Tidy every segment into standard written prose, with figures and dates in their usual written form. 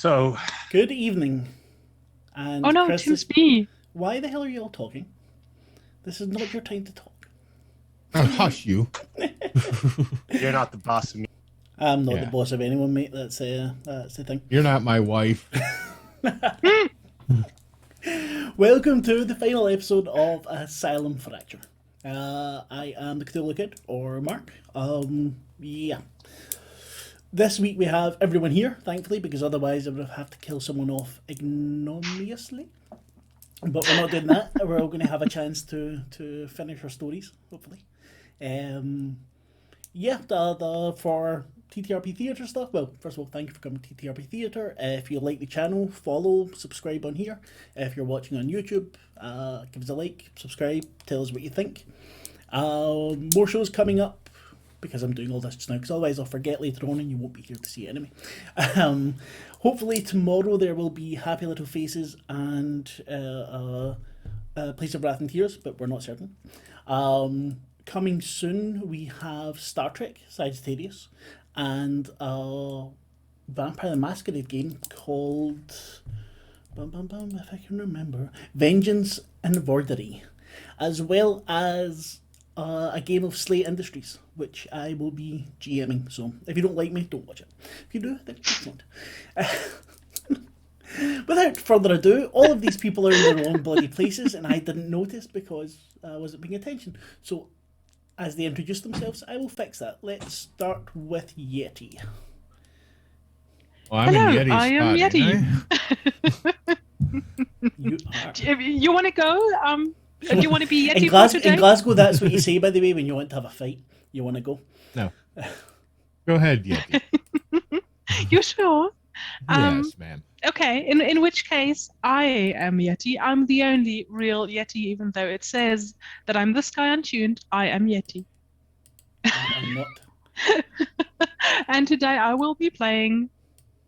So, good evening. And oh no, Chris, Tim's me. why the hell are you all talking? This is not your time to talk. Oh, hush you. you're not the boss of me. I'm not the boss of anyone, mate. That's the thing. You're not my wife. Welcome to the final episode of Asylum Fracture. I am the Cthulhu Kid, or Mark. Yeah. This week we have everyone here, thankfully, because otherwise I would have to kill someone off ignominiously. But we're not doing that. We're all going to have a chance to finish our stories, hopefully. Yeah, for TTRP Theatre stuff, well, first of all, thank you for coming to TTRP Theatre. If you like the channel, follow, subscribe on here. If you're watching on YouTube, give us a like, subscribe, tell us what you think. More shows coming up, because I'm doing all this just now, because otherwise I'll forget later on and you won't be here to see it anyway. Hopefully tomorrow there will be Happy Little Faces and Place of Wrath and Tears, but we're not certain. Coming soon we have Star Trek Sagittarius and a Vampire the Masquerade game called, if I can remember, Vengeance and Vordery, as well as a game of Slate Industries, which I will be GMing. So if you don't like me, don't watch it. If you do, then excellent. Without further ado, all of these people are in their own bloody places, and I didn't notice because I wasn't paying attention. So as they introduce themselves, I will fix that. Let's start with Yeti. Well, I'm Hello, in Yeti's I am spot, Yeti. You are. You want to go? Do you want to be Yeti in, for today? in Glasgow, that's what you say, by the way, when you want to have a fight. You want to go? No. Go ahead, Yeti. You sure? Yes, ma'am. Okay, in which case, I am Yeti. I'm the only real Yeti, even though it says that I'm this guy untuned. I am Yeti. I'm not. And today I will be playing,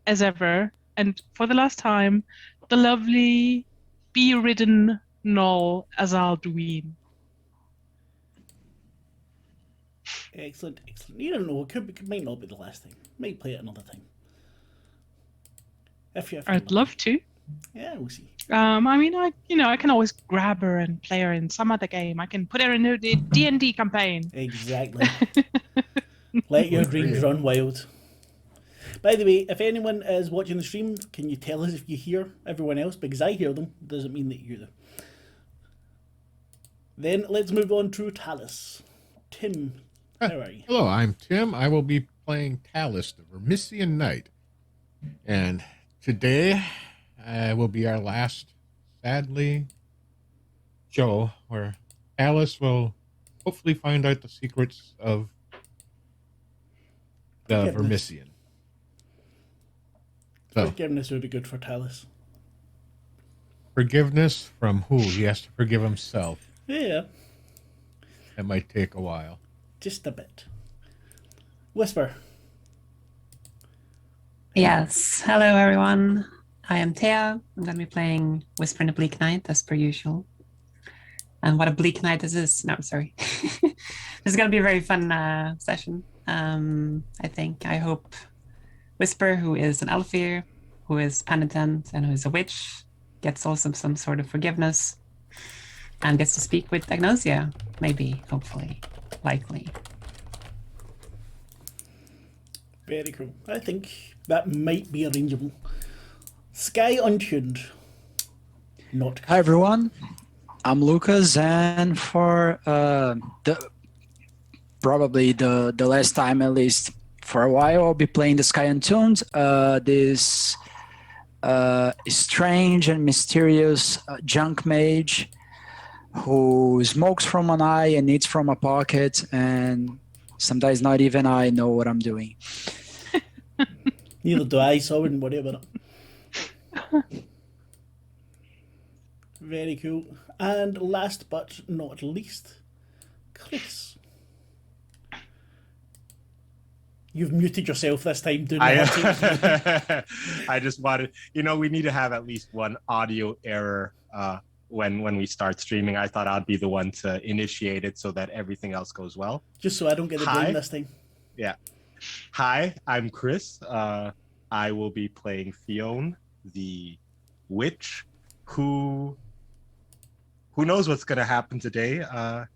as ever, and for the last time, the lovely bee-ridden Null Azalduin. Excellent. You don't know. It might not be the last time. Might play it another time. If I'd love to. Yeah, we'll see. I mean, I can always grab her and play her in some other game. I can put her in a D&D campaign. Exactly. Let your dreams run wild. By the way, if anyone is watching the stream, can you tell us if you hear everyone else? Because I hear them, doesn't mean that you hear them. Then let's move on to Talus. Tim, how are you? Hello, I'm Tim. I will be playing Talus, the Vermissian Knight. And today will be our last, sadly, show where Alice will hopefully find out the secrets of the Forgiveness. Vermisian. So, Forgiveness would be good for Talus. forgiveness from who? He has to forgive himself. Yeah, That might take a while. just a bit. Whisper. Yes. Hello, everyone. I am Thea. I'm going to be playing Whisper in a Bleak Night, as per usual. And what a bleak night this is. No, sorry. This is going to be a very fun session. I think. I hope Whisper, who is an Elfir, who is penitent, and who is a witch, gets also some sort of forgiveness and gets to speak with Agnosia. Maybe, hopefully, likely. Very cool. I think that might be arrangeable. Sky Untuned. Not. Hi everyone, I'm Lucas, and for probably the last time, at least for a while, I'll be playing the Sky Untuned. This strange and mysterious junk mage who smokes from one eye and eats from a pocket, and sometimes not even I know what I'm doing. Neither do I, so I wouldn't worry about it. Very cool. And last but not least, Chris. You've muted yourself this time, do not. I just wanted, we need to have at least one audio error when we start streaming. I thought I'd be the one to initiate it so that everything else goes well. Just so I don't get the blame this time. Yeah. Hi, I'm Chris. I will be playing Fionn, the witch, who knows what's going to happen today.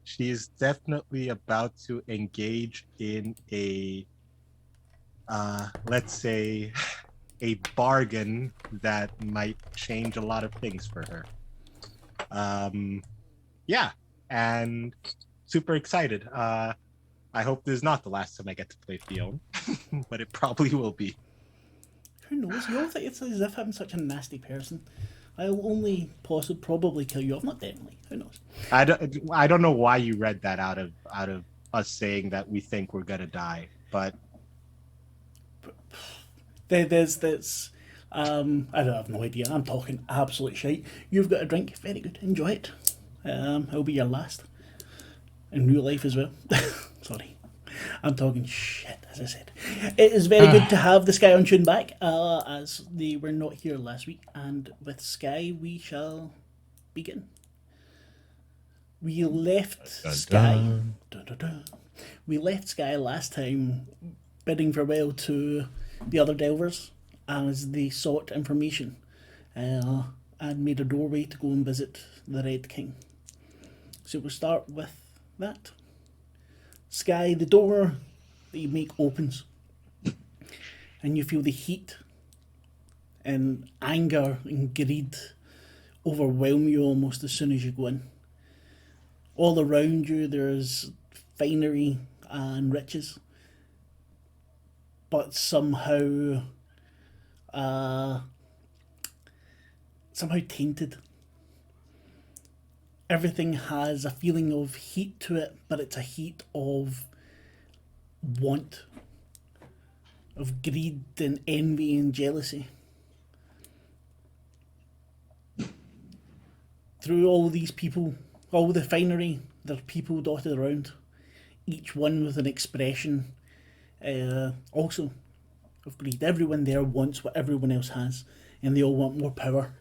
She is definitely about to engage in a, let's say, a bargain that might change a lot of things for her. Yeah, and super excited. I hope this is not the last time I get to play Fionn, but it probably will be. Who knows? You all think it's as if I'm such a nasty person. I'll only probably kill you off. Not definitely. Who knows? I don't know why you read that out of us saying that we think we're gonna die, but there's I have no idea. I'm talking absolute shite. You've got a drink. Very good. Enjoy it. It'll be your last in real life as well. Sorry, I'm talking shit, as I said. It is very good to have the Sky Untuned back, as they were not here last week, and with Sky we shall begin. We left Sky. We left Sky last time bidding farewell to the other Delvers as they sought information and made a doorway to go and visit the Red King. So we'll start with that. Sky, the door that you make opens and you feel the heat and anger and greed overwhelm you almost as soon as you go in. All around you there's finery and riches, but somehow tainted. Everything has a feeling of heat to it, but it's a heat of want, of greed and envy and jealousy. Through all these people, all the finery, there are people dotted around, each one with an expression also of greed. Everyone there wants what everyone else has, and they all want more power.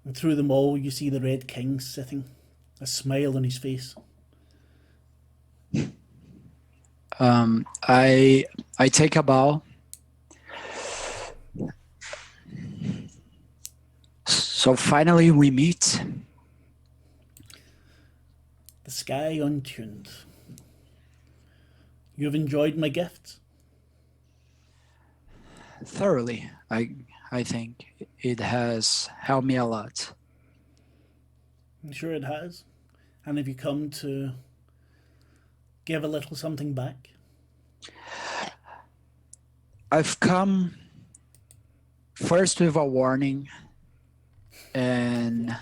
And through them all, you see the Red King sitting, a smile on his face. I take a bow. So finally we meet. The Sky Untuned. You have enjoyed my gifts? Thoroughly. I think it has helped me a lot. I'm sure it has. And have you come to give a little something back? I've come first with a warning and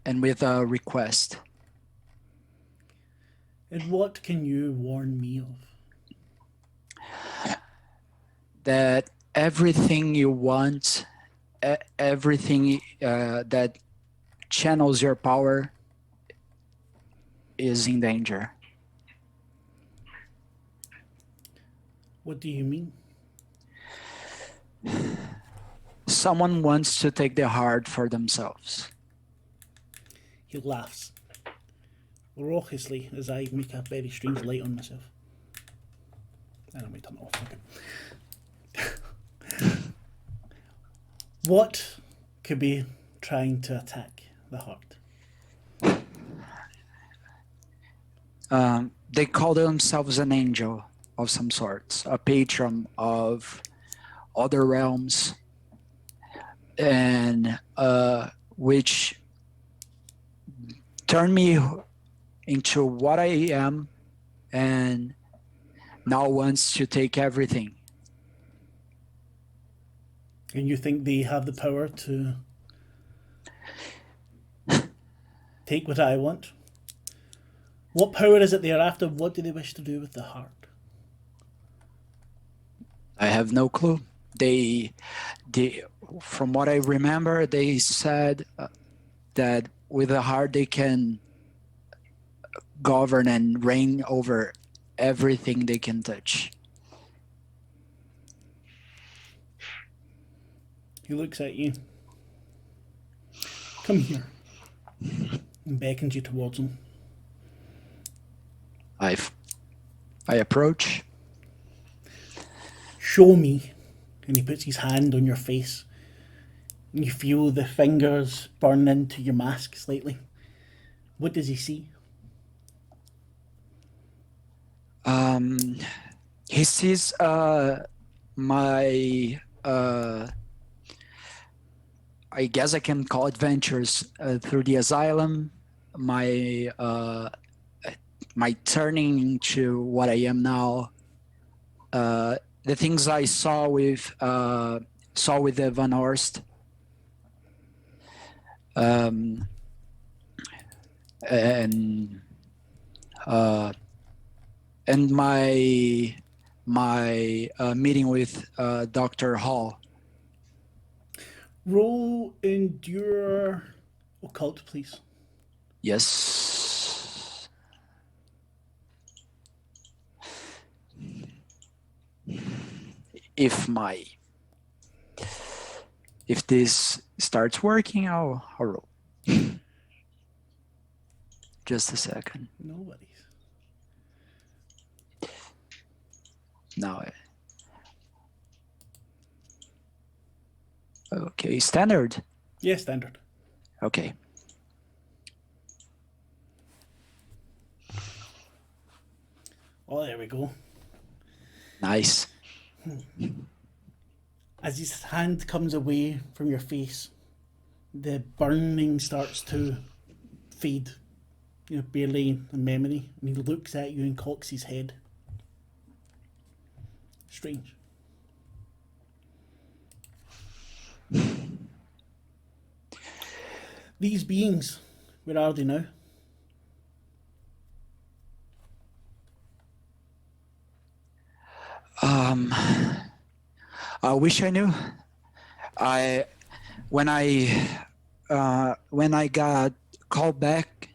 with a request. And what can you warn me of? That everything you want, everything that channels your power is in danger. What do you mean? Someone wants to take the heart for themselves. He laughs raucously as I make a very strange light on myself. And I might turn it off. Okay. What could be trying to attack the heart? They call themselves an angel of some sort, a patron of other realms, and which turned me into what I am, and now wants to take everything. And you think they have the power to take what I want? What power is it they are after? What do they wish to do with the heart? I have no clue. They from what I remember, they said that with the heart they can govern and reign over everything they can touch. He looks at you. Come here. And beckons you towards him. I approach. Show me. And he puts his hand on your face. And you feel the fingers burn into your mask slightly. What does he see? He sees my I guess I can call adventures through the asylum, my turning into what I am now, the things I saw with the Van Horst, and my meeting with Dr. Hall. Roll Endure Occult, please. Yes. If this starts working, I'll roll. Just a second. No worries. Now, okay, standard. Yeah, standard. Okay. Oh, there we go. Nice. As his hand comes away from your face, the burning starts to fade, barely a memory, and he looks at you and cocks his head. Strange. These beings, where are they now? I wish I knew. When I got called back,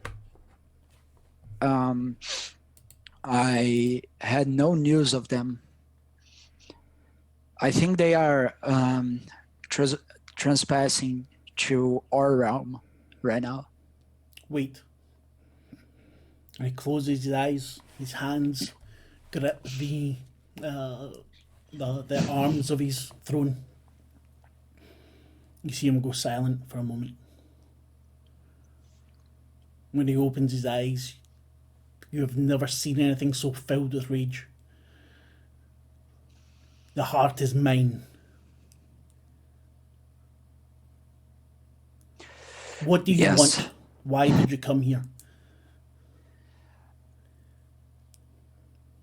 I had no news of them. I think they are trespassing to our realm right now. Wait. And he closes his eyes. His hands grip the arms of his throne. You see him go silent for a moment. When he opens his eyes, you have never seen anything so filled with rage. The heart is mine. What do you Yes. want? Why did you come here?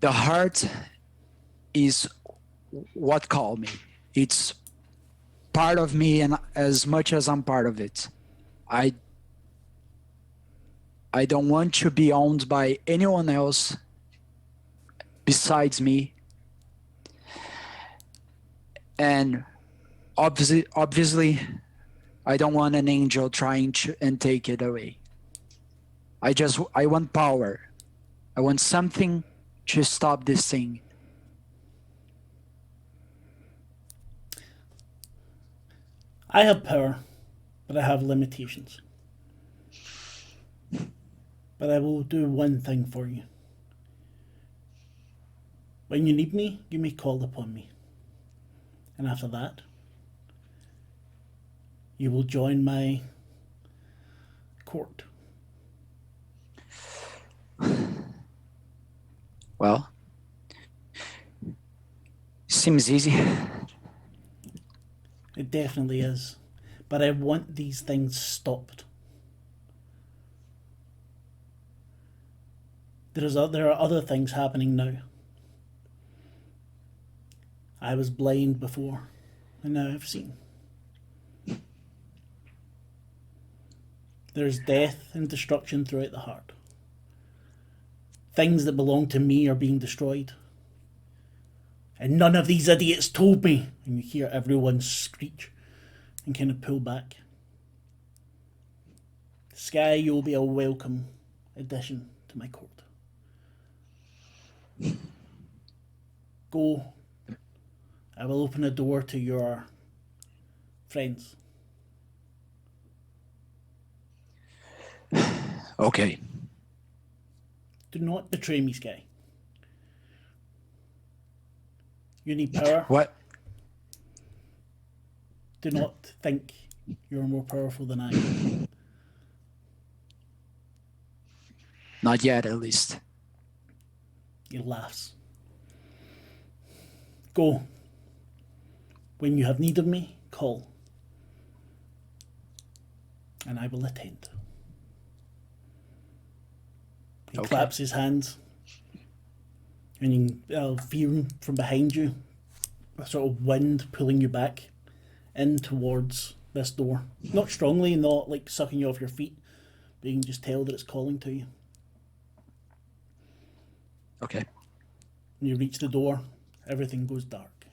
The heart is what called me. It's part of me, and as much as I'm part of it, I don't want to be owned by anyone else besides me. And obviously, I don't want an angel trying to and take it away. I want power. I want something to stop this thing. I have power, but I have limitations. But I will do one thing for you. When you need me, you may call upon me. And after that, you will join my court. Well, seems easy. It definitely is. But I want these things stopped. There are other things happening now. I was blind before, and now I've seen. There's death and destruction throughout the heart. Things that belong to me are being destroyed. And none of these idiots told me. And you hear everyone screech and kind of pull back. Sky, you'll be a welcome addition to my court. Go. I will open a door to your friends. Okay. Do not betray me, Sky. You need power. What? Do not think you're more powerful than I am. Not yet, at least. He laughs. Go. When you have need of me, call. And I will attend. He claps his hands. And you feel from behind you a sort of wind pulling you back in towards this door. Not strongly, not like sucking you off your feet, but you can just tell that it's calling to you. Okay. When you reach the door, everything goes dark.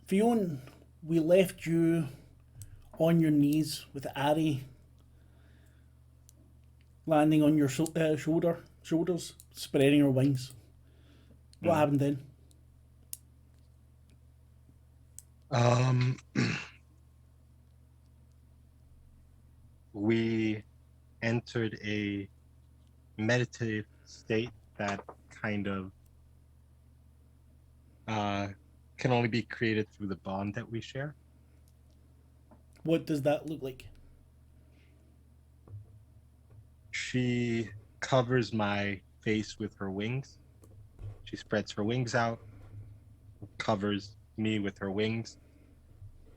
Fionn, we left you on your knees with Ari landing on your shoulders, spreading her wings. What happened then? We entered a meditative state that kind of can only be created through the bond that we share. What does that look like? She covers my face with her wings. She spreads her wings out, covers me with her wings,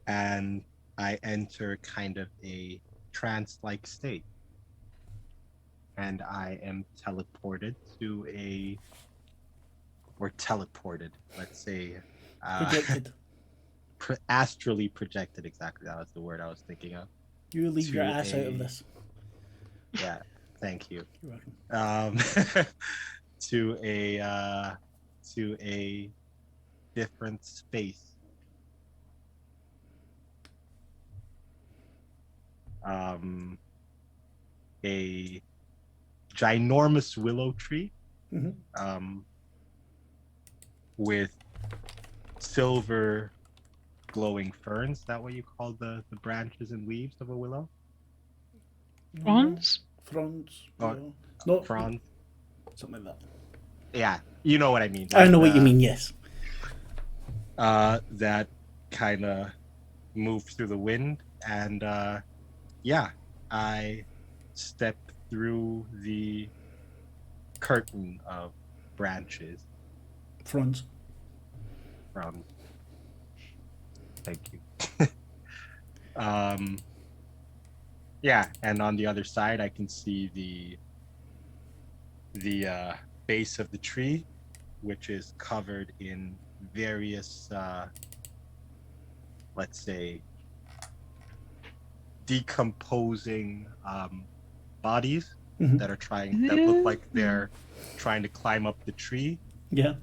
and I enter kind of a trance-like state. And I am teleported to let's say. Projected. Astrally projected, exactly. That was the word I was thinking of. You leave your ass out of this. Yeah, thank you. You're welcome. To a different space. A ginormous willow tree, with silver glowing ferns. Is that what you call the branches and leaves of a willow? Fronds? Fronds. Oh, Yeah. No, Fronds. something like that. Yeah, you know what I mean. I know what you mean, yes. That kind of moved through the wind, and I stepped through the curtain of branches. Fronds. Thank you. Yeah, and on the other side I can see the base of the tree which is covered in various, let's say, decomposing bodies Mhm. that look like they're trying to climb up the tree. Yeah.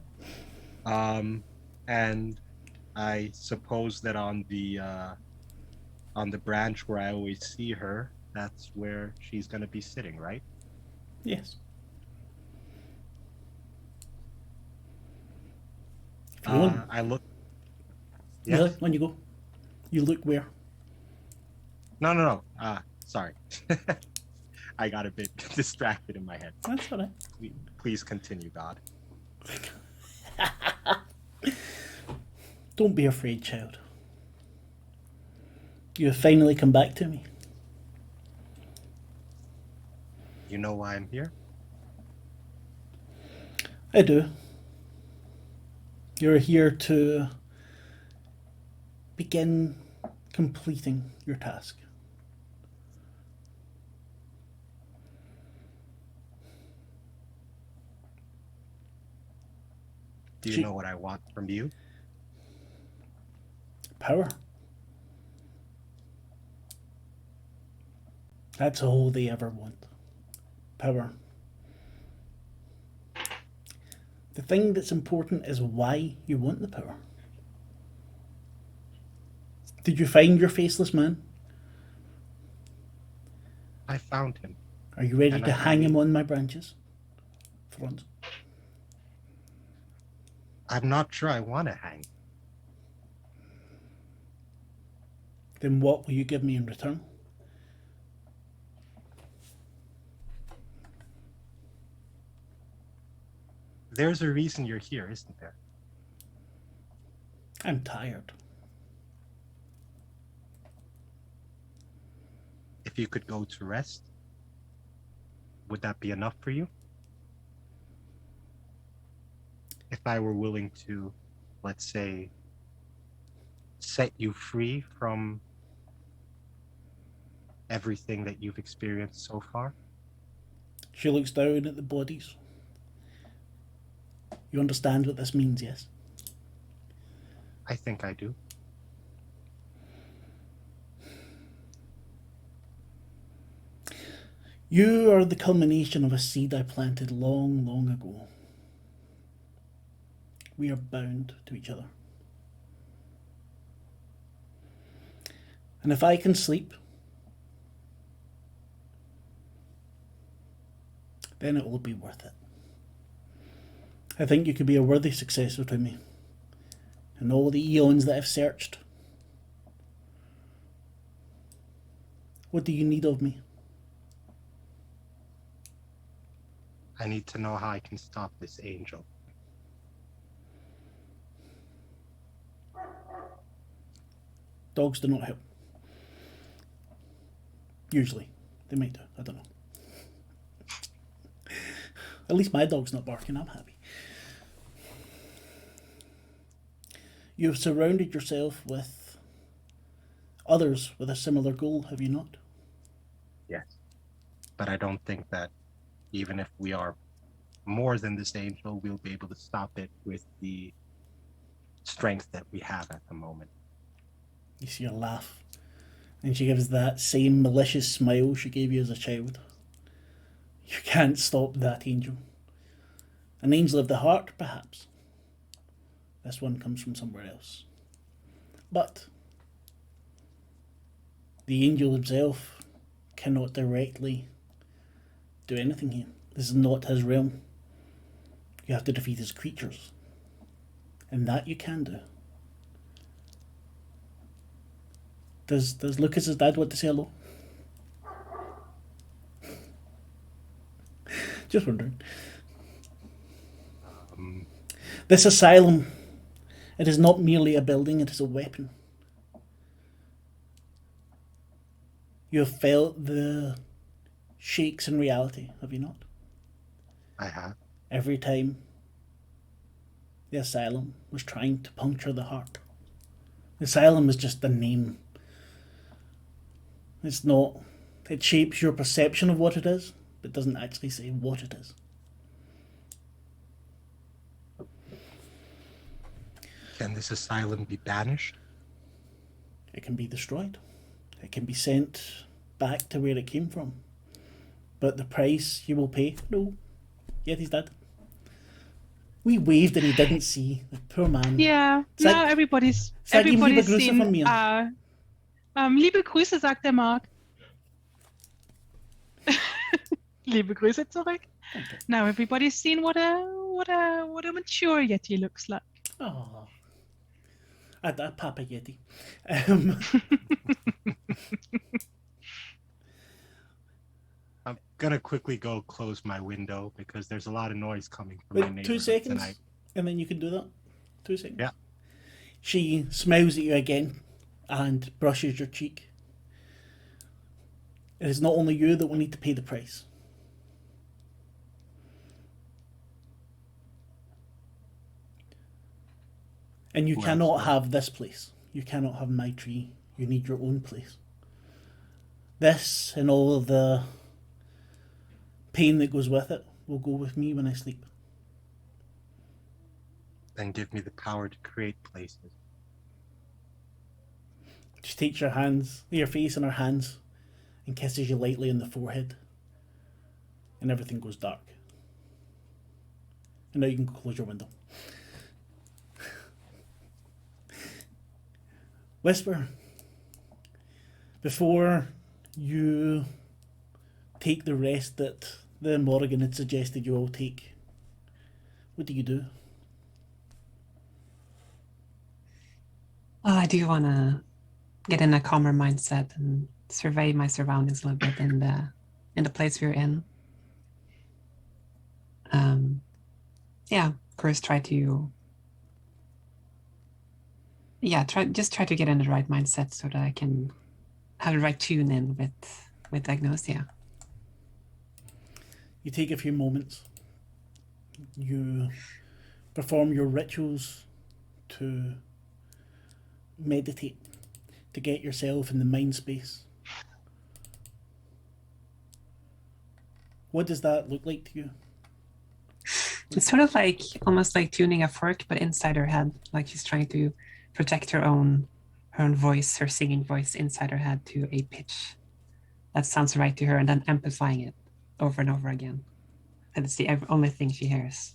And I suppose that on the branch where I always see her, that's where she's going to be sitting, right? Yes. If you want. I look. Yeah, Yes. when you go. You look where? No. Sorry. I got a bit distracted in my head. That's all right. Please continue, God. Don't be afraid, child. You have finally come back to me. You know why I'm here? I do. You're here to begin completing your task. Do you know what I want from you? Power. That's all they ever want. Power. The thing that's important is why you want the power. Did you find your faceless man? I found him. Are you ready And to I hang him believe- on my branches? For once. I'm not sure I want to hang. Then what will you give me in return? There's a reason you're here, isn't there? I'm tired. If you could go to rest, would that be enough for you? If I were willing to, let's say, set you free from everything that you've experienced so far? She looks down at the bodies. You understand what this means, yes? I think I do. You are the culmination of a seed I planted long, long ago. We are bound to each other. And if I can sleep, then it will be worth it. I think you could be a worthy successor to me. In all the eons that I've searched. What do you need of me? I need to know how I can stop this angel. Dogs do not help. Usually. They might do. I don't know. At least my dog's not barking. I'm happy. You have surrounded yourself with others with a similar goal, have you not? Yes. But I don't think that even if we are more than this angel, we'll be able to stop it with the strength that we have at the moment. You see her laugh. And she gives that same malicious smile she gave you as a child. You can't stop that angel. An angel of the heart, perhaps. This one comes from somewhere else. But the angel himself cannot directly do anything here. This is not his realm. You have to defeat his creatures. And that you can do. Does Lucas's dad want to say hello? Just wondering. This asylum, it is not merely a building, it is a weapon. You have felt the shakes in reality, have you not? I have. Every time the asylum was trying to puncture the heart. The asylum is just a name. It's not. It shapes your perception of what it is, but doesn't actually say what it is. Can this asylum be banished? It can be destroyed. It can be sent back to where it came from. But the price you will pay, no. Yeti's dead. We waved and he didn't see. The poor man. Ja, Sag- na, everybody's sag ihm liebe everybody's Grüße seen. von mir. Liebe Grüße, sagt der Mark. Liebe Grüße zurück. Danke. Now everybody's seen what a mature Yeti looks like. Oh. A Papa Yeti. I'm gonna quickly go close my window because there's a lot of noise coming from my Wait, 2 neighborhood seconds, tonight. and then you can do that. 2 seconds. Yeah. She smiles at you again and brushes your cheek. It is not only you that will need to pay the price. And you Who cannot else? have this place. You cannot have my tree. You need your own place. This and all of the pain that goes with it will go with me when I sleep. Then give me the power to create places. She takes your face in her hands and kisses you lightly on the forehead. And everything goes dark. And now you can close your window. Whisper, before you take the rest that the Morrigan had suggested you all take, what do you do? Oh, I do want to get in a calmer mindset and survey my surroundings a little bit in the place we're in. Yeah, of course, try to get in the right mindset so that I can have the right tune in with Agnosia. You take a few moments. You perform your rituals to meditate, to get yourself in the mind space. What does that look like to you? It's sort of like almost like tuning a fork, but inside her head. Like she's trying to project her own voice, her singing voice inside her head to a pitch that sounds right to her, and then amplifying it over and over again. And it's the only thing she hears.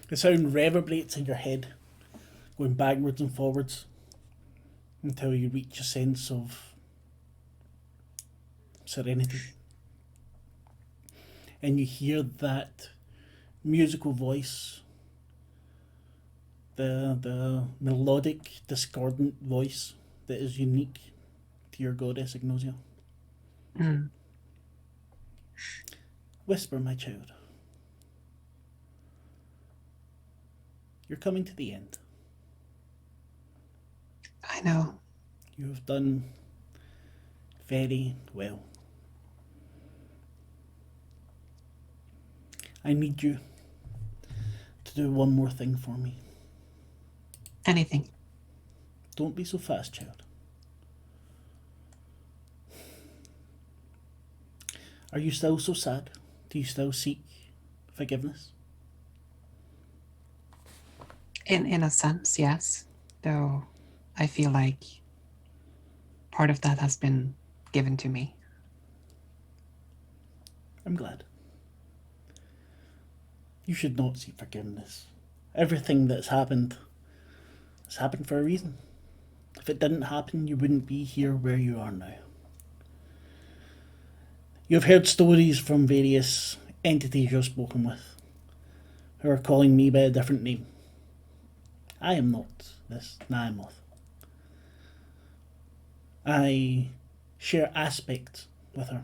The sound reverberates in your head, going backwards and forwards until you reach a sense of serenity. And you hear that musical voice, the melodic, discordant voice that is unique to your goddess Agnosia. Mm. Whisper, my child. You're coming to the end. I know. You have done very well. I need you to do one more thing for me. Anything. Don't be so fast, child. Are you still so sad? Do you still seek forgiveness? In a sense, yes. Though I feel like part of that has been given to me. I'm glad. You should not seek forgiveness. Everything that's happened has happened for a reason. If it didn't happen, you wouldn't be here where you are now. You've heard stories from various entities you've spoken with who are calling me by a different name. I am not this Nyamoth. I share aspects with her.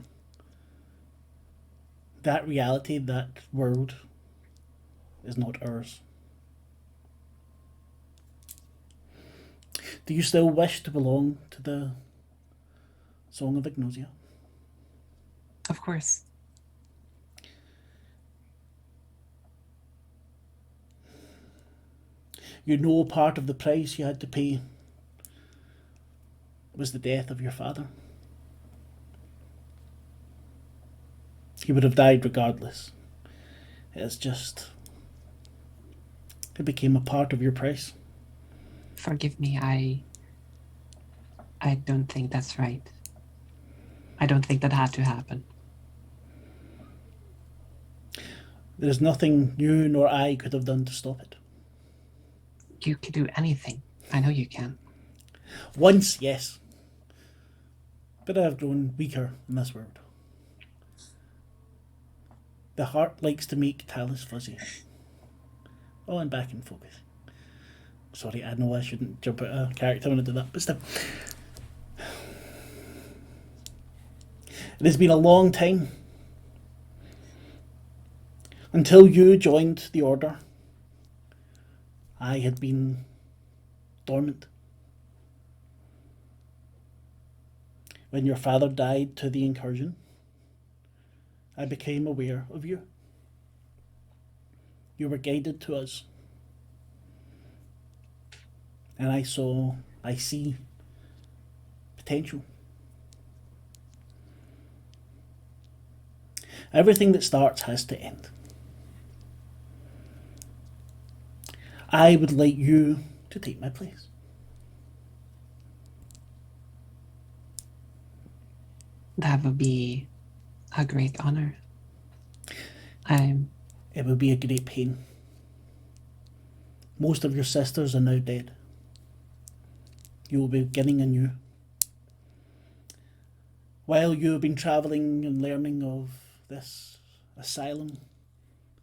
That reality, that world, is not ours. Do you still wish to belong to the Song of Agnosia? Of course. You know part of the price you had to pay was the death of your father. He would have died regardless. It's just It became a part of your price. Forgive me, I don't think that's right. I don't think that had to happen. There is nothing you nor I could have done to stop it. You could do anything. I know you can. Once, yes. But I have grown weaker in this world. The heart likes to make Talus fuzzy. Oh, and back in focus. Sorry, I know I shouldn't jump out of character when I do that, but still. It has been a long time. Until you joined the Order, I had been dormant. When your father died to the incursion, I became aware of you. You were guided to us. And I see potential. Everything that starts has to end. I would like you to take my place. That would be a great honor. It would be a great pain. Most of your sisters are now dead. You will be beginning anew. While you have been travelling and learning of this asylum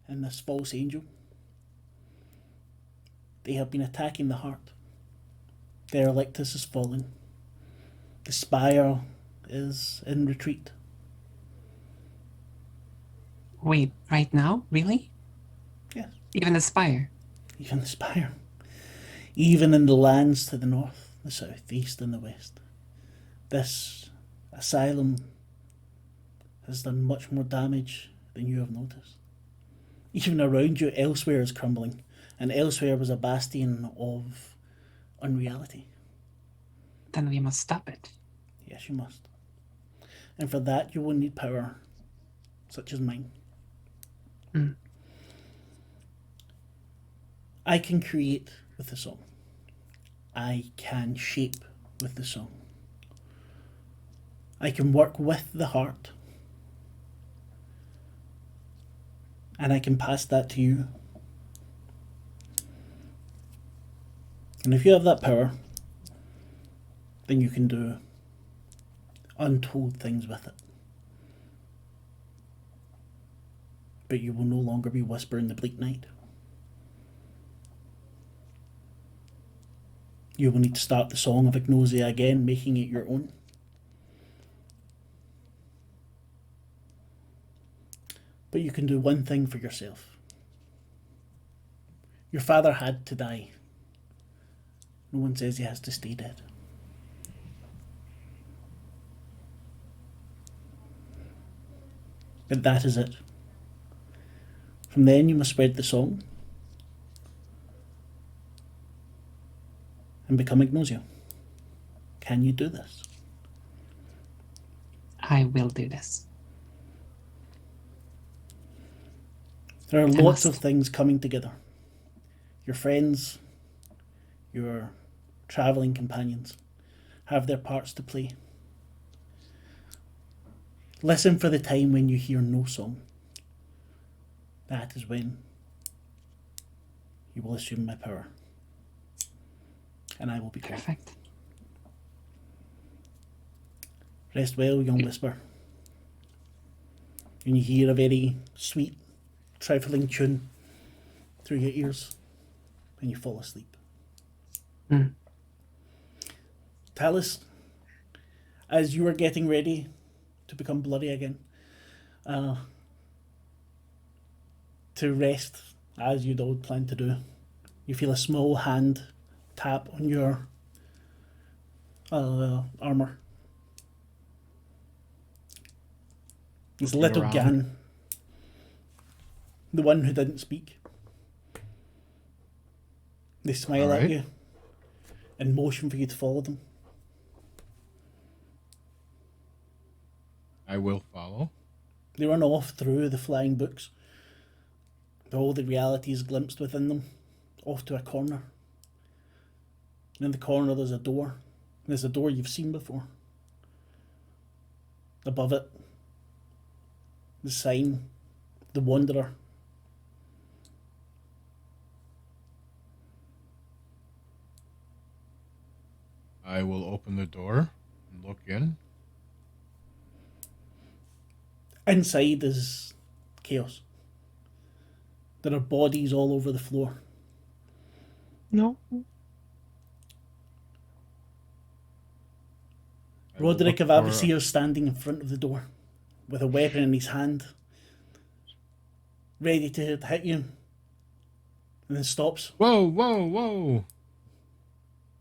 and this false angel, they have been attacking the heart. Their Electus is fallen. The spire is in retreat. Wait, right now? Really? Yes. Even the spire? Even the spire. Even in the lands to the north, the south, the east and the west. This asylum has done much more damage than you have noticed. Even around you, elsewhere is crumbling, and elsewhere was a bastion of unreality. Then we must stop it. Yes, you must. And for that, you will need power, such as mine. Mm. I can create with the song. I can shape with the song. I can work with the heart. And I can pass that to you. And if you have that power, then you can do untold things with it. But you will no longer be whispering the bleak night. You will need to start the Song of Ignosia again, making it your own. But you can do one thing for yourself. Your father had to die. No one says he has to stay dead. But that is it. From then you must spread the song and become Ignosia. Can you do this? I will do this. There are lots of things coming together. Your friends, your travelling companions have their parts to play. Listen for the time when you hear no song. That is when you will assume my power. And I will be gone. Perfect. Rest well, young whisper. When you hear a very sweet, trifling tune through your ears, and you fall asleep. Mm. Talus, as you are getting ready to become bloody again, to rest, as you'd all plan to do, you feel a small hand tap on your armour. It's Looking little around. Gan, the one who didn't speak. They smile at Alright. you and motion for you to follow them. I will follow. They run off through the flying books. All the reality is glimpsed within them. off to a corner. And in the corner there's a door. There's a door you've seen before. Above it, the sign, the Wanderer. I will open the door and look in. Inside is chaos. There are bodies all over the floor. No. I will Roderick look of for- Avicii is standing in front of the door with a weapon in his hand, ready to hit you, and then stops. Whoa, whoa, whoa.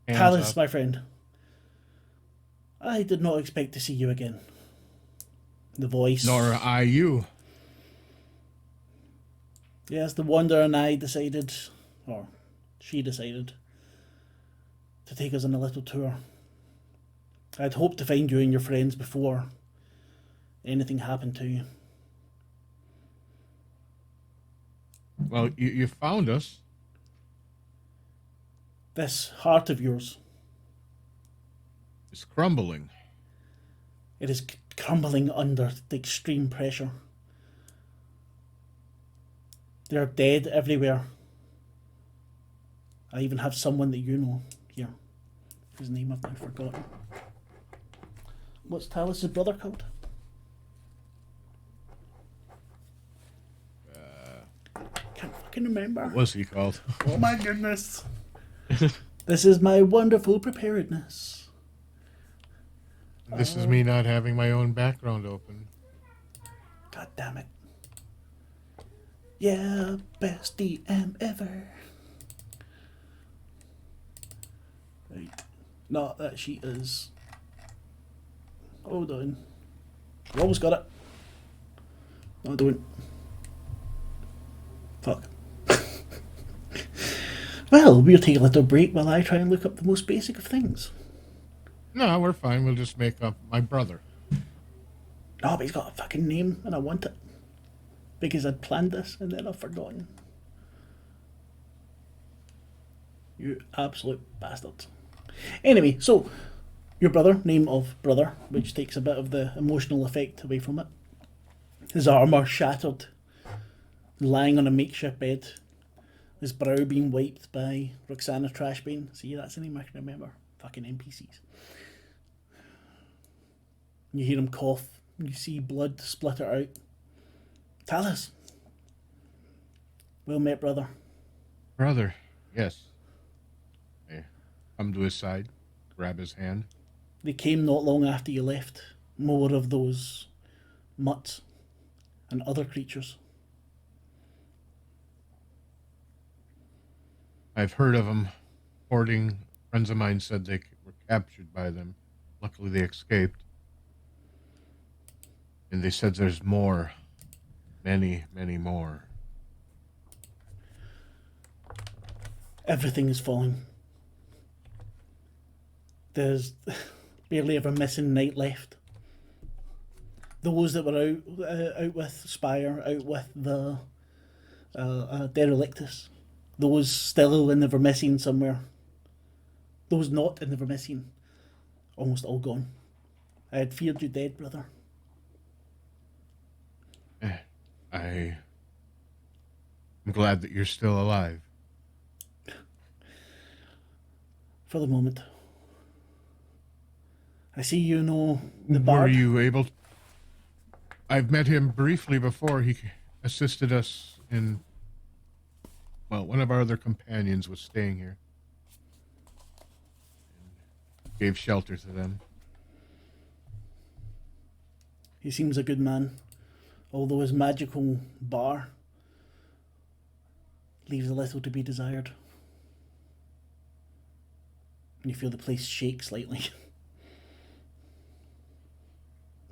Hands Talus, up. my friend, I did not expect to see you again. The voice. Nor I you. Yes, the Wanderer and I decided, or she decided, to take us on a little tour. I'd hoped to find you and your friends before anything happened to you. Well, you found us. This heart of yours, It's crumbling. it is crumbling under the extreme pressure. There are dead everywhere. I even have someone that you know here, whose name I've now forgotten. What's Talus's brother called? Can't fucking remember. What was he called? Oh my goodness. This is my wonderful preparedness. This is me not having my own background open. God damn it. Yeah, best DM ever. Right. No, that sheet is. Hold on. You almost got it. No, I don't. Fuck. Well, we'll take a little break while I try and look up the most basic of things. No, we're fine. We'll just make up my brother. No, but he's got a fucking name and I want it. Because I'd planned this and then I've forgotten. You absolute bastards. Anyway, so your brother, name of brother, which takes a bit of the emotional effect away from it. His armour shattered, lying on a makeshift bed, his brow being wiped by Roxana Trashbane. See, that's the name I can remember. Fucking NPCs. You hear him cough, you see blood splatter out. Talus. Well met, brother. Brother, yes. I come to his side, grab his hand. They came not long after you left. More of those mutts and other creatures. I've heard of them hoarding. Friends of mine said they were captured by them. Luckily, they escaped. And they said there's more. Many, many more. Everything is falling. There's barely ever missing night left. Those that were out with Spire, out with the Derelictus, those still in the Vermissing somewhere, those not in the Vermissing, almost all gone. I had feared you dead, brother. I'm glad that you're still alive. For the moment. I see you know the Were bard. you able? I've met him briefly before. He assisted us in. Well, one of our other companions was staying here. And gave shelter to them. He seems a good man, although his magical bar leaves a little to be desired. You feel the place shake slightly.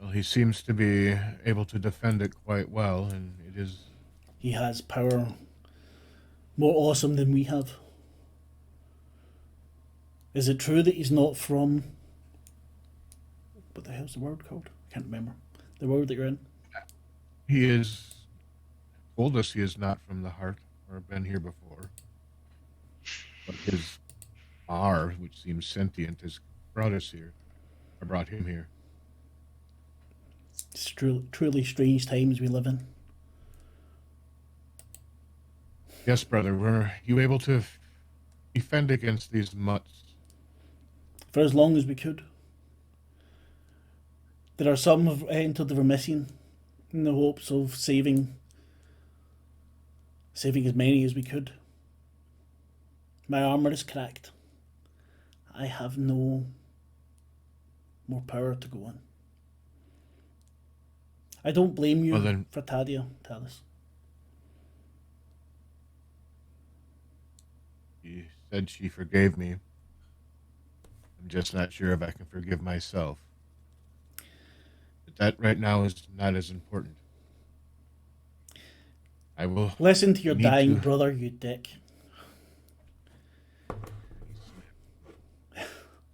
Well, he seems to be able to defend it quite well, and it is. He has power more awesome than we have. Is it true that he's not from... What the hell's the word called? I can't remember. The word that you're in. He is told us he is not from the heart or been here before. his R, which seems sentient, has brought us here. I brought him here. It's truly strange times we live in. Yes, brother. Were you able to defend against these mutts? For as long as we could. There are some who have entered the Vermissian in the hopes of saving as many as we could. My armour is cracked. I have no more power to go on. I don't blame you for Tadia, Talus. She said she forgave me. I'm just not sure if I can forgive myself. But that right now is not as important. I will listen to your dying brother, you dick.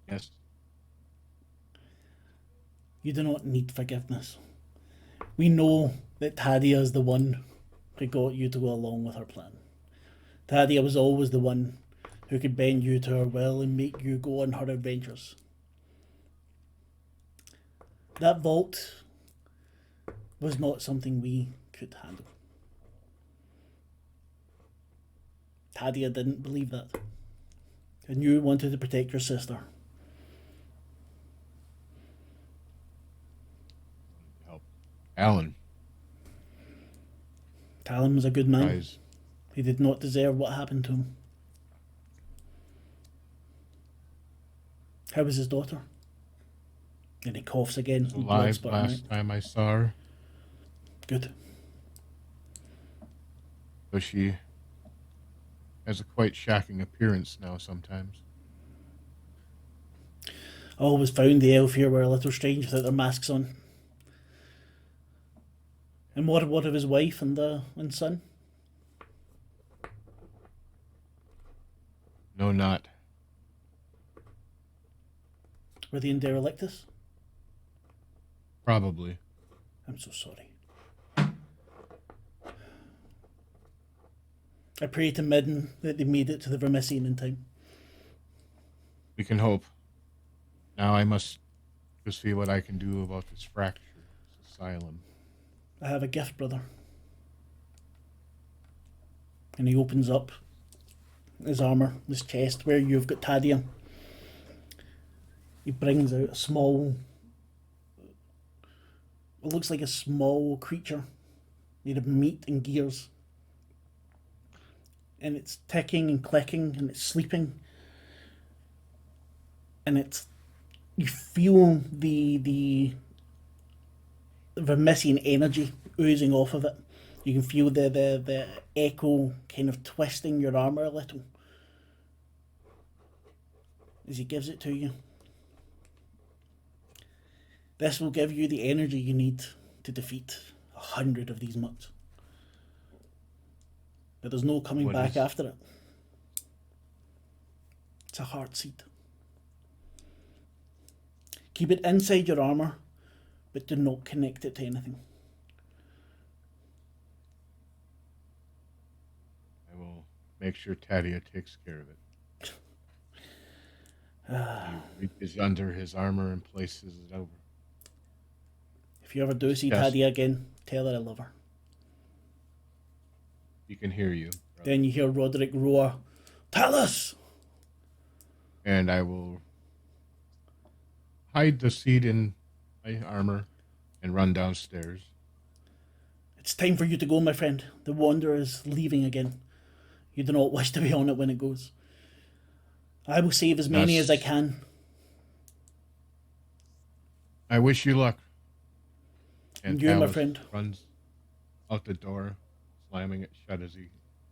Yes. You do not need forgiveness. We know that Tadia is the one who got you to go along with her plan. Tadia was always the one who could bend you to her will and make you go on her adventures. That vault was not something we could handle. Tadia didn't believe that. And you wanted to protect your sister. Help. Alan. Talon was a good man. Guys. He did not deserve what happened to him. How was his daughter? And he coughs again. Alive last time I saw her. Good. So she has a quite shocking appearance now sometimes. I always found the elf here were a little strange without their masks on. And what of his wife and son? No, not. Were they in Derelictus? Probably. I'm so sorry. I pray to Midden that they made it to the Vermissian in time. We can hope. Now I must go see what I can do about this fracture, this asylum. I have a gift, brother. And he opens up his armour, his chest, where you've got Tadia. He brings out a small, it looks like a small creature made of meat and gears. And it's ticking and clicking and it's sleeping. And it's, you feel the Vermissian energy oozing off of it. You can feel the echo kind of twisting your armour a little as he gives it to you. This will give you the energy you need to defeat 100 of these mutts. But there's no coming back after it. It's a heart seed. Keep it inside your armour, but do not connect it to anything. I will make sure Tadia takes care of it. He reaches under his armor and places it over. If you ever do see Tadia again, tell her I love her. He can hear you. Brother. Then you hear Roderick roar, "Talus!" And I will hide the seed in my armor and run downstairs. It's time for you to go, my friend. The Wanderer is leaving again. You do not wish to be on it when it goes. I will save as many as I can. I wish you luck. And you, Alice my friend, runs out the door, slamming it shut as he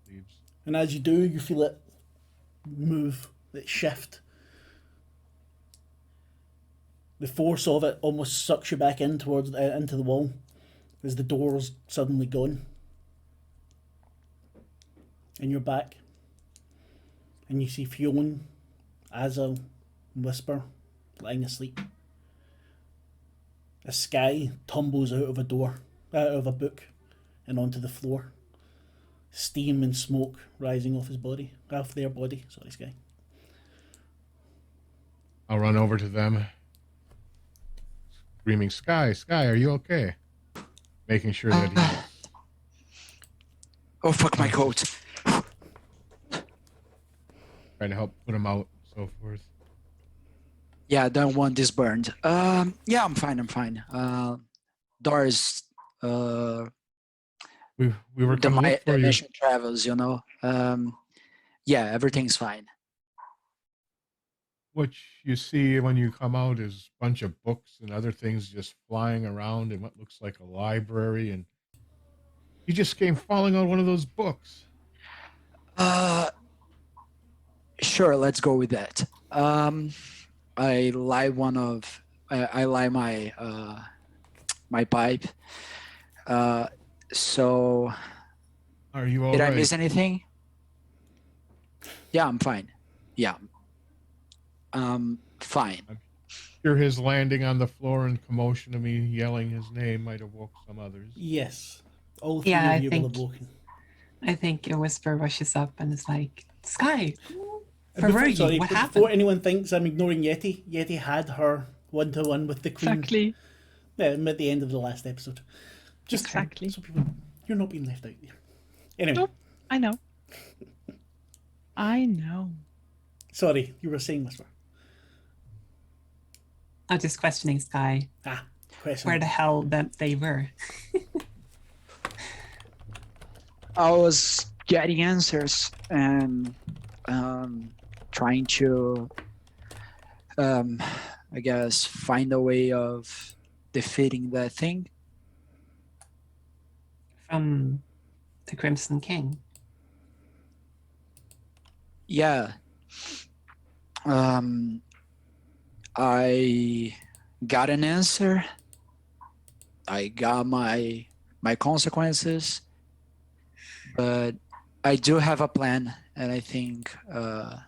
leaves. And as you do, you feel it move, it shift. The force of it almost sucks you back in towards into the wall as the door's suddenly gone. And you're back. And you see Fionn, Azal, and Whisper lying asleep. A sky tumbles out of a book, and onto the floor. Steam and smoke rising off their body. Sky. I'll run over to them, screaming, Sky, are you okay? Making sure that he's... Oh, fuck my coat. trying to help put him out, so forth. Yeah, I don't want this burned. Yeah, I'm fine. Doors, We were the going to look for you. mission travels, you know. Yeah, everything's fine. What you see when you come out is a bunch of books and other things just flying around in what looks like a library, and you just came falling on one of those books. Sure, let's go with that. I light my my pipe. So Are you all did right? I miss anything? Yeah, I'm fine. Yeah. Fine. Sure, his landing on the floor and commotion of me yelling his name might have woke some others. Yes. All three Yeah, of I you will have think- woken. I think a whisper rushes up and is like, Sky, And where were you? sorry, What but happened? before anyone thinks I'm ignoring Yeti, Yeti had her one-to-one with the Queen Exactly. at the end of the last episode. Just Exactly. so people, you're not being left out there. Anyway, Nope. I know. I know. sorry, you were saying, Whisper. I'm just questioning Sky Question. where the hell that they were. I was getting answers and trying to, I guess, find a way of defeating that thing. From the Crimson King. Yeah. I got an answer. I got my consequences, but I do have a plan, and I think I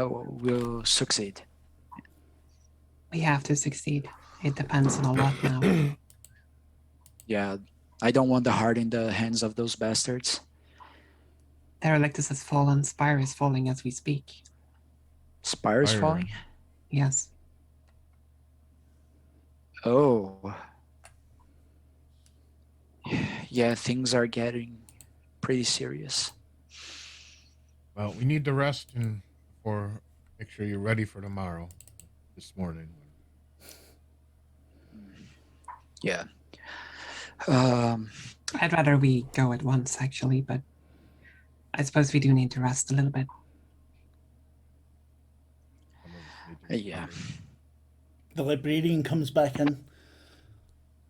will succeed. We have to succeed. It depends on a lot now. Yeah, I don't want the heart in the hands of those bastards. Derelict has fallen, Spire is falling as we speak. Spire's Spire. falling. Yes. Oh. Yeah, things are getting pretty serious. Well, we need to rest and make sure you're ready for tomorrow. This morning. Yeah. I'd rather we go at once, actually, but I suppose we do need to rest a little bit. Some of us need to Yeah. recover. The librarian comes back in,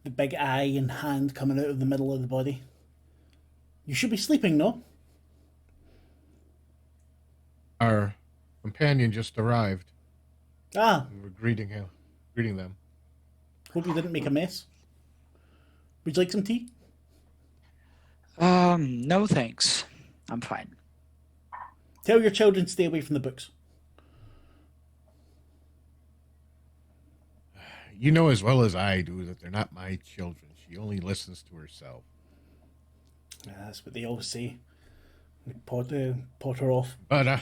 the big eye and hand coming out of the middle of the body. You should be sleeping, no? Our companion just arrived. Ah, We were greeting them. hope you didn't make a mess. Would you like some tea? No thanks. I'm fine. Tell your children to stay away from the books. You know as well as I do that they're not my children. She only listens to herself. That's what they all say. Pot her off. But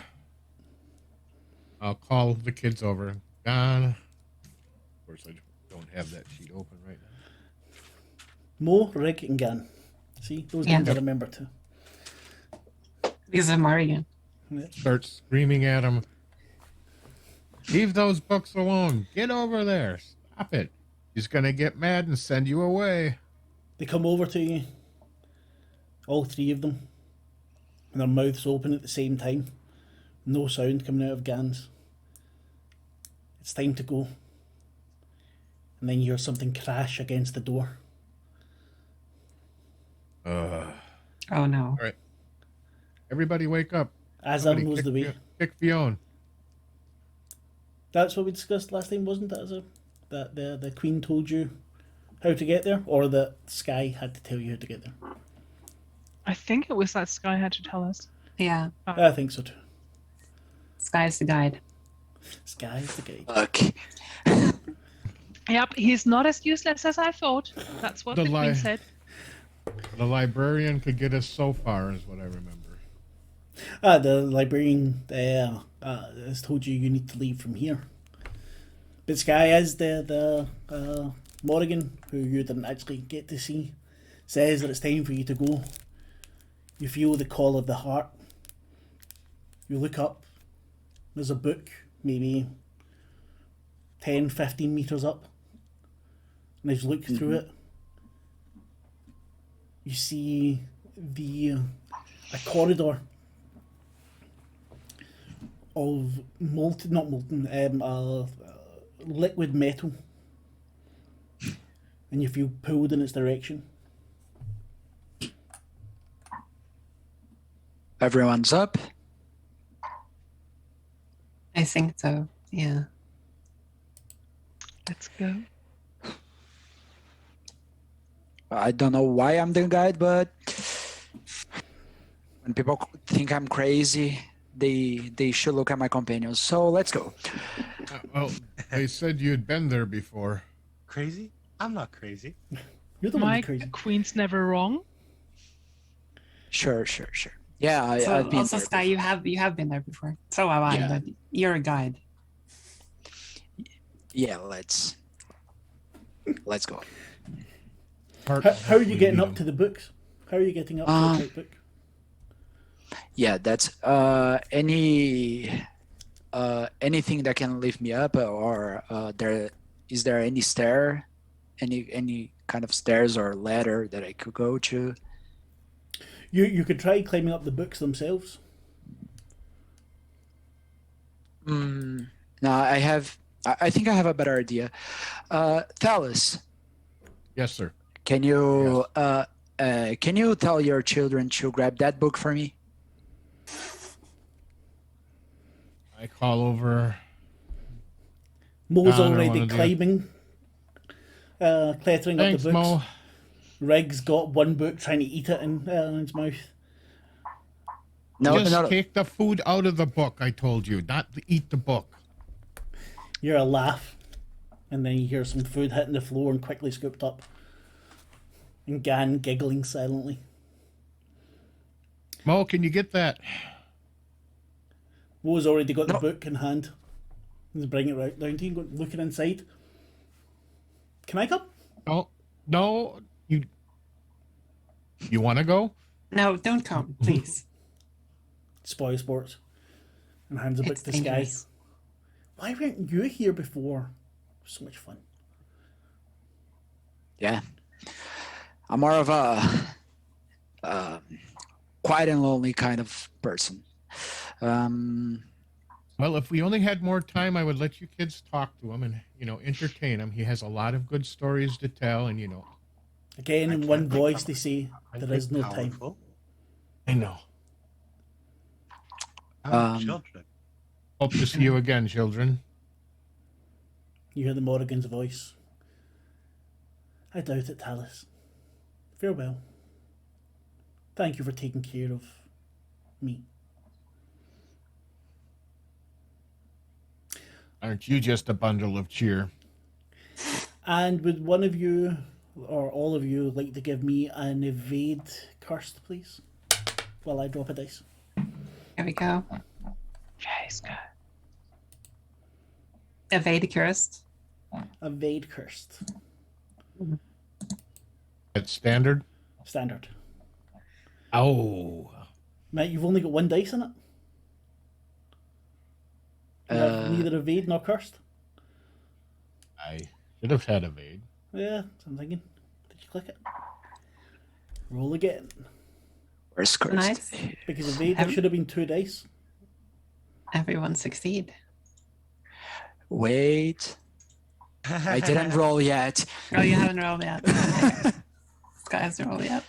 I'll call the kids over. Gone. Of course, I don't have that sheet open right now. Mo, Rig, and Gan. See, those Yeah. names I remember too. Because of Marion. Start screaming at him. Leave those books alone. Get over there. Stop it. He's going to get mad and send you away. They come over to you, all three of them, and their mouths open at the same time. No sound coming out of Gan's. It's time to go. And then you hear something crash against the door. Oh no. All right. Everybody wake up. Azam Somebody knows the way. Kick Fionn. That's what we discussed last time, wasn't it, Azam? That the Queen told you how to get there, or that Sky had to tell you how to get there? I think it was that Sky had to tell us. Yeah. I think so too. Sky's the guide. Sky's the guide. Fuck. Yep, he's not as useless as I thought. That's what The the lie. Queen said. The librarian could get us so far, is what I remember. The librarian has told you need to leave from here. But Sky is the Morrigan, who you didn't actually get to see, says that it's time for you to go. You feel the call of the heart. You look up. There's a book, maybe 10, 15 meters up. And as you look through it, you see a corridor of liquid metal, and you feel pulled in its direction. Everyone's up. I think so. Yeah. Let's go. I don't know why I'm the guide, but when people think I'm crazy, they should look at my companions. So let's go. Well, they said you'd been there before. Crazy? I'm not crazy. You're the one My who's crazy. queen's never wrong. Sure. Yeah, I've been also, there Sky, before. you have been there before. So have I, Yeah. but you're a guide. Yeah, let's go. How are you getting up to the books? How are you getting up to the right book? Yeah, that's anything that can lift me up, or is there any stair, any kind of stairs or ladder that I could go to? You could try climbing up the books themselves. No, I think I have a better idea. Thales, Yes, sir. can you tell your children to grab that book for me? I call over. Mo's Don or already one of the- climbing, clattering Thanks, up the books. Mo. Rig's got one book trying to eat it in his mouth. No, Just take the food out of the book, I told you, not to eat the book. You hear a laugh, and then you hear some food hitting the floor and quickly scooped up. And Gan giggling silently. Mo, can you get that? Mo's already got the No. book in hand. He's bringing it right down to you, looking inside. Can I come? No, you want to go? No, don't come, please. Spoil sports. And hands a book It's to Sky. dangerous. Why weren't you here before? So much fun. Yeah, I'm more of a quiet and lonely kind of person. Well, if we only had more time, I would let you kids talk to him and, entertain him. He has a lot of good stories to tell, and, Again, in I one can't voice, think they say, I'm there is quite no time. powerful. I know. I'm children. Hope to see you again, children. You hear the Morrigan's voice. I doubt it, Talus. Farewell. Thank you for taking care of me. Aren't you just a bundle of cheer? And would one of you, or all of you, like to give me an evade cursed, please? While I drop a dice. Here we go. Yes, go. Evade cursed. Evade cursed. At standard? Standard. Oh. Mate, you've only got one dice in it. You have neither evade nor cursed. I should have had evade. Yeah, that's what I'm thinking. Did you click it? Roll again. Where's cursed? Nice. Because evade, there should have been 2 dice. Everyone succeed. Wait, I didn't roll yet. Oh, you haven't rolled yet. Sky hasn't rolled yet.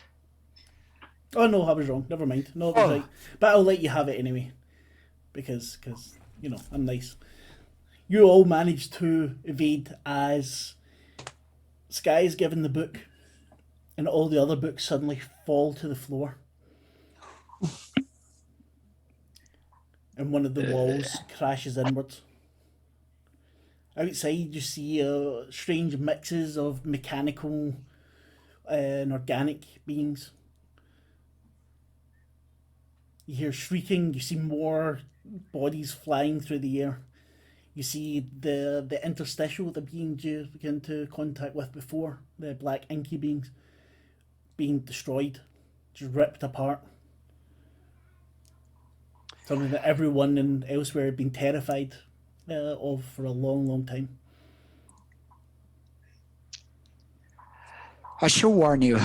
Oh no, I was wrong. Never mind. No, it was right. But I'll let you have it anyway. Because I'm nice. You all managed to evade as Sky's given the book, and all the other books suddenly fall to the floor. And one of the walls crashes inwards. Outside, you see strange mixes of mechanical and organic beings. You hear shrieking. You see more bodies flying through the air. You see the interstitial, the beings you get into contact with before, the black inky beings, being destroyed, just ripped apart. Something that everyone in elsewhere had been terrified of for a long, long time. I should warn you.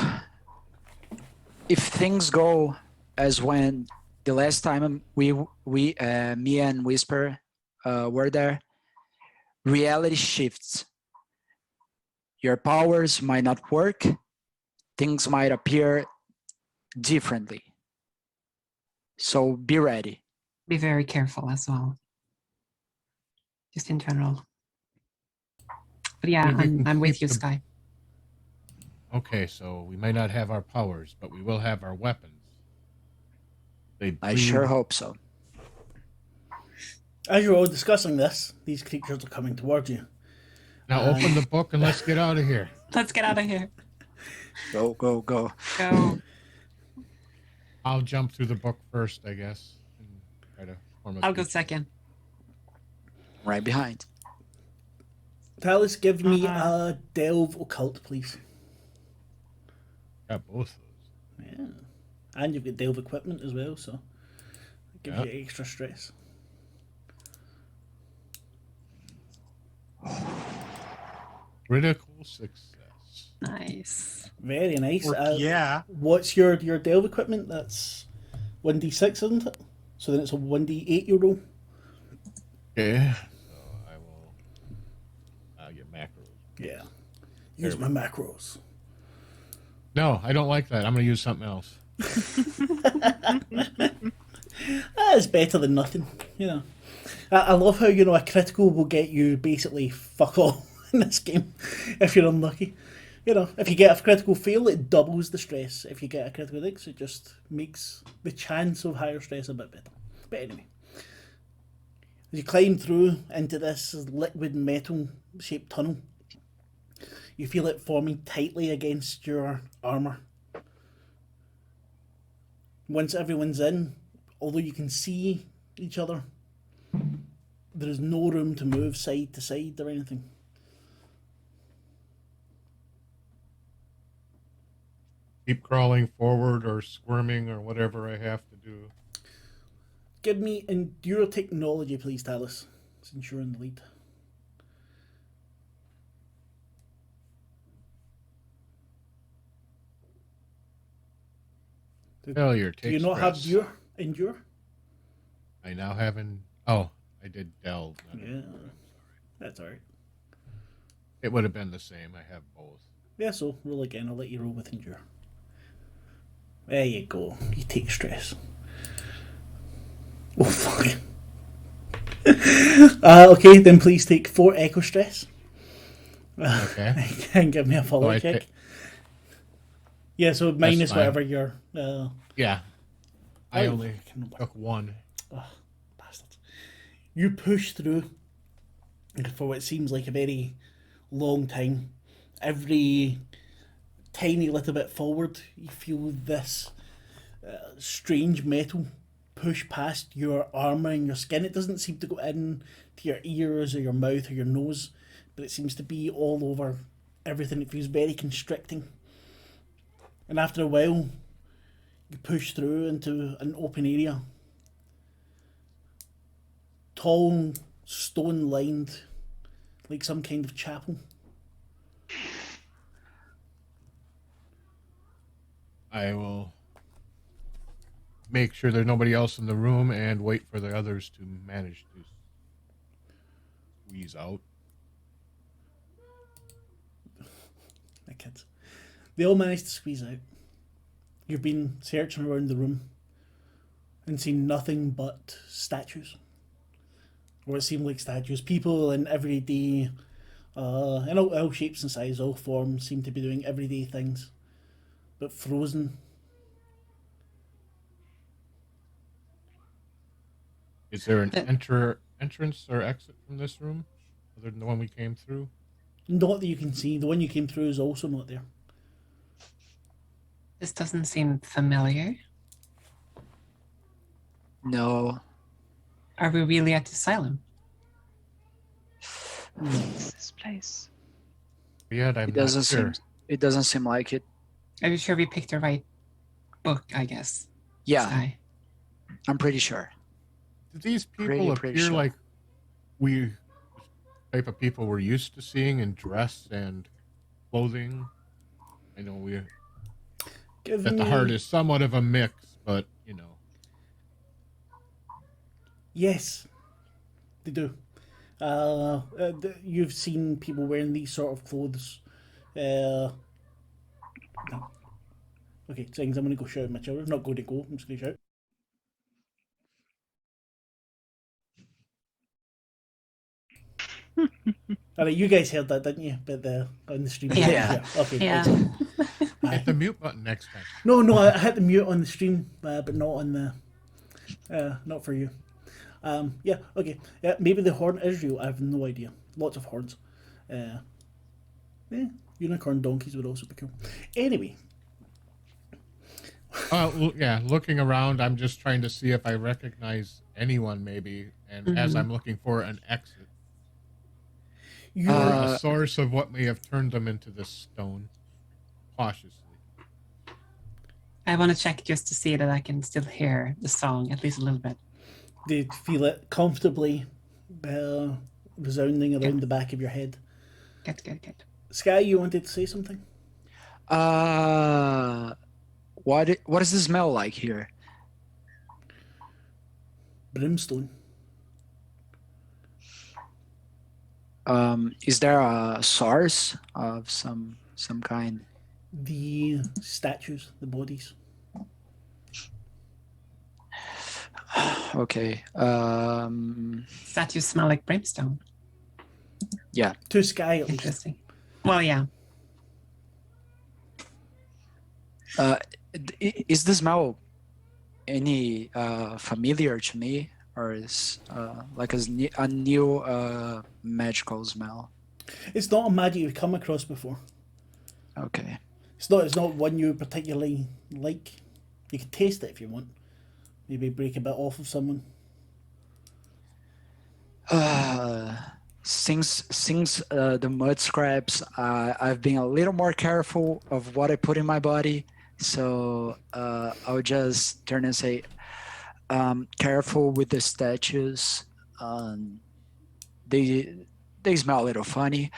If things go as when the last time me and Whisper were there, reality shifts. Your powers might not work. Things might appear differently. So be ready. Be very careful as well. Just in general. But yeah, Maybe we can I'm with keep you, the- Sky. Okay, so we may not have our powers, but we will have our weapons. They I sure hope so. As you're all discussing this, these creatures are coming towards you. Now open the book and let's get out of here. Let's get out of here. Go, go, go. Go. I'll jump through the book first, I guess. And try to form a I'll go creature. second. Right behind. Talus, give me a delve occult, please. Got both of those. Yeah. And you've got delve equipment as well, so it gives Yeah. you extra stress. Critical success. Nice. Very nice. Yeah. What's your delve equipment? That's 1d6, isn't it? So then it's a 1d8 you roll. Okay. So I'll get macros. Yeah. Use my macros. No, I don't like that. I'm going to use something else. It's better than nothing, you know. I love how, a critical will get you basically fuck all in this game if you're unlucky. If you get a critical fail, it doubles the stress. If you get a critical hit, it just makes the chance of higher stress a bit better. But anyway, as you climb through into this liquid metal shaped tunnel, you feel it forming tightly against your armour. Once everyone's in, although you can see each other, there is no room to move side to side or anything. Keep crawling forward or squirming or whatever I have to do. Give me Endure Technology, please, Talus, since you're in the lead. Failure Do takes you not stress. have Endure? I now have Oh, I did delve. Yeah, that's alright. It would have been the same. I have both. Yeah, so roll again. I'll let you roll with Endure. There you go. You take stress. Oh, fuck. Okay, then please take 4 echo stress. Okay. And give me a So follow I check. ta- Yeah, so minus fine. whatever your... Yeah. I Oh, only fucking number. took 1. Bastards. You push through for what seems like a very long time. Every tiny little bit forward, you feel this strange metal push past your armour and your skin. It doesn't seem to go in to your ears or your mouth or your nose, but it seems to be all over everything. It feels very constricting. And after a while, you push through into an open area. Tall, stone-lined, like some kind of chapel. I will make sure there's nobody else in the room and wait for the others to manage to squeeze out. My kids. They all managed to squeeze out. You've been searching around the room and seen nothing but statues. Or it seemed like statues. People in everyday, in all shapes and sizes, all forms, seem to be doing everyday things. But frozen. Is there an entrance or exit from this room other than the one we came through? Not that you can see. The one you came through is also not there. This doesn't seem familiar. No. Are we really at the asylum? What's this place? Yet I'm It not doesn't sure. seem like it. Are you sure we picked the right book, I guess? Yeah, Sky. I'm pretty sure. Do these people Pretty appear sure. like we type of people we're used to seeing in dress and clothing? I know Give that the me- heart is somewhat of a mix, but you know. Yes, they do. You've seen people wearing these sort of clothes. No. Okay, things. I'm going to go shout at my children. Not going to go. I'm just going to shout. All right, you guys heard that, didn't you? But on the stream. Yeah. Okay. Yeah. good. Aye. Hit the mute button next time. No, I had the mute on the stream, but not on the, not for you. Yeah, okay. Yeah, maybe the horn is real. I have no idea. Lots of horns. Unicorn donkeys would also be cool. Anyway, Yeah, looking around, I'm just trying to see if I recognize anyone, maybe, and as I'm looking for an exit you or a source of what may have turned them into this stone, cautiously. I want to check just to see that I can still hear the song at least a little bit. did feel it comfortably resounding around the back of your head. Good. Sky, you wanted to say something? What does the smell like here? Brimstone. Is there a source of some kind? The statues, the bodies. Okay. Statues smell like brimstone. Yeah. To Sky, at least. Interesting. Well, yeah. Is the smell any familiar to me, or is like a new magical smell? It's not a magic you've come across before. Okay. It's not one you particularly like. You can taste it if you want. Maybe break a bit off of someone. Since the mud scraps, I've been a little more careful of what I put in my body. So I'll just turn and say, careful with the statues. They smell a little funny.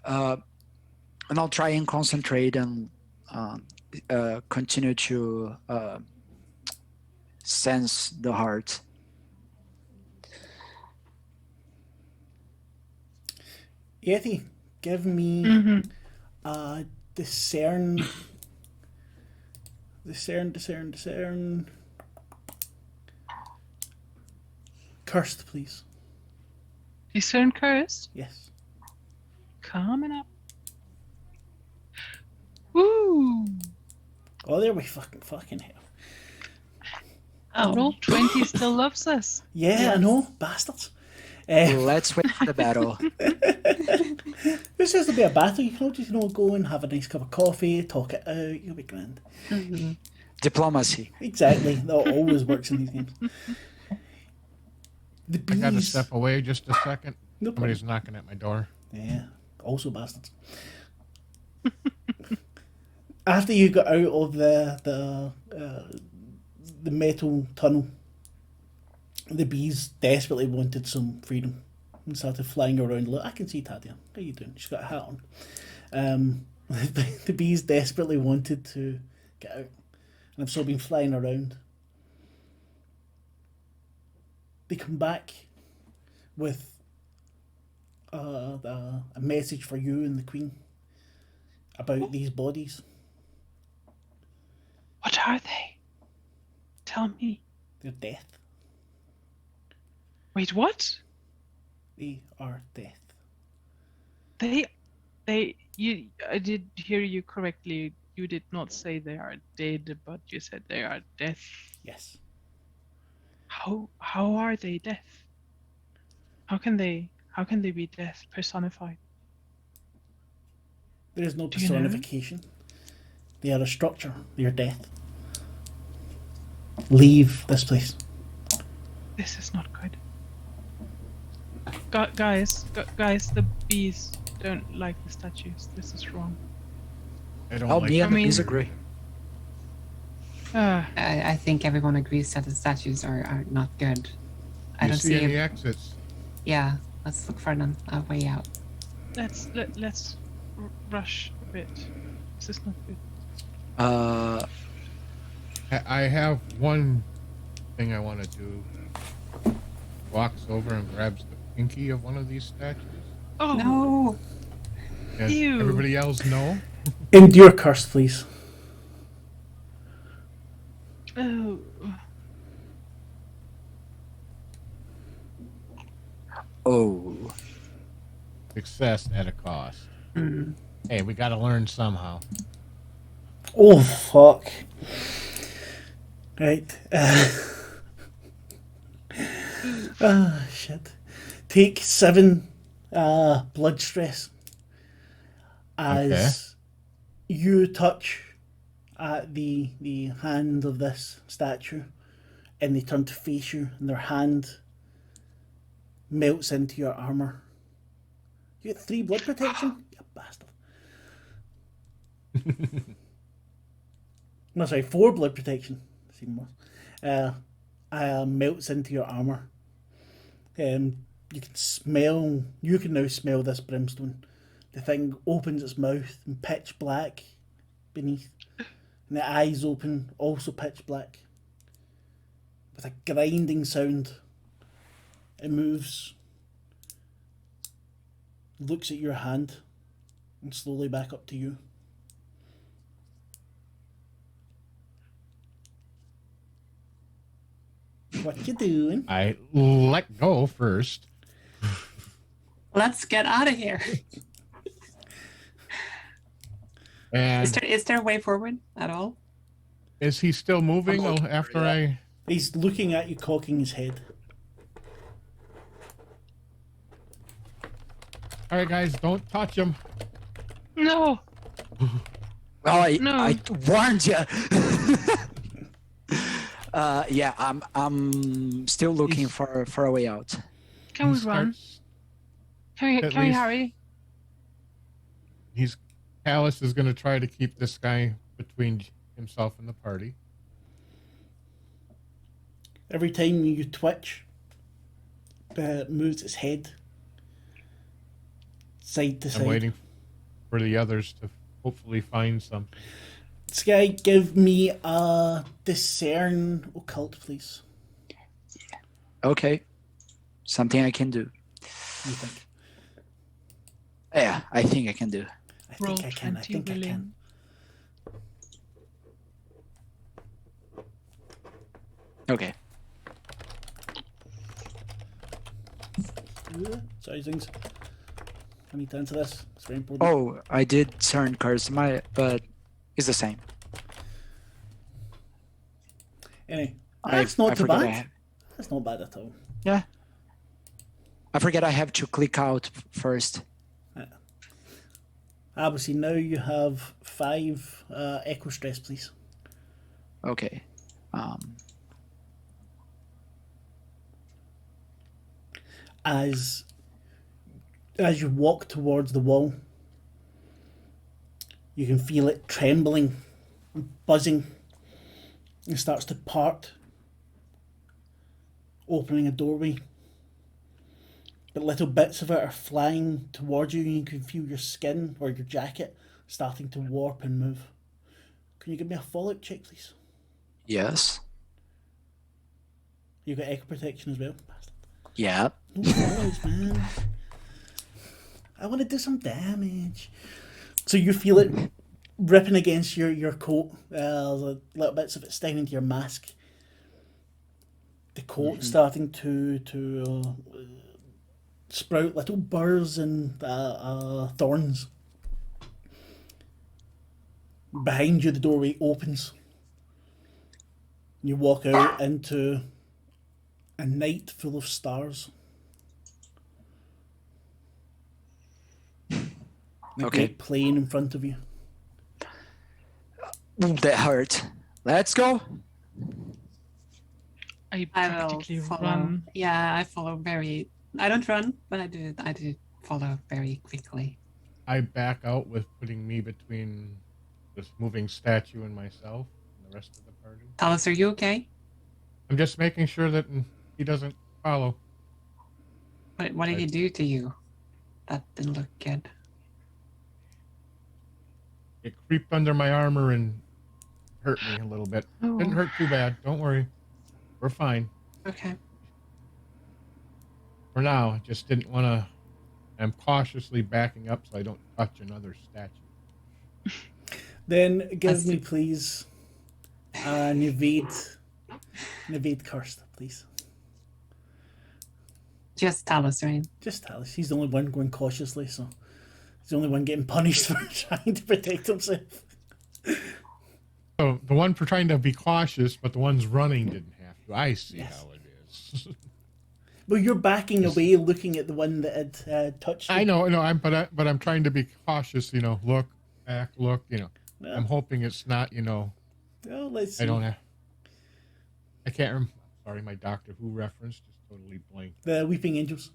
And I'll try and concentrate and continue to sense the heart. Yeti, give me discern. Discern. Cursed, please. Discern cursed. Yes. Coming up. Woo! Oh, there we fucking hell. Oh, Roll 20 still loves us. Yeah, I know, bastards. Let's wait for the battle. This has to be a battle. You can all just go and have a nice cup of coffee, talk it out. You'll be grand. Diplomacy. Exactly. That always works in these games. The I gotta bees. step away just a second. No problem. Somebody's knocking at my door. Yeah, also bastards. After you got out of the metal tunnel, the bees desperately wanted some freedom and started flying around. Look, I can see Tadia. How you doing? She's got a hat on. The bees desperately wanted to get out, and have so been flying around. They come back with a message for you and the Queen about these bodies. What are they? Tell me. They're death. Wait, what? They are death. I did hear you correctly. You did not say they are dead, but you said they are death. Yes. How are they death? How can they be death personified? There is no Do you know? personification. They are a structure. They are death. Leave this place. This is not good. Guys, the bees don't like the statues. This is wrong. I don't Oh, like me and the I mean- bees agree. I think everyone agrees that the statues are not good. I you don't see see any a, exits. yeah, let's look for a way out. let's rush a bit. This is not good. I have one thing I want to do. Walks over and grabs the pinky of one of these statues. Oh No! And Ew. everybody else know. Endure curse, please. Oh. Oh. Success at a cost. Mm. Hey, we got to learn somehow. Oh, fuck. Right. Shit. Take 7 blood stress as you touch the hand of this statue, and they turn to face you, and their hand melts into your armor. You get 3 blood protection? You bastard. No, sorry, 4 blood protection. Seem worse. Melts into your armor. You can now smell this brimstone. The thing opens its mouth and pitch black beneath. And the eyes open, also pitch black. With a grinding sound, it moves, looks at your hand, and slowly back up to you. What you doing? I let go first. Let's get out of here. And Is there a way forward at all? is he still moving I'm looking after for that. I... He's looking at you, cocking his head. All right, guys, don't touch him. No. Well, No. I warned you. Yeah, I'm still looking He's- for a way out. Can we He run? starts- Can at we least- hurry? Alice is going to try to keep this guy between himself and the party. Every time you twitch, it moves its head side to I'm side. waiting for the others to hopefully find something. Sky, give me a discern occult, please. Okay, something I can do. You think? Yeah, I think I can do. I Roll think I can. I 20 think I willing. can. Okay. Sorry, Zings. I need to answer this. It's very important. Oh, I did turn curse, but it's the same. Anyway, I- that's not I too forget I bad. have- That's not bad at all. Yeah. I forget I have to click out first. Obviously, now you have 5 echo stress, please. Okay. As you walk towards the wall, you can feel it trembling, buzzing. It starts to part, opening a doorway. But little bits of it are flying towards you, and you can feel your skin or your jacket starting to warp and move. Can you give me a fallout check, please? Yes. You got echo protection as well. Yeah. No fallouts, man. I want to do some damage. So you feel it ripping against your coat. The little bits of it sticking into your mask. The coat starting to sprout little burrs and thorns. Behind you, the doorway opens. You walk out into a night full of stars. A Okay. great plain in front of you. Ooh, that hurt. Let's go. I I will practically follow. run. Yeah, I follow very. I don't run, but I do follow very quickly. I back out with putting me between this moving statue and myself and the rest of the party. Talos, are you okay? I'm just making sure that he doesn't follow. What did he do to you? That didn't look good. It creeped under my armor and hurt me a little bit. Oh. Didn't hurt too bad. Don't worry. We're fine. Okay. For now, I just didn't want to. I'm cautiously backing up so I don't touch another statue. Then give That's- me, please, an evade cursed, please. Just Talos, right? Just tell us. He's the only one going cautiously, so he's the only one getting punished for trying to protect himself. So the one for trying to be cautious, but the ones running didn't have to. I see Yes. how it is. Well, you're backing away, looking at the one that had touched you. I know, but I'm trying to be cautious. Look back, look. Well, I'm hoping it's not. well, let's see. I don't have. I can't remember. Sorry, my Doctor Who reference just totally blanked. The Weeping Angels.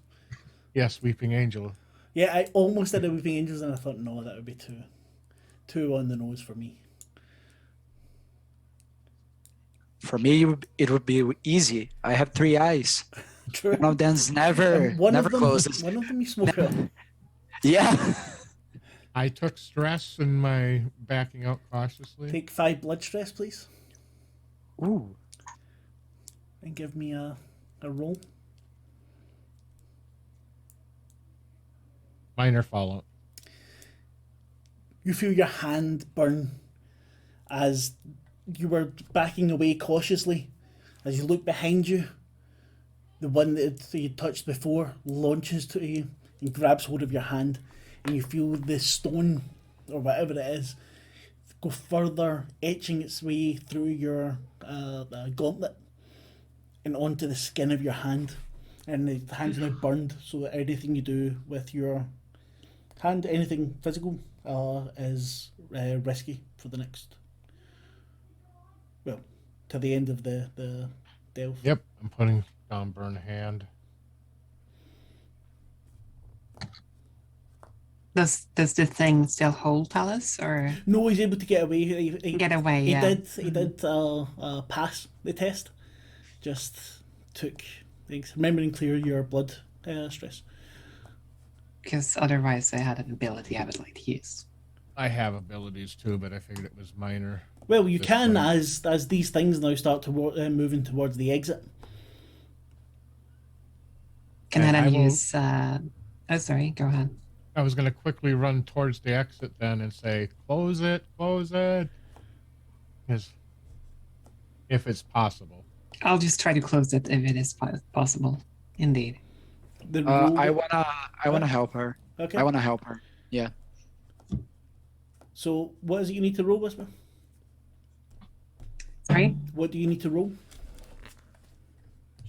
Yes, Weeping Angel. Yeah, I almost did the Weeping Angels, and I thought, no, that would be too on the nose for me. For me, it would be easy. I have 3 eyes. True. One of them's never And closes. One of them you smoke out. Yeah. I took stress in my backing out cautiously. Take 5 blood stress, please, Ooh. and give me a roll. Minor follow. You feel your hand burn as you were backing away cautiously. As you look behind you, the one that you touched before launches to you and grabs hold of your hand, and you feel the stone or whatever it is go further, etching its way through your gauntlet and onto the skin of your hand. And the hand's now burned, so anything you do with your hand, anything physical, is risky for the next. Well, to the end of the delve. Yep, I'm putting down burn hand. Does the thing still hold Talos, or No, he's able to get away. He get away? He Yeah. did. He did pass the test. Just took things. Remember and clear your blood stress. Because otherwise, I had an ability I would like to use. I have abilities too, but I figured it was minor. Well, you This can way. as these things now start to moving towards the exit. Can And I I then will- use? Oh, sorry. Go ahead. I was going to quickly run towards the exit then and say, close it. Because if it's possible. I'll just try to close it if it is possible. Indeed. The roll- I wanna help her. Okay. I wanna help her. Yeah. So what is it you need to roll, Whisper? Sorry. What do you need to roll?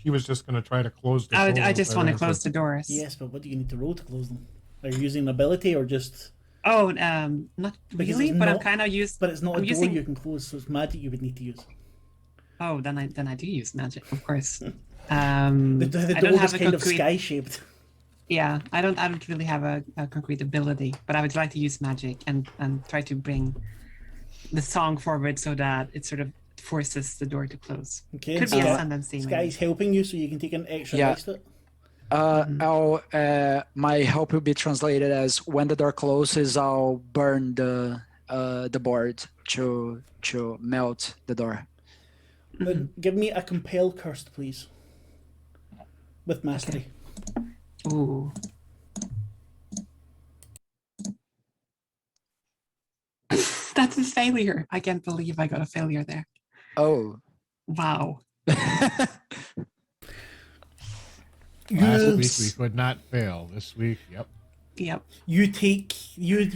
She was just going to try to close the door. I just want to and close the doors. Yes, but what do you need to roll to close them? Are you using an ability or just? Oh, not Because really, it's but I'm not- kind of used. But it's not I'm a door using- you can close, so it's magic you would need to use. Oh, then I do use magic, of course. The I door don't is have a kind of concrete. sky shaped. Yeah, I don't really have a concrete ability, but I would like to use magic and try to bring the song forward so that it sort of forces the door to close. Okay. Could be Sky- ascendancy. maybe. Sky's helping you, so you can take an extra Yeah. dice to it. My help will be translated as when the door closes, I'll burn the board to melt the door. Then give me a compel cursed, please. With mastery. Ooh. That's a failure. I can't believe I got a failure there. Oh. Wow. Last week we Yes. could not fail. This week, yep. Yep. You take take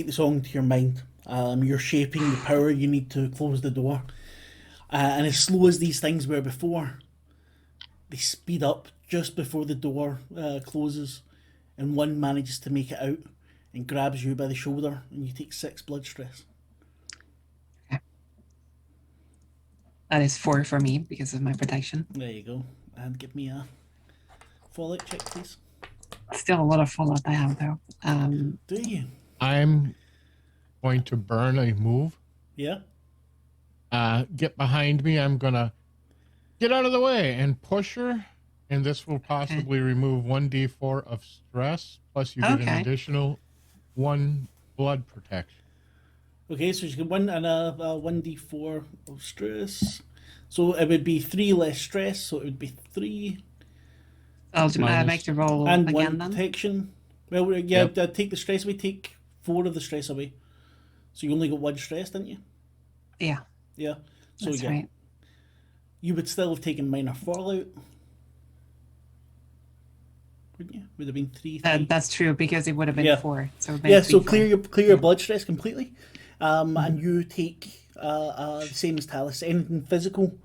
the song to your mind. You're shaping the power you need to close the door, and as slow as these things were before, they speed up just before the door closes, and one manages to make it out and grabs you by the shoulder, and you take 6 blood stress. That is 4 for me because of my protection. There you go. And give me a fallout check, please. Still a lot of fallout I have though. Do you? I'm going to burn a move. Yeah. Get behind me. I'm gonna get out of the way and push her, and this will possibly remove 1d4 of stress. Plus, you get an Okay. additional 1 blood protection. Okay, so you get 1d4 of stress. So it would be 3 less stress, so it would be 3 I'll Minus- make the roll and again 1 then. protection. Well, yeah, Yep. take the stress away, take 4 of the stress away. So you only got 1 stress, didn't you? Yeah, Yeah. So that's yeah, right. you would still have taken minor fallout. Wouldn't you? Would have been 3. That's true because it would have been Yeah. 4. So it made Yeah, 3 so for- clear your blood stress completely, and you take same as Talus. Anything physical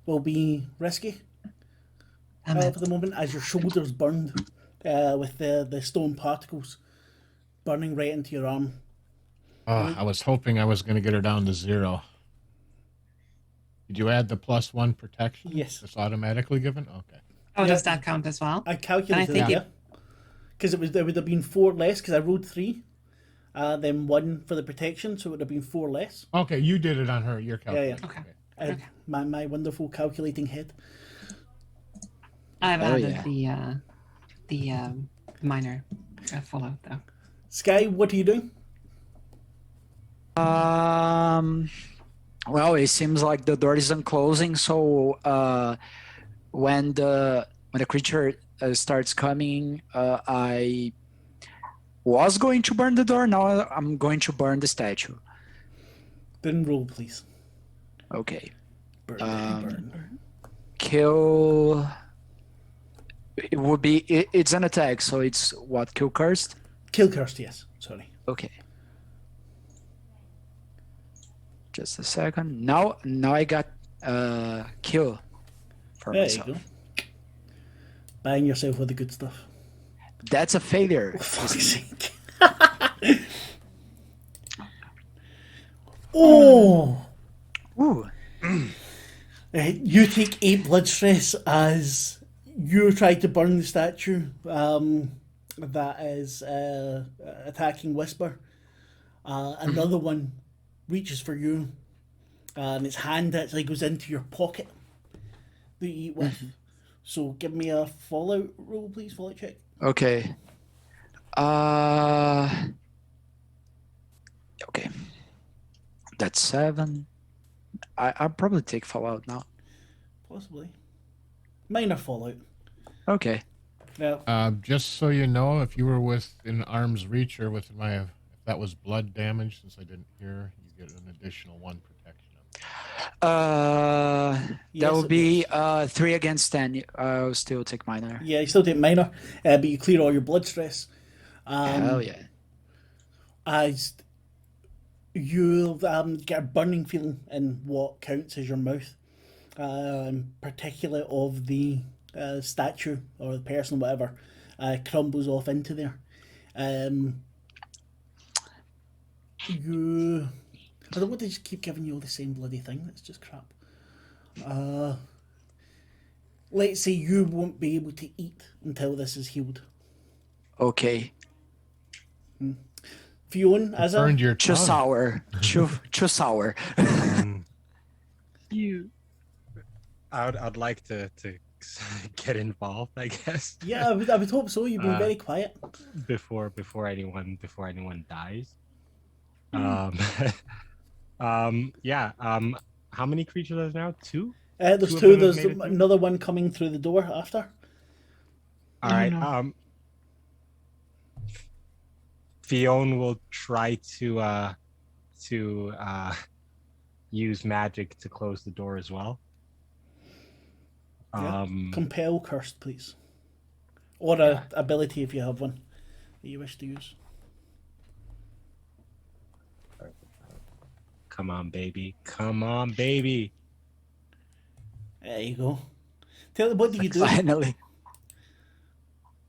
will be risky Damn it. for the moment, as your shoulders burned with the stone particles burning right into your arm. I was hoping I was going to get her down to 0. Did you add the +1 protection? Yes. It's automatically given? Okay. Oh, Yeah. does that count as well? I calculated think it, yeah, because there would have been 4 less because I rolled 3, then 1 for the protection, so it would have been 4 less. Okay, you did it on her. Your calculation. Okay. Okay. My wonderful calculating head. I've Oh, added yeah. the minor fallout though. Sky, what are you doing? Well, it seems like the door isn't closing, so when the creature starts coming, I was going to burn the door. Now I'm going to burn the statue. Then roll, please. Okay. Burn, burn. Kill. It would be. It's an attack, so it's what? Kill cursed. Kill cursed, yes. Sorry. Okay. Just a second. Now I got kill for There myself. you go. Buying yourself with the good stuff. That's a failure. For fuck's sake. Oh! Ooh. You take 8 blood stress as you try to burn the statue that is attacking Whisper. Another one reaches for you, and its hand actually goes into your pocket that you eat with. So give me a fallout roll, please, fallout check. Okay. Okay. That's 7. I'll probably take Fallout now. Possibly. Minor fallout. Okay. Yeah. Just so you know, if you were within arm's reach or with if that was blood damage, since I didn't hear, you get an additional 1 protection. Yes, That would it be 3 against 10. I'll still take minor. Yeah, you still take minor, but you clear all your blood stress. Hell yeah. As you get a burning feeling in what counts as your mouth, in particular of the statue or the person, whatever, crumbles off into there. I don't want to just keep giving you all the same bloody thing. That's just crap. Let's say you won't be able to eat until this is healed. Okay. Fionn, as Burned your Too tongue. sour. Too sour. You. I'd like to get involved, I guess. yeah, I would hope so. You've been very quiet. before anyone dies. Yeah. How many creatures are there now? 2? There's Two of 2. them have There's made it through? another one coming through the door after. All right. no. Fionn will try to use magic to close the door as well. Yeah. Compel cursed, please. Or a ability if you have one that you wish to use. Come on, baby. Come on, baby. There you go. What do you do? Finally.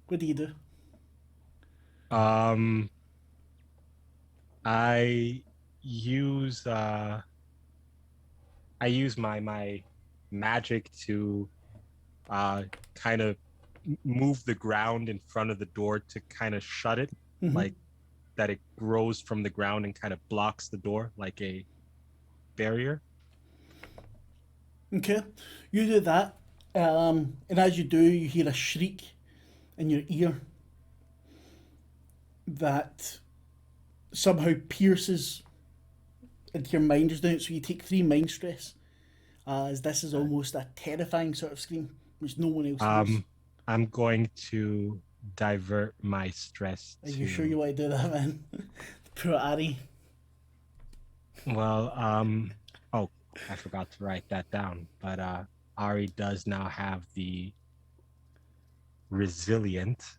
What do you do? I use I use my magic to kind of move the ground in front of the door to kind of shut it, Mhm. like that it grows from the ground and kind of blocks the door like a barrier. Okay, you do that, and as you do, you hear a shriek in your ear that somehow pierces into your mind just now. So you take 3 mind stress, as this is almost a terrifying sort of scream, which no one else hears. I'm going to divert my stress Are to... you sure you want to do that, man? Poor Ari. Well, oh, I forgot to write that down. But Ari does now have the resilient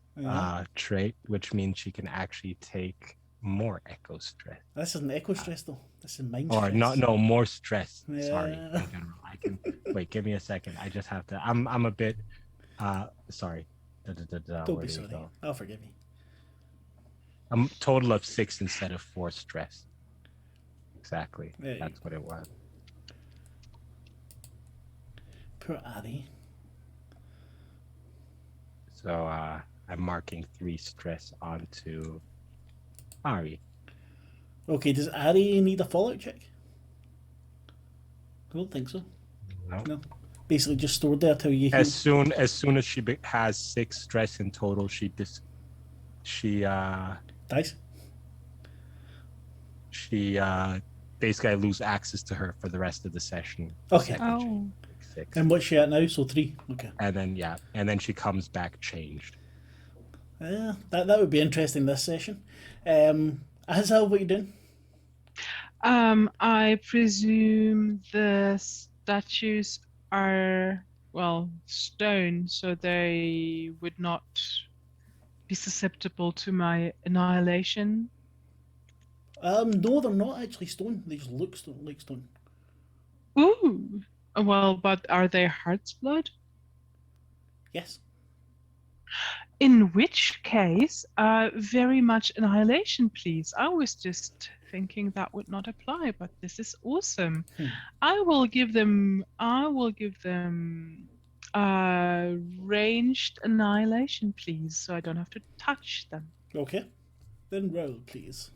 trait, which means she can actually take more echo stress. This isn't echo stress though. This is mind Or stress. not, no, more stress. Yeah. Sorry, in general. I can wait. Give me a second. I just have to. I'm a bit. Sorry. Don't be sorry. I'll forgive you. A total of 6 instead of 4 stress. Exactly. There you That's what it was. Poor Ari. So I'm marking 3 stress onto Ari. Okay, does Ari need a fallout check? I don't think so. No. Basically just stored there till you heal. As soon as she has 6 stress in total, she Dice? basically I lose access to her for the rest of the session. Okay. Oh. 6. And what's she at now? So 3. Okay. And then she comes back changed. That would be interesting this session. Azal, what are you doing? I presume the statues are, well, stone, so they would not be susceptible to my annihilation. No, they're not actually stone. They just look like stone. Ooh. Well, but are they heart's blood? Yes. In which case, very much annihilation, please. I was just thinking that would not apply, but this is awesome. I will give them ranged annihilation, please, so I don't have to touch them. Okay. Then roll, please.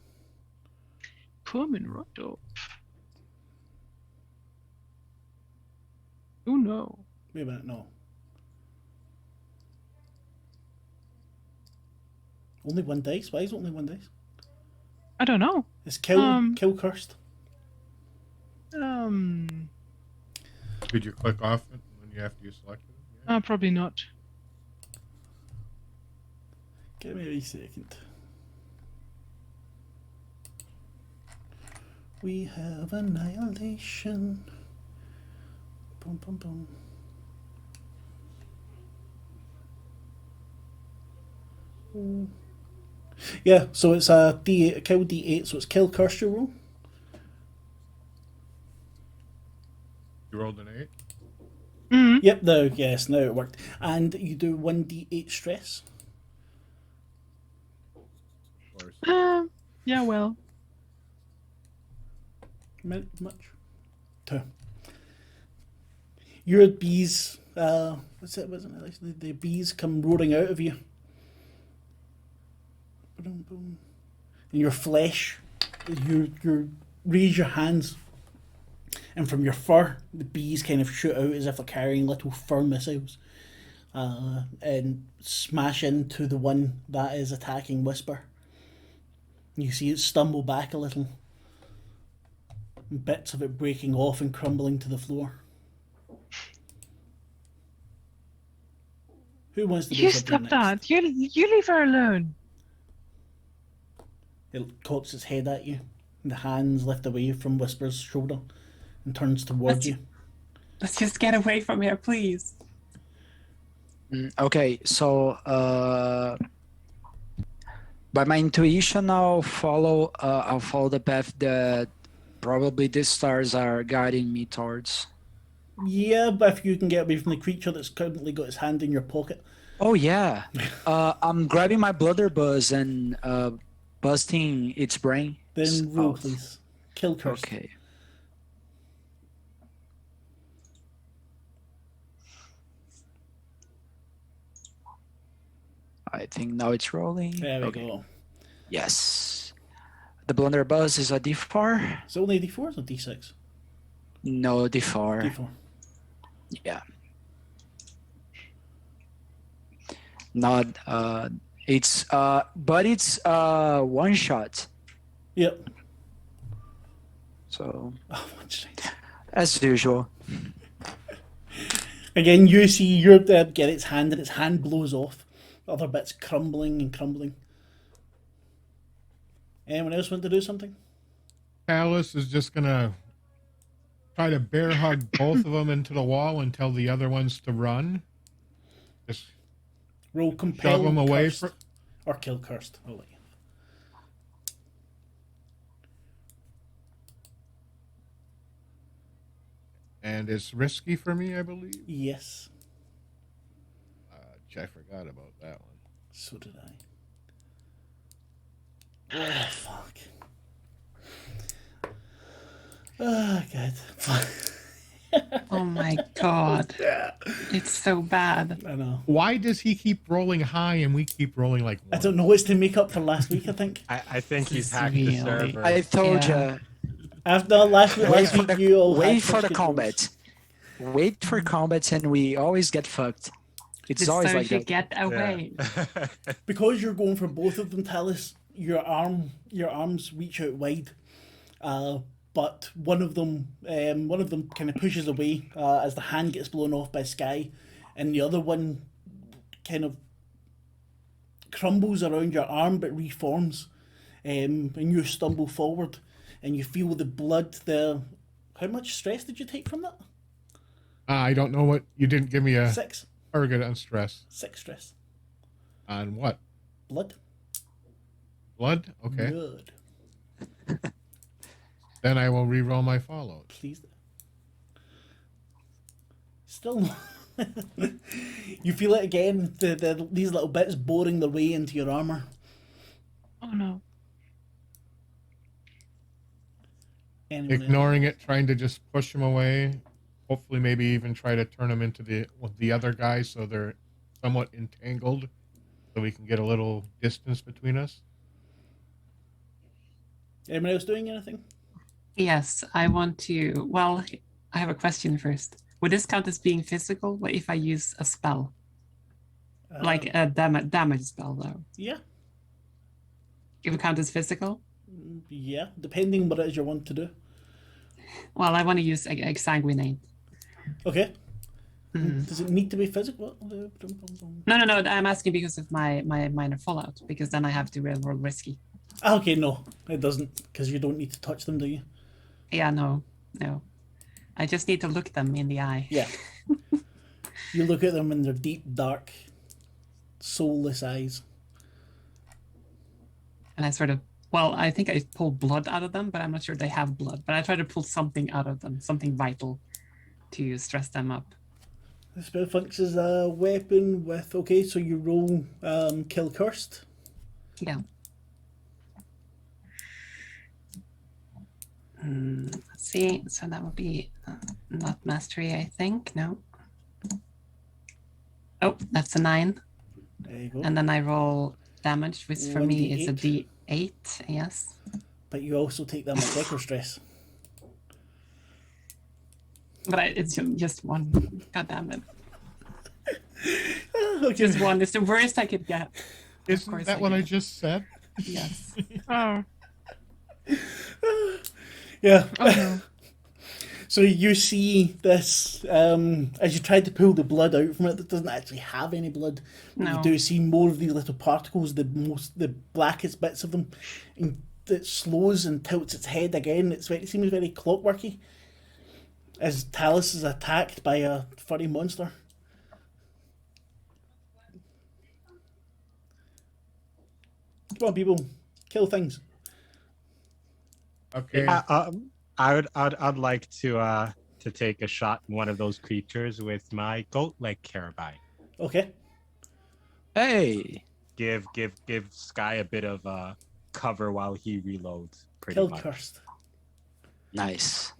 Pullman Roto. Oh no. Wait a minute, no. Only 1 dice? Why is it only 1 dice? I don't know. It's kill cursed. Did you click off it when you after you selected it? Yeah. Probably not. Give me a wee second. We have annihilation. Boom, boom, boom. Yeah, so it's a D8, a kill D8, so it's kill curse your roll. You rolled an 8? Mm-hmm. Yep, no, yes, now it worked. And you do 1d8 stress. Of course. Yeah, well. Much? 2. Your bees, wasn't it? The bees come roaring out of you. Boom, boom. And your flesh, you raise your hands, and from your fur, the bees kind of shoot out as if they're carrying little fur missiles, and smash into the one that is attacking Whisper. You see it stumble back a little, bits of it breaking off and crumbling to the floor. Who wants to do You something stop next? that. You leave her alone. It cocks its head at you, and the hands lift away from Whisper's shoulder and turns towards you. Let's just get away from here, please. Okay, so by my intuition, I'll follow the path that probably these stars are guiding me towards. Yeah, but if you can get away from the creature that's currently got its hand in your pocket. Oh yeah, I'm grabbing my blunderbuss and busting its brain. Then roll, please. Kill curse. Okay. I think now it's rolling. There we Okay. go. Yes. The blunderbuss is a D4. Is it only D4 or D6? No, D4. D4. Yeah. Not it's but it's one shot. Yep. So Oh, one strike. as usual. Again, you see your get its hand, and its hand blows off. Other bits crumbling and crumbling. Anyone else want to do something? Alice is just gonna try to bear hug both of them into the wall and tell the other ones to run. Just Roll compel shove them away cursed. Or kill cursed. I'll let you. and it's risky for me, I believe. Yes. I forgot about that one. So did I. Oh, fuck. Oh, God. Oh my god. It's so bad. I know. Why does he keep rolling high and we keep rolling like I one? don't know. It's to make up for last week, I think. I think he's This is hacked the really- server. I told Yeah. you. After last week, Wait for week you all wait had for the first combat. Wait for combat, and we always get fucked. It's Just always so like you that. get away. Because you're going for both of them, Talus, your arms reach out wide, but one of them kind of pushes away as the hand gets blown off by Sky, and the other one kind of crumbles around your arm but reforms, and you stumble forward, and you feel the blood there. How much stress did you take from that? I don't know what you didn't give me a 6 target on stress. stress. On what? Blood. Blood? Okay. Blood. Then I will re-roll my follow. Please. Still, you feel it again. These little bits boring their way into your armor. Oh no. Anyone else? Ignoring it, trying to just push him away. Hopefully, maybe even try to turn them into the other guy so they're somewhat entangled, so we can get a little distance between us. Anyone else doing anything? Yes, I want to. Well, I have a question first. Would this count as being physical? What if I use a spell? Like a damage spell, though? Yeah, It would count as physical? yeah. Depending what it is you want to do. Well, I want to use exsanguinate. Okay. Mhm. Does it need to be physical? No. I'm asking because of my minor fallout, because then I have to roll risky. Okay, no, it doesn't, because you don't need to touch them, do you? Yeah, no. I just need to look them in the eye. Yeah. You look at them in their deep, dark, soulless eyes. And I sort of, well, I think I pull blood out of them, but I'm not sure they have blood. But I try to pull something out of them, something vital, to stress them up. The spell functions as a weapon with, okay, so you roll kill cursed. Yeah. Let's see. So that would be not mastery, I think. No. Oh, that's a 9. There you go. And then I roll damage, which for me is a 1d8. D8. Yes. But you also take that much echo stress. But it's just one. God damn it. Okay. Just one. It's the worst I could get. Isn't course that I what I did. just said? Yes. Oh. Yeah. Oh no. So you see this as you try to pull the blood out from it that doesn't actually have any blood. But No. You do see more of these little particles, the blackest bits of them, and it slows and tilts its head again. It seems very clockworky. As Talus is attacked by a furry monster. Come on, people, kill things. Okay. I'd like to take a shot in one of those creatures with my goat leg carabine. Okay. Hey, Give Sky a bit of cover while he reloads. Pretty Kill much. cursed. nice.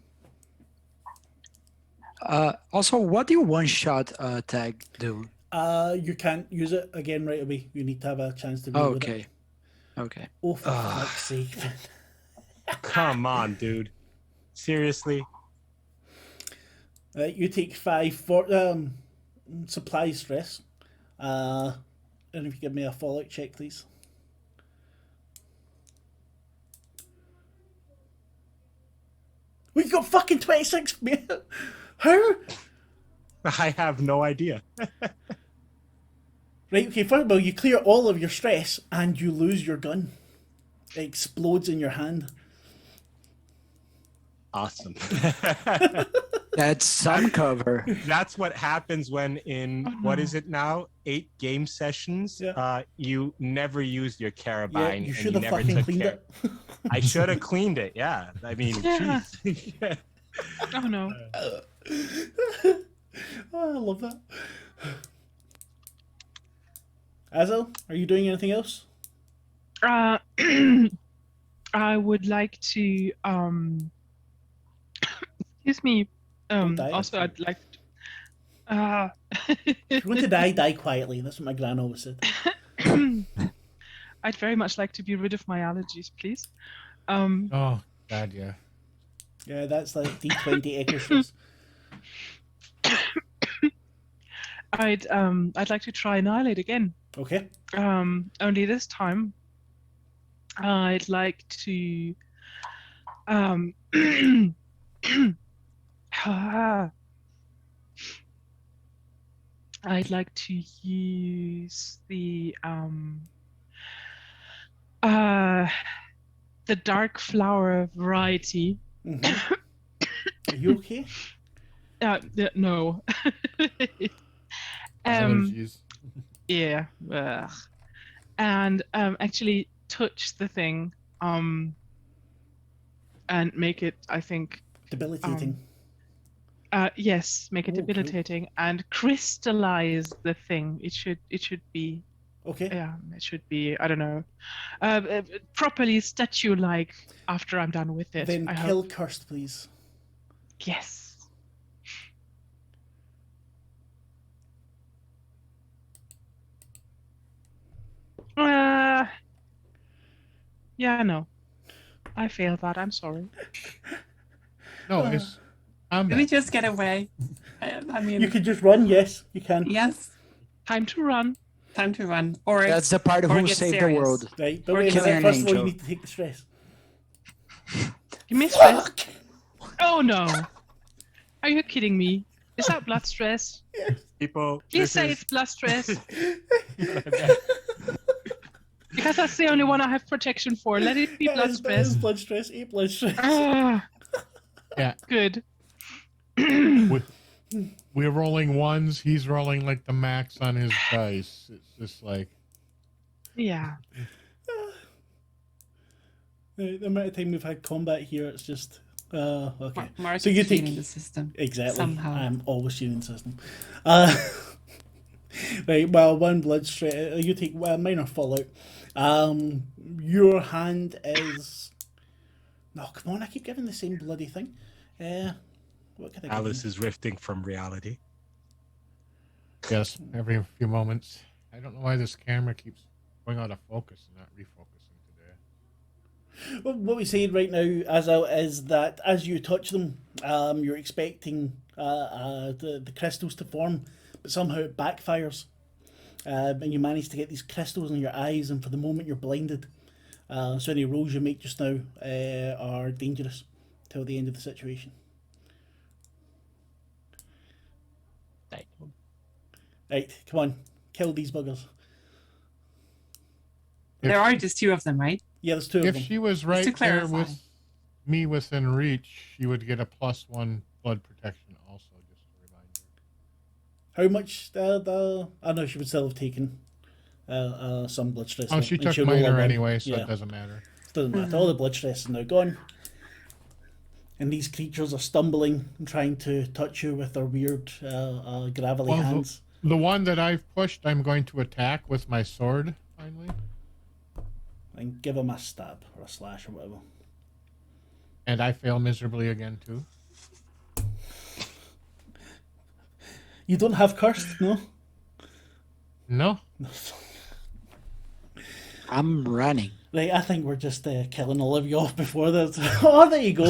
Also, what do you one shot tag do? You can't use it again right away. You need to have a chance to reload it. Okay. Okay. Oh, for fuck's sake. Come on, dude. Seriously? You take 5 for supply stress. And if you give me a fallout check, please. We got fucking 26, man. How? I have no idea. Right, okay, first of all, you clear all of your stress and you lose your gun. It explodes in your hand. Awesome. That's some cover. That's what happens when what is it now? 8 game sessions. Yeah. You never used your Yeah, carabine. you and should have never fucking took cleaned care- it. I should have cleaned it. Yeah. I mean, Yeah. jeez. Oh no. Oh, I love that. Azel, are you doing anything else? I would like to excuse me. die. Also, I'd like. If you want to die, die quietly. That's what my gran always said. I'd very much like to be rid of my allergies, please. Oh God, yeah. Yeah, that's like D20 extras. I'd like to try Annihilate again. Okay. Only this time, I'd like to I'd like to use the dark flower variety. Mm-hmm. Are you okay? No. Allergies. Yeah. Ugh. And actually touch the thing and make it, I think, Debilitating. yes, make it Oh, cool. debilitating and crystallize the thing. It should be, Okay. yeah, it should be, I don't know, properly statue-like after I'm done with it. Then I kill hope. Cursed, please. Yes. Yeah, no. I failed that. I'm sorry. No, it's Did we combat. just get away? I mean, You could just run, yes, you can. yes, Time to run. time to run. Or That's the part of or Who get Saved the serious. World. Right, but Or wait a kill minute, an first of all, you angel. need to take the stress. Give me stress. Oh no. Are you kidding me? Is that blood stress? People. Please this say is- it's blood stress. Because that's the only one I have protection for. Let it be blood That is stress. blood stress, 8 blood stress. Ah, Yeah, good. we're rolling ones. He's rolling like the max on his dice. It's just like Yeah. The amount of time we've had combat here, it's just... okay. Mark So you is cheating take- the system. Exactly. Somehow. I'm always cheating the system. Right, well, 1 blood stress. You take minor fallout. Your hand is... No, come on, I keep giving the same bloody thing. What can I give Alice you? is rifting from reality. yes, every few moments. I don't know why this camera keeps going out of focus and not refocusing today. Well, what we say right now, Azal, is that as you touch them, you're expecting the crystals to form, but somehow it backfires. And you manage to get these crystals in your eyes, and for the moment you're blinded. So any rolls you make just now are dangerous till the end of the situation. Right, come on, kill these buggers. If There are she- just 2 of them, right? Yeah, there's 2 of If them. she was to right there clarify. with me within reach, she would get a +1 blood protection also, just a reminder. How much? I know she would still have taken some blood stress. Oh, she and took she'll roll a minor one. anyway, so Yeah. it doesn't matter. Doesn't matter. All the blood stress is now gone. And these creatures are stumbling and trying to touch you with their weird, gravelly Well, hands. The one that I've pushed, I'm going to attack with my sword, finally. And give them a stab or a slash or whatever. And I fail miserably again, too. You don't have cursed, no? No. I'm running. Right, I think we're just killing all of you off before this. Oh, there you go.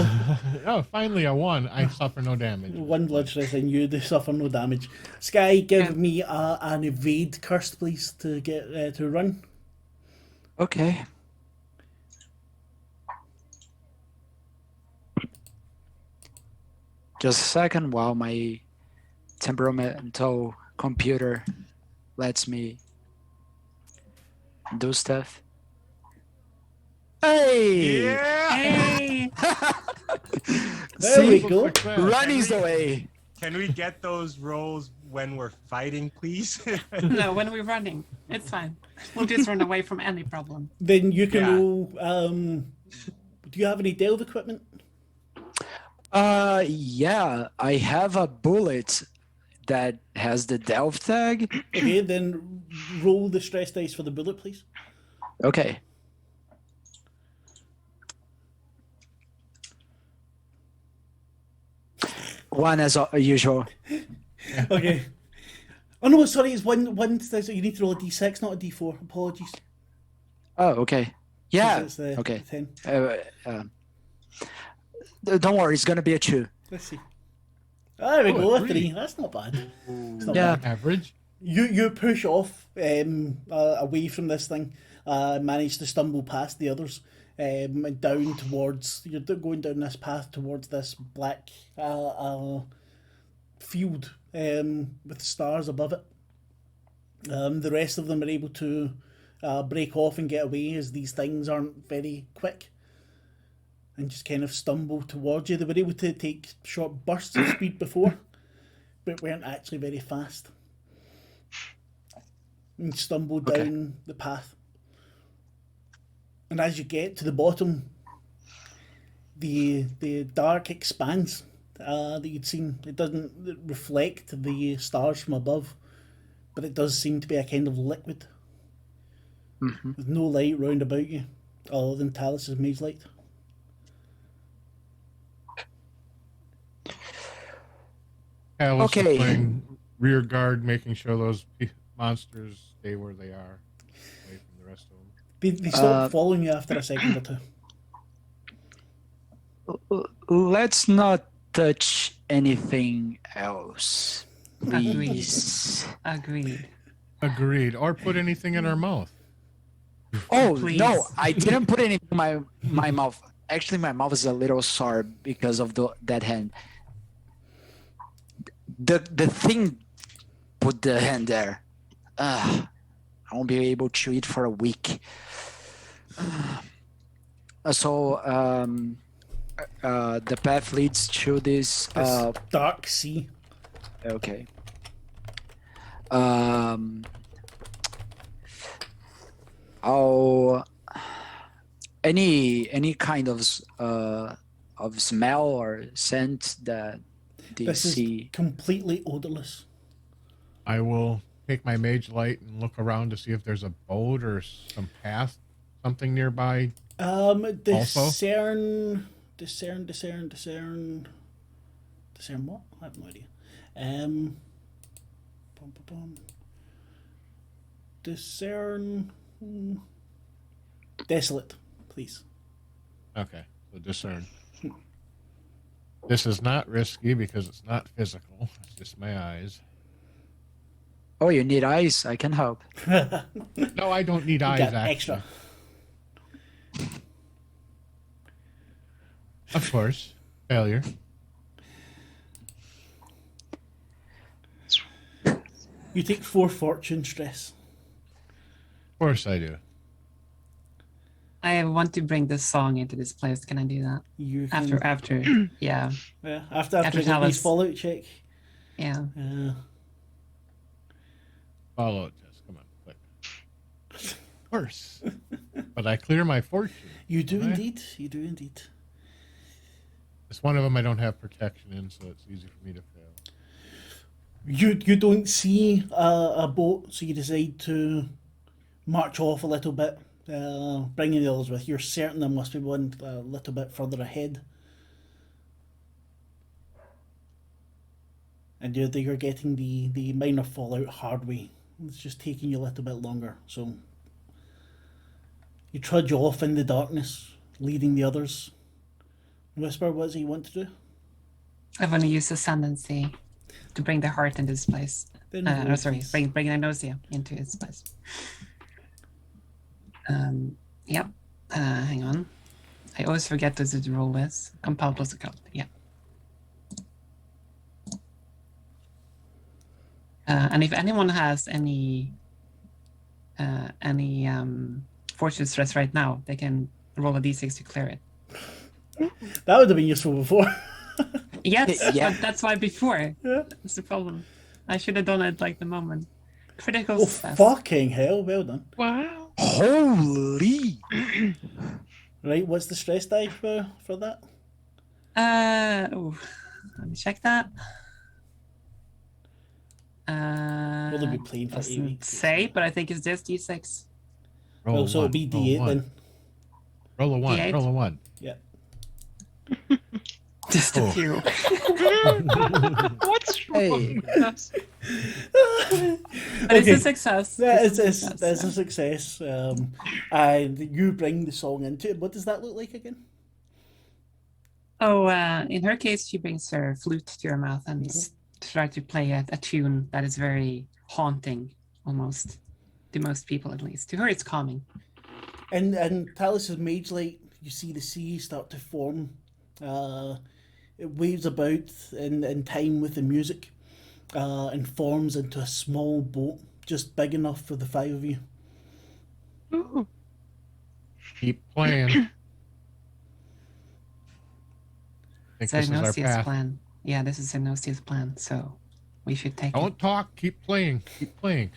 Oh, finally I won. I suffer no damage. One blood stress and you do suffer no damage. Sky, give Yeah. me an evade curse, please, to get to run. Okay. Just a second while my temperamental computer lets me do stuff. Hey! Yeah. Hey! There we See, go. Success. running's the way. Can we get those rolls when we're fighting, please? No, when we're running, it's fine. We'll just run away from any problem. Then you can Yeah. roll. Do you have any delve equipment? Yeah, I have a bullet that has the delve tag. Okay, then roll the stress dice for the bullet, please. Okay. One as usual. Okay. Oh no, sorry, it's one. You need to roll a d6, not a d4. Apologies. Oh, okay. Yeah. It's the Okay. 10. Don't worry, it's gonna be a 2. Let's see. There we Oh, go, a a three. 3. That's not bad. It's not Yeah. bad. Average. You push off away from this thing, manage to stumble past the others, and down towards, you're going down this path towards this black field with stars above it. The rest of them are able to break off and get away, as these things aren't very quick, and just kind of stumble towards you. They were able to take short bursts of speed before, but weren't actually very fast. And stumble Okay. down the path. And as you get to the bottom, the dark expanse that you'd seen, it doesn't reflect the stars from above, but it does seem to be a kind of liquid with no light round about you other than Talus's maze light. Alice is Okay. playing rear guard, making sure those monsters stay where they are, away from the rest of them. They stop following you after a second or two. Let's not touch anything else. Agreed. Please. Agreed. Agreed. Or put anything in our mouth. Oh Please. no, I didn't put anything in my mouth. Actually, my mouth is a little sore because of that hand. The thing put the hand there. I won't be able to eat for a week. So the path leads to this. This dark sea. Okay. Oh, any kind of smell or scent that you This see? is completely odorless. I will take my mage light and look around to see if there's a boat or some path, something nearby. Discern what? I have no idea. Discern desolate, please. Okay, so discern. This is not risky because it's not physical. It's just my eyes. Oh, you need eyes. I can help. No, I don't need eyes, Got actually. extra. Of course. Failure. You take 4 fortune stress. Of course I do. I want to bring this song into this place. Can I do that? You can, After, yeah, yeah, after after a tell nice us. fallout check. yeah. Follow it, Jess. Come on, quick. Of course. But I clear my fortune. You do Right. indeed. You do indeed. It's one of them I don't have protection in, so it's easy for me to fail. You don't see a boat, so you decide to march off a little bit, bringing the others with. You're certain there must be one a little bit further ahead. And you're getting the minor fallout hard way It's just taking you a little bit longer. So you trudge off in the darkness, leading the others. Whisper, what does he want to do? I want to use Ascendancy to bring the heart into this place. Then No, roll, sorry, please. bring the nausea into its place. Yep. Hang on. I always forget to do the roll this. Compel plus occult. Yeah. And if anyone has any fortune stress right now, they can roll a d6 to clear it. That would have been useful before. Yes, Yeah. but that's why before. Yeah. That's the problem. I should have done it like the moment. Critical Oh, success. fucking hell. Well done. Wow. Holy! Right, what's the stress die for that? Let me check that. Will they be playing for 8 Doesn't weeks? say, but I think it's just d6. Roll Well, so it'll be D8 one. then. Roll a 1. D8? Roll a 1. Yeah. Just a Oh. few. What's wrong Hey. with us? But it's a success. Yeah, It's a it's success, a success. And you bring the song into it. What does that look like again? Oh, in her case, she brings her flute to her mouth and tries to play a tune that is very haunting, almost, to most people at least. To her, it's calming. And Talis' Mage Light, you see the sea start to form. It waves about in time with the music and forms into a small boat, just big enough for the 5 of you. Ooh. Keep playing. I think It's this is our Nosia's path. plan. Yeah, this is Nosia's plan, so we should take it. Don't talk. Keep playing. Keep playing.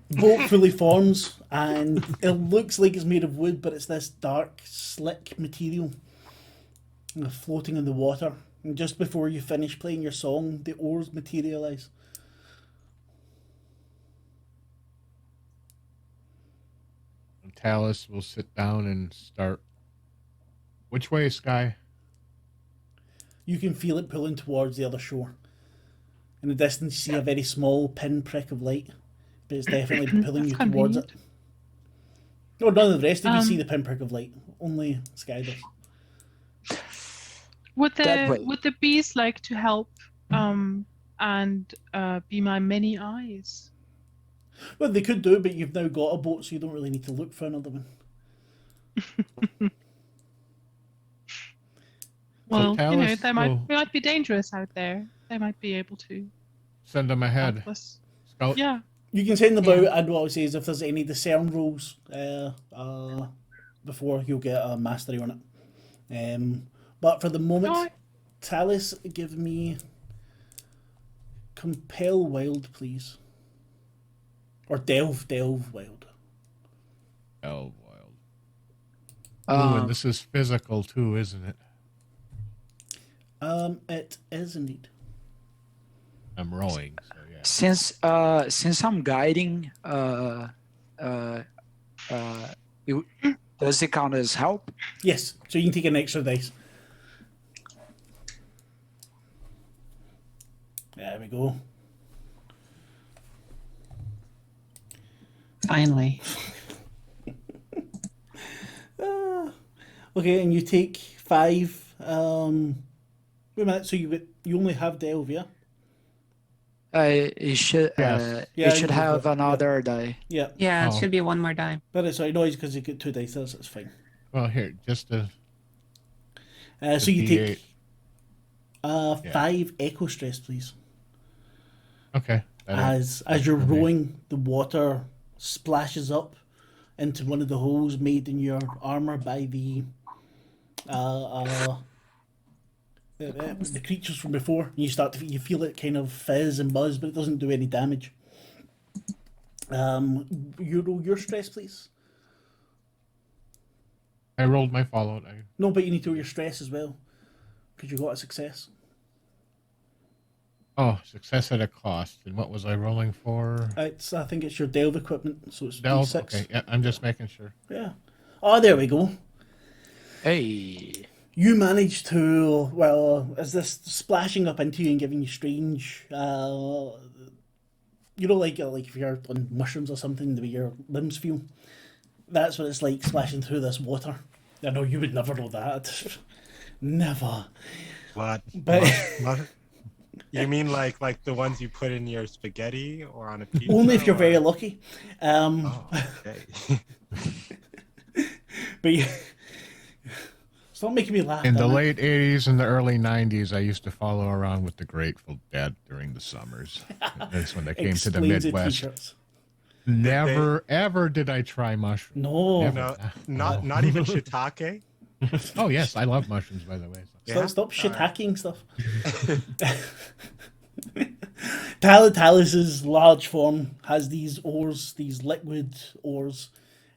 Boat fully forms, and it looks like it's made of wood, but it's this dark, slick material floating in the water. And just before you finish playing your song, the oars materialize. And Talus will sit down and start. Which way, Sky? You can feel it pulling towards the other shore. In the distance, you see a very small pinprick of light, but it's definitely pulling you That's towards it. convenient. No, none of the rest of you see the pinprick of light. Only Sky does. Would That way. the bees like to help and be my many eyes? Well, they could do, but you've now got a boat, so you don't really need to look for another one. Well, Talis they will might be dangerous out there. They might be able to send them ahead. help us. Scout. Yeah. You can send them Yeah. out, and what I would say is if there's any discern rolls before, you'll get a mastery on it. But for the moment, No, Talis, give me Compel Wild, please. Or Delve Wild. Oh, wild. Ooh, and Um, this is physical too, isn't it? It is indeed. I'm rowing, so yeah. since I'm guiding, does it count as help? Yes, so you can take an extra dice. There we go. Finally. Okay, and you take 5. Wait a minute. So you only have Delve, yeah? It should Yes. Yeah, it should you- have yeah. another die. Yeah. Yeah, it Oh. should be one more die. But sorry, no, it's because you get 2 dice. That's fine. Well, here, just a So you D8. take Yeah. 5 Echo Stress, please. okay. That'll- As you're for me. rowing, the water splashes up into one of the holes made in your armor by the creatures from before. And you feel it kind of fizz and buzz, but it doesn't do any damage. You roll your stress, please. I rolled my fallout. No, but you need to roll your stress as well, because you got a success. Oh, success at a cost. And what was I rolling for? I think it's your delve equipment, so it's Delve? D6. Okay, yeah, I'm just making sure. Yeah. Oh, there we go. Hey, You manage to, well, as this splashing up into you and giving you strange you know, like if you're on mushrooms or something, the way your limbs feel. That's what it's like splashing through this water. I know you would never know that. Never. What? But You mean like the ones you put in your spaghetti or on a pizza? only if you're or... very lucky. Oh, okay. But yeah, it's not making me laugh. In the damn it. late 80s and the early 90s, I used to follow around with the Grateful Dead during the summers. That's when they came to the Explains Midwest. T-shirts. Never, ever did I try mushrooms. No. Never. No, not even shiitake. Oh, yes, I love mushrooms, by the way. Stop, stop shit Alright. hacking stuff. Talus's large form has these oars, these liquid oars,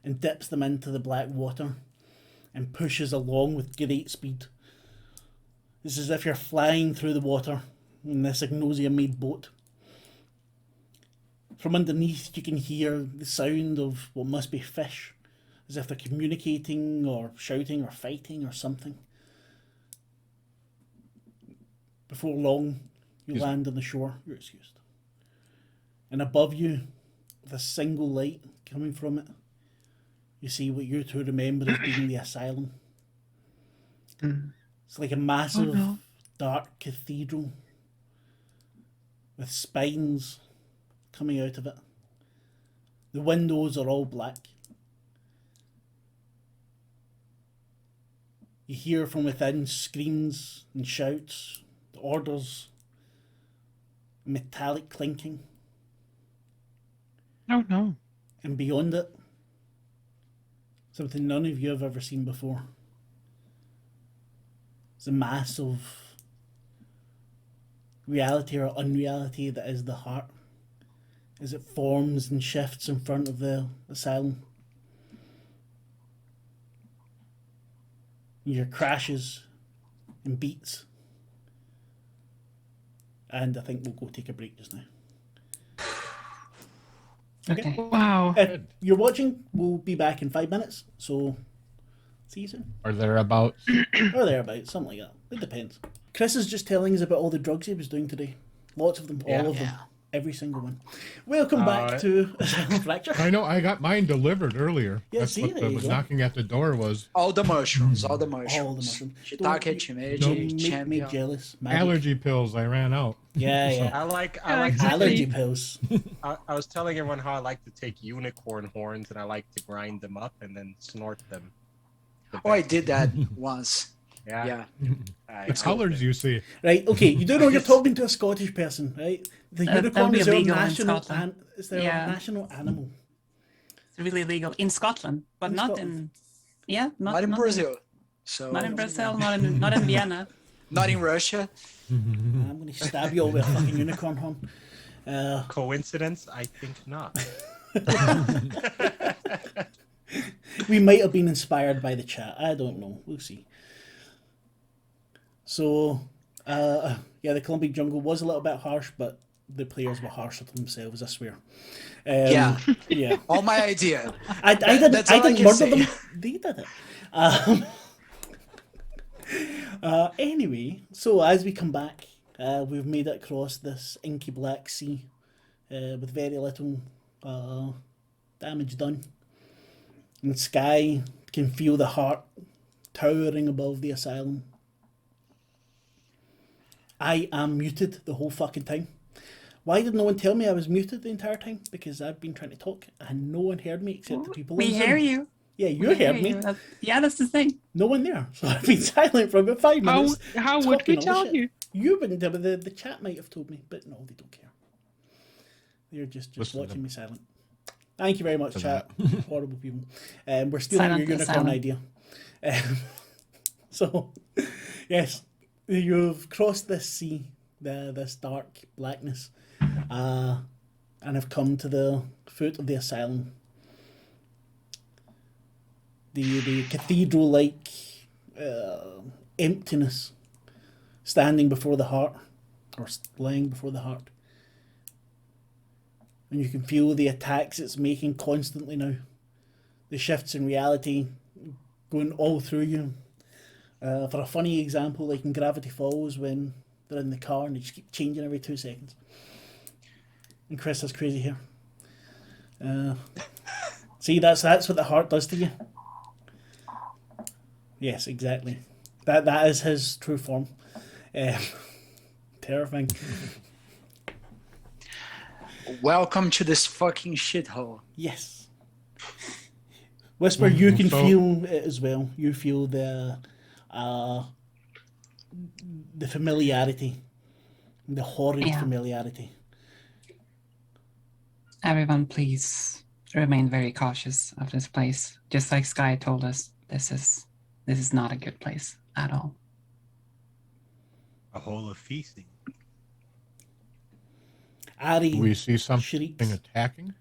and dips them into the black water and pushes along with great speed. It's as if you're flying through the water in this Agnosia-made boat. From underneath, you can hear the sound of what must be fish, as if they're communicating or shouting or fighting or something. Before long, you land on the shore. You're excused. And above you, with a single light coming from it, you see what you two remember as being the asylum. It's like a massive, dark cathedral with spines coming out of it. The windows are all black. You hear from within screams and shouts, orders, metallic clinking, Oh no. and beyond it, something none of you have ever seen before. It's a mass of reality or unreality that is the heart, as it forms and shifts in front of the asylum. You hear crashes and beats. And I think we'll go take a break just now. Okay. Wow. You're watching, we'll be back in 5 minutes, so see you soon. Or thereabouts. Or thereabouts, something like that. It depends. Chris is just telling us about all the drugs he was doing today. Lots of them, all of them. Every single one. Welcome back to Asylum Fracture. I know, I got mine delivered earlier. Yeah, That's see, what there you was go. knocking at the door was. All the mushrooms, all the mushrooms. All the mushrooms. Shiitake, Don't shimeji, make me champion. jealous. Magic. Allergy pills, I ran out. Yeah. I like exactly. Allergy pills. I was telling everyone how I like to take unicorn horns and I like to grind them up and then snort them. Oh, I did that once. Yeah. Yeah. The colors you see. Right, okay, you do know you're talking to a Scottish person, right? The That'll unicorn be is their illegal in national Scotland. is their Yeah. national animal. It's really legal in Scotland, but In not Scotland. Not in Brazil. So Not in Brazil, not in Vienna. Not in Russia. I'm going to stab you all with a fucking unicorn horn. Coincidence? I think not. We might have been inspired by the chat. I don't know. We'll see. So, yeah, the Colombian jungle was a little bit harsh, but the players were harsher to themselves, I swear. Yeah. Yeah. All my idea. I That's all I didn't can murder say. them. They did it. Anyway, so as we come back, we've made it across this inky black sea with very little damage done. And Sky can feel the heart towering above the asylum. I am muted the whole fucking time. Why did no one tell me I was muted the entire time? Because I've been trying to talk and no one heard me except the people We on Zoom. hear you. Yeah, you We heard hear me. you. Yeah, that's the thing. No one there. So I've been silent for about 5 minutes. How would we talking all tell shit. you? You wouldn't tell me. The chat might have told me, but no, they don't care. They're just Listen to watching them. me silent. Thank you very much, To chat. Horrible people. We're stealing Silent your is unicorn silent. idea. So, yes, you've crossed this sea, this dark blackness, and have come to the foot of the asylum. The cathedral-like emptiness standing before the heart, or lying before the heart. And you can feel the attacks it's making constantly now. The shifts in reality going all through you. For a funny example, like in Gravity Falls when they're in the car and they just keep changing every 2 seconds. And Chris has crazy hair. See, that's what the heart does to you. Yes, exactly. That is his true form. Terrifying. Welcome to this fucking shithole. Yes. Whisper, you can So- feel it as well. You feel the familiarity, the horrid Yeah. familiarity. Everyone, please remain very cautious of this place. Just like Sky told us, this is not a good place at all. A hole of feasting. Ari, We see something shrieks. attacking.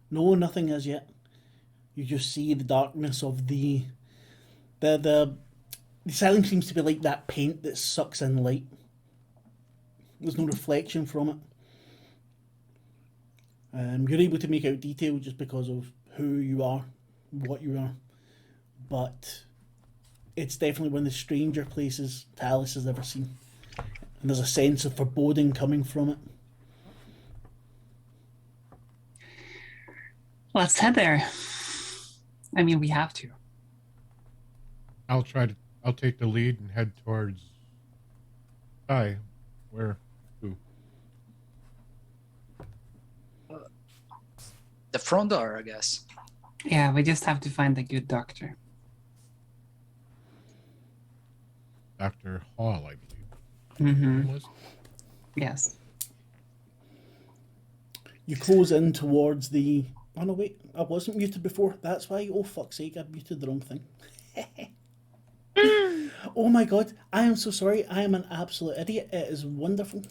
No, nothing as yet. You just see the darkness of the asylum seems to be like that paint that sucks in light. There's no reflection from it. You're able to make out detail just because of who you are, what you are, but it's definitely one of the stranger places Talus has ever seen, and there's a sense of foreboding coming from it. Let's head there. I mean, we have to. I'll take the lead and head towards Sky. Where to? The front door, I guess. Yeah, we just have to find a good doctor. Dr. Hall, I believe. Mm-hmm. Was- Yes. You close in towards the... Oh no, wait, I wasn't muted before. That's why. Oh, fuck's sake, I muted the wrong thing. Oh my god, I am so sorry. I am an absolute idiot. It is wonderful.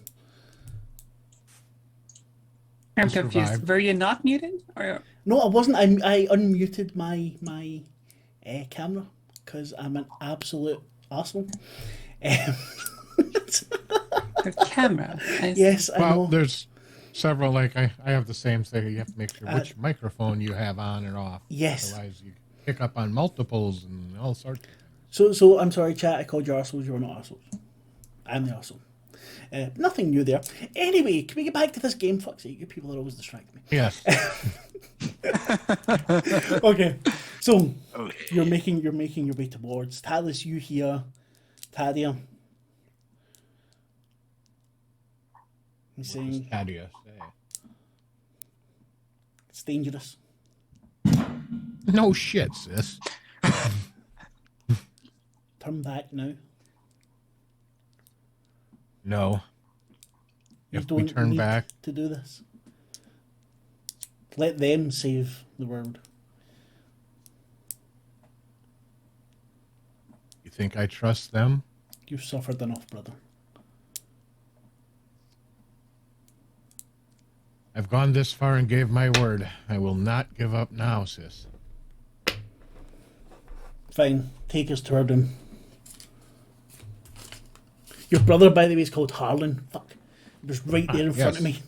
I'm You confused. survived. Were you not muted? Or No, I wasn't. I unmuted my camera because I'm an absolute arsehole. the camera? Yes, I Well, know. there's several. Like I have the same thing. You have to make sure which microphone you have on and off. Yes. Otherwise, you pick up on multiples and all sorts of things. So I'm sorry, chat. I called you arseholes. You're not arseholes. I'm the arsehole. Nothing new there. Anyway, can we get back to this game? Fuck's sake, you people are always distracting me. Yes. Okay, so you're making your way towards Talus. You hear Tadia. He's saying How do you say? it's dangerous. No shit, sis. Turn back now. No. You If we don't turn need back, to do this. Let them save the world. you think I trust them? You've suffered enough, brother. I've gone this far and gave my word. I will not give up now, sis. Fine, take us to our doom. Your brother, by the way, is called Harlan. Fuck. He was right there in front of yes.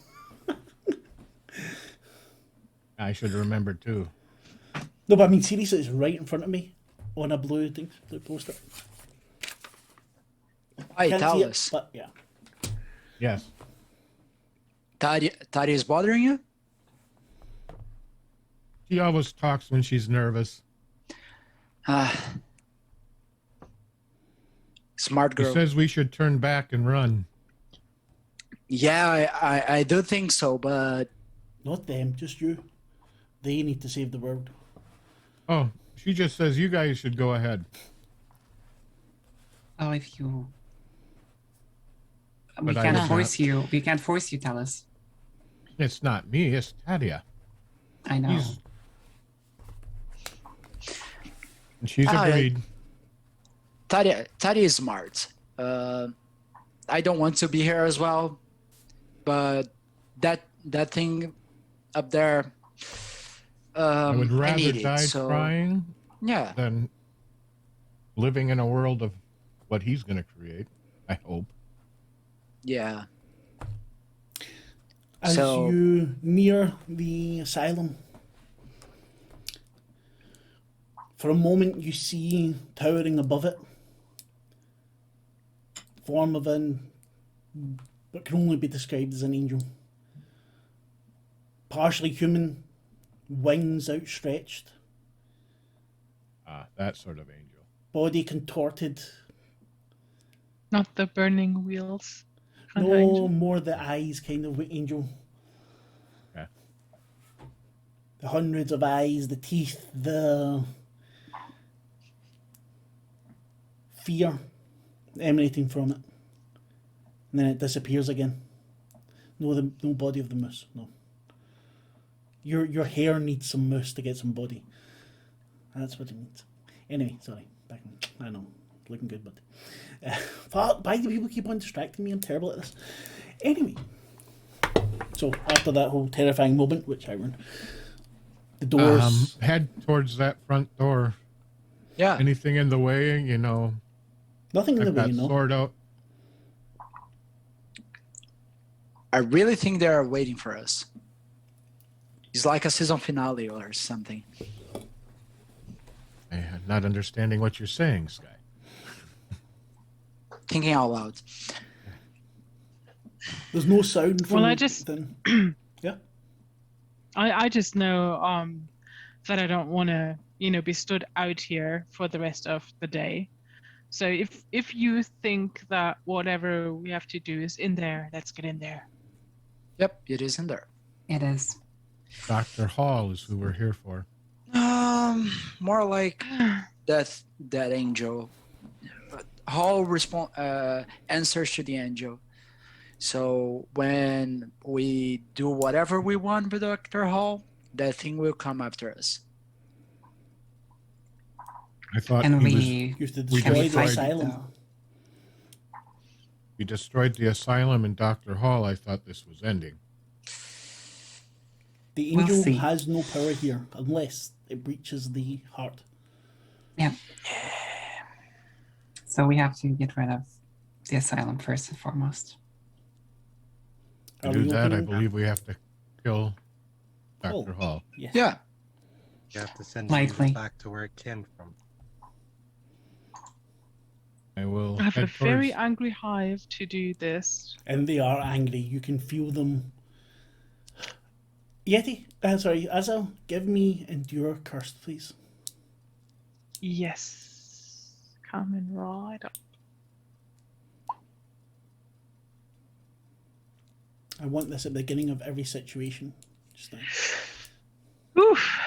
me. I should have remembered too. No, but I mean, seriously, it's right in front of me on a blue thing, blue poster. Hi, Can't see it, Talus. but yeah. Yes. Tadia is bothering you? She always talks when she's nervous. Smart She girl. says we should turn back and run. Yeah, I do think so, but Not them, just you. They need to save the world. Oh, she just says you guys should go ahead. Oh, if you... We But I can't would force you. We can't force you, tell us. It's not me, it's Tadia. I know. And she's Ah, agreed. Tadia is smart. I don't want to be here as well, but that thing up there, I would I rather need it. die So trying yeah, than living in a world of what he's going to create, I hope. yeah. As So- you near the asylum, for a moment you see towering above it, form of an what can only be described as an angel. partially human, wings outstretched, That sort of angel. body contorted. Not the burning wheels. kind of No, angel. more the eyes kind of angel. Okay. The hundreds of eyes, the teeth, the fear emanating from it. And then it disappears again. No body of the moose, no. Your hair needs some mousse to get some body. That's what it needs. Anyway, sorry. Back on. I know. Looking good, but... fuck, why do people keep on distracting me? I'm terrible at this. Anyway. So, after that whole terrifying moment, which I run, the doors... Head towards that front door. Yeah. Anything in the way, you know. Nothing in the I've way, got you know. sword out. I really think they are waiting for us. It's like a season finale or something. I'm not understanding what you're saying, Sky. Thinking out loud. There's no sound from... Well, I just... Yeah? I just know that I don't want to, be stood out here for the rest of the day. So if you think that whatever we have to do is in there, let's get in there. Yep, it is in there. It is. Dr. Hall is who we're here for. More like that angel. Hall answers to the angel. So when we do whatever we want with Dr. Hall, that thing will come after us. I thought And Used to we destroy the destroyed- asylum. we destroyed the asylum and Dr. Hall. I thought this was ending. The We'll angel see. has no power here unless it breaches the heart. Yeah. So we have to get rid of the asylum first and foremost. To Are do we that, I opening- believe we have to kill Dr. Oh. Hall. Yes. Yeah. You have to send Likely. it back to where it came from. I will I have a head very towards... angry hive to do this. And they are angry. You can feel them. Yeti, sorry, Azal, give me Endure Cursed, please. Yes. Coming right up. I want this at the beginning of every situation. Just now. Oof.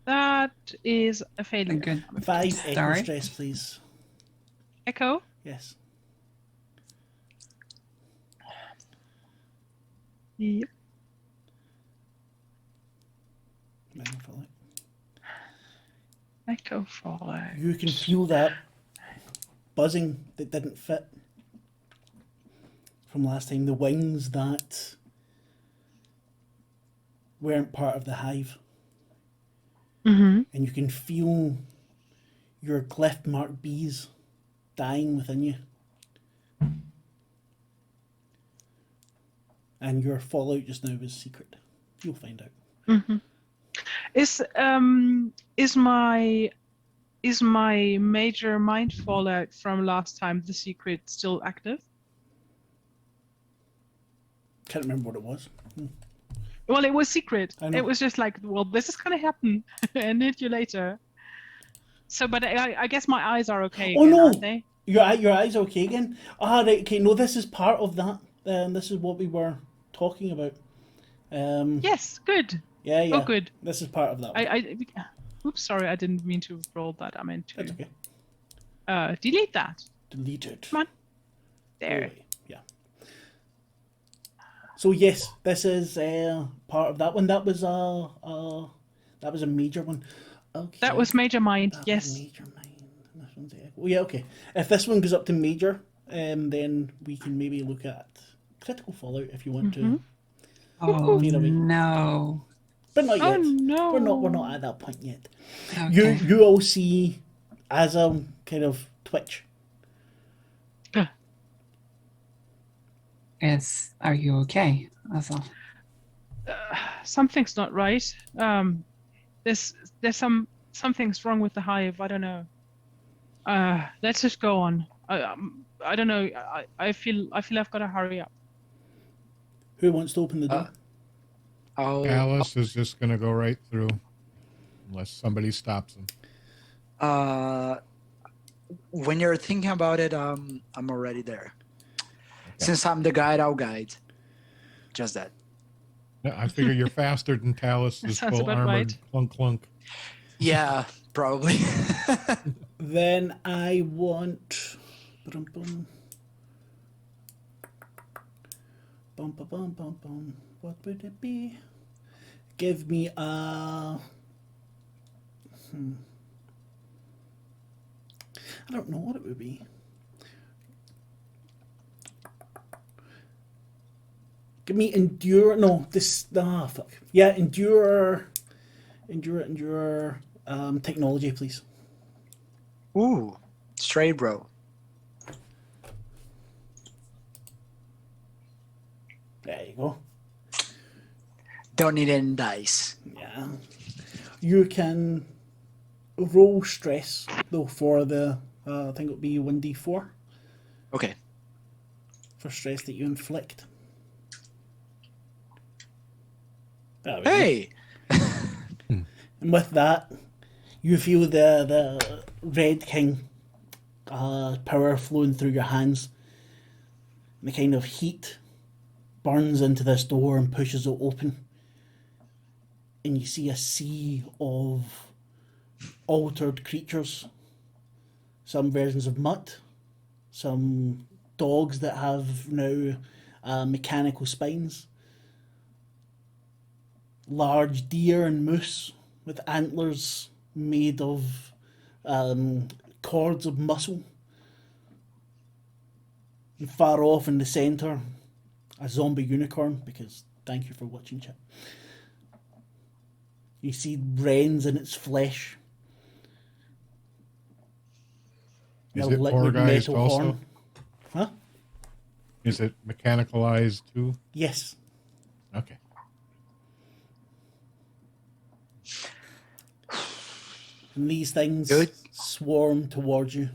That is a failure. A good 5 echo start. stress, please. Echo? Yes. Yep. Minor fallout. Echo fallout. You can feel that buzzing that didn't fit from last time. The wings that weren't part of the hive. Mm-hmm. And you can feel your glyph marked bees dying within you. And your fallout just now is secret. You'll find out. Mm-hmm. Is my major mind fallout from last time the secret still active? Can't remember what it was. Well, it was secret. I know. It was just like, well, this is gonna happen, and hit you later. So, but I guess my eyes are okay Oh, again, no! aren't they? Your eyes okay again? Ah, right, okay, no, this is part of that. This is what we were talking about. Yes, good. Yeah, yeah. Oh, good. This is part of that one. Oops, sorry, I didn't mean to roll that. I meant That's to okay. delete that. Delete it. Come on. Go There. away. Yeah. So yes, this is part of that one. That was a major one. Okay. That was major mind. That was Yes. major mind. And this one's echo. Oh, yeah, okay. If this one goes up to major, then we can maybe look at critical fallout if you want to. Oh Fade away. no. But not Oh yet. no. We're not at that point yet. Okay. You all see as a kind of twitch. Are you okay? Also, Something's not right. There's something's wrong with the hive. I don't know. Let's just go on. I don't know. I feel I've got to hurry up. Who wants to open the door? Alice is just going to go right through unless somebody stops him. When you're thinking about it, I'm already there. Okay. Since I'm the guide, I'll guide. Just that. Yeah, I figure you're faster than Talus is Sounds full about armored right. clunk clunk. Yeah, probably. Then I want. Bum, bum. Bum, bum, bum, bum, bum. What would it be? Give me a. I don't know what it would be. Give me endure. No, this. Ah, fuck. Yeah, endure. Endure. Technology, please. Ooh, straight bro. There you go. Don't need any dice. Yeah. You can roll stress though for the. I think it'll be 1d4 Okay. for stress that you inflict. There we go. Hey. And with that, you feel the Red King power flowing through your hands. The kind of heat burns into this door and pushes it open. And you see a sea of altered creatures. Some versions of mutt. Some dogs that have now mechanical spines. Large deer and moose with antlers made of cords of muscle. And far off in the centre, a zombie unicorn, because thank you for watching, chat. You see wrens in its flesh. Is A it liquid orgized metal also? horn. Huh? Is it mechanicalized too? Yes. Okay. And these things Good. swarm towards you.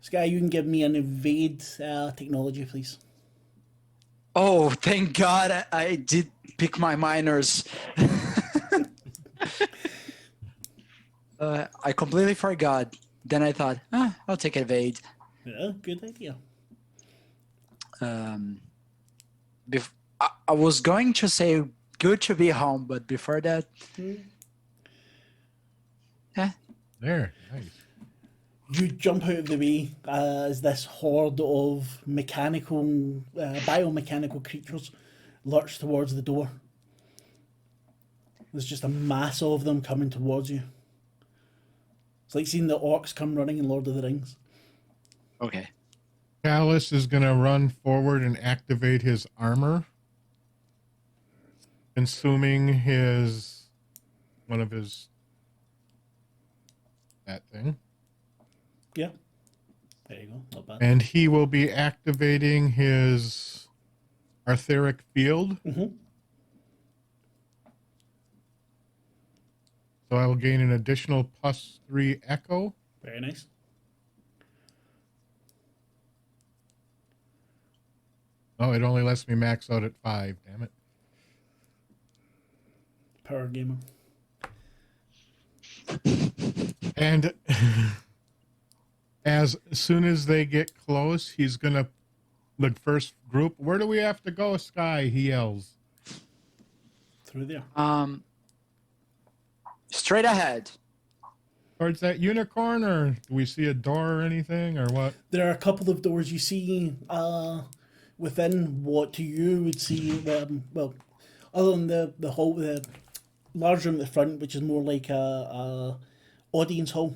Sky, you can give me an evade technology, please. Oh, thank God I did pick my minors. I completely forgot. Then I thought, I'll take evade. Yeah, good idea. I was going to say good to be home, but before that, There. Nice. You jump out of the way as this horde of biomechanical creatures lurch towards the door. There's just a mass of them coming towards you. It's like seeing the orcs come running in Lord of the Rings. okay. Talus is going to run forward and activate his armor, consuming that thing. Yeah. There you go. Not bad. And he will be activating his Arthuric field. Mm-hmm. So I will gain an additional +3 echo. Very nice. Oh, it only lets me max out at 5. Damn it. Power gamer. And as soon as they get close, he's going to, the first group, where do we have to go, Sky? He yells. Through there. Straight ahead. Towards that unicorn, or do we see a door or anything, or what? There are a couple of doors you see within what to you would see, well, other than the hall, the large room at the front, which is more like a audience hall.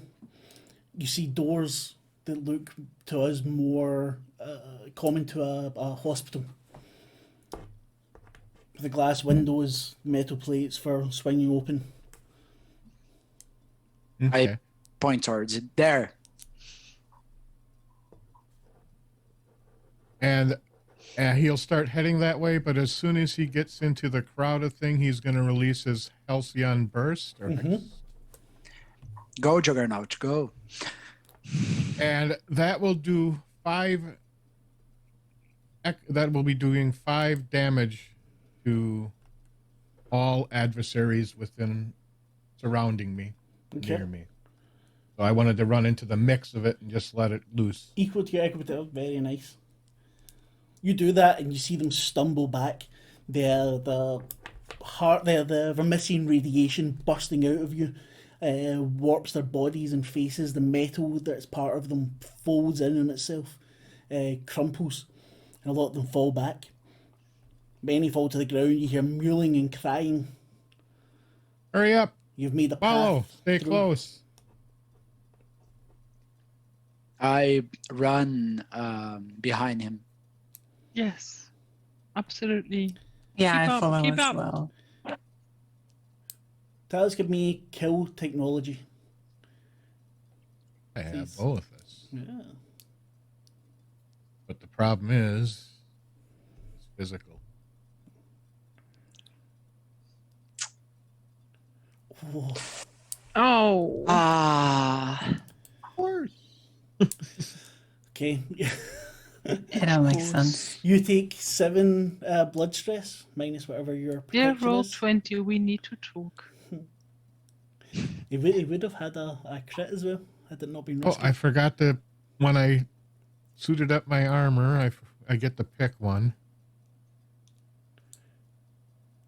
You see doors that look to us more common to a hospital. The glass windows, metal plates for swinging open. Okay. I point towards it. There. And he'll start heading that way, but as soon as he gets into the crowded thing, he's going to release his Halcyon Burst. Go, Juggernaut, go. And that will do 5... That will be doing 5 damage to all adversaries within surrounding me, Okay. near me. So I wanted to run into the mix of it and just let it loose. Equal to your equity. Very nice. You do that, and you see them stumble back. The vermician radiation bursting out of you warps their bodies and faces. The metal that's part of them folds in on itself, crumples, and a lot of them fall back. Many fall to the ground. You hear mewling and crying. Hurry up! You've made a Follow! path. Stay through. close! I run behind him. Yes, absolutely. Yeah, Keep I up, follow keep as up. well. Talis, give me kill technology. I have Please. both of us. Yeah. But the problem is, it's physical. Oh. Oh, Ah, Of course. Okay. It all makes sense. You take 7 blood stress minus whatever your yeah, protection roll is. 20. We need to talk. He would have had a crit as well had it not been Oh, risky. I forgot to, when I suited up my armor, I get to pick one.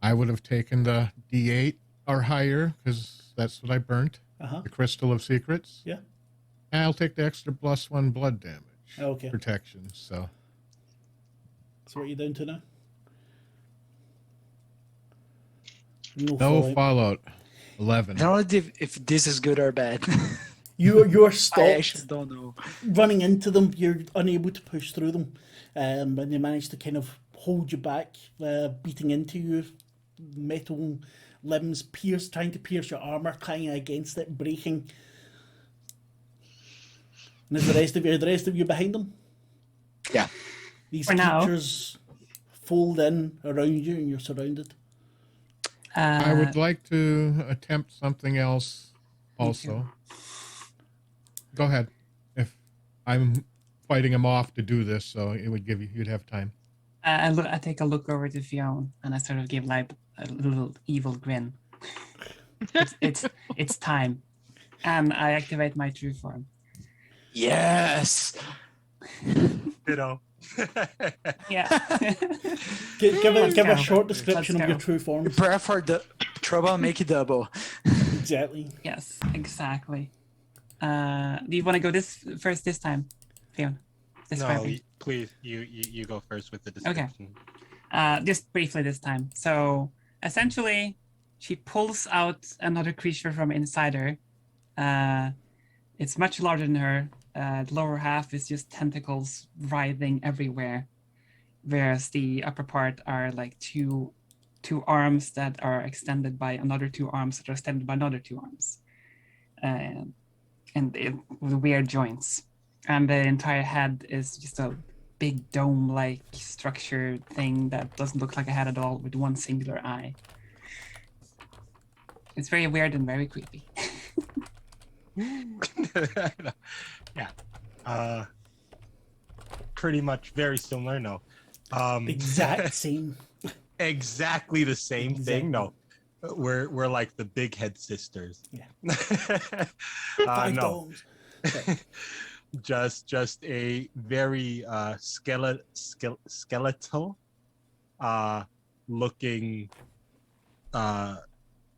I would have taken the D8 or higher, because that's what I burnt. Uh-huh. The Crystal of Secrets. Yeah. And I'll take the extra +1 blood damage. Okay. Protection, so. So what are you down to now? No No fallout. fallout. 11. I don't know if this is good or bad. You're I stopped actually don't know. running into them. You're unable to push through them, and they manage to kind of hold you back, beating into you. Metal limbs trying to pierce your armor, clanging against it, breaking. And is the rest of you behind them? Yeah. These For now. creatures fold in around you, and you're surrounded. I would like to attempt something else also. Go ahead. If I'm fighting him off to do this, so it would give you'd have time. I take a look over to Fionn, and I sort of give like a little evil grin. It's time, and I activate my true form. Yes. You know. Yeah. Give a go. short description Let's of your go. true form. Prepare for the trouble, make it double. Exactly. Yes, exactly. Do you want to go this time, Fionn? No, please, you go first with the description. Just briefly this time. So essentially, she pulls out another creature from inside her. It's much larger than her. The lower half is just tentacles writhing everywhere, whereas the upper part are like two arms that are extended by another 2 arms that are extended by another 2 arms, with weird joints. And the entire head is just a big dome-like structure thing that doesn't look like a head at all, with one singular eye. It's very weird and very creepy. Yeah. Pretty much very similar. No. Exact same. Exactly the same thing. No. We're like the big head sisters. Yeah. 5 no. domes. Okay. just a very skeletal looking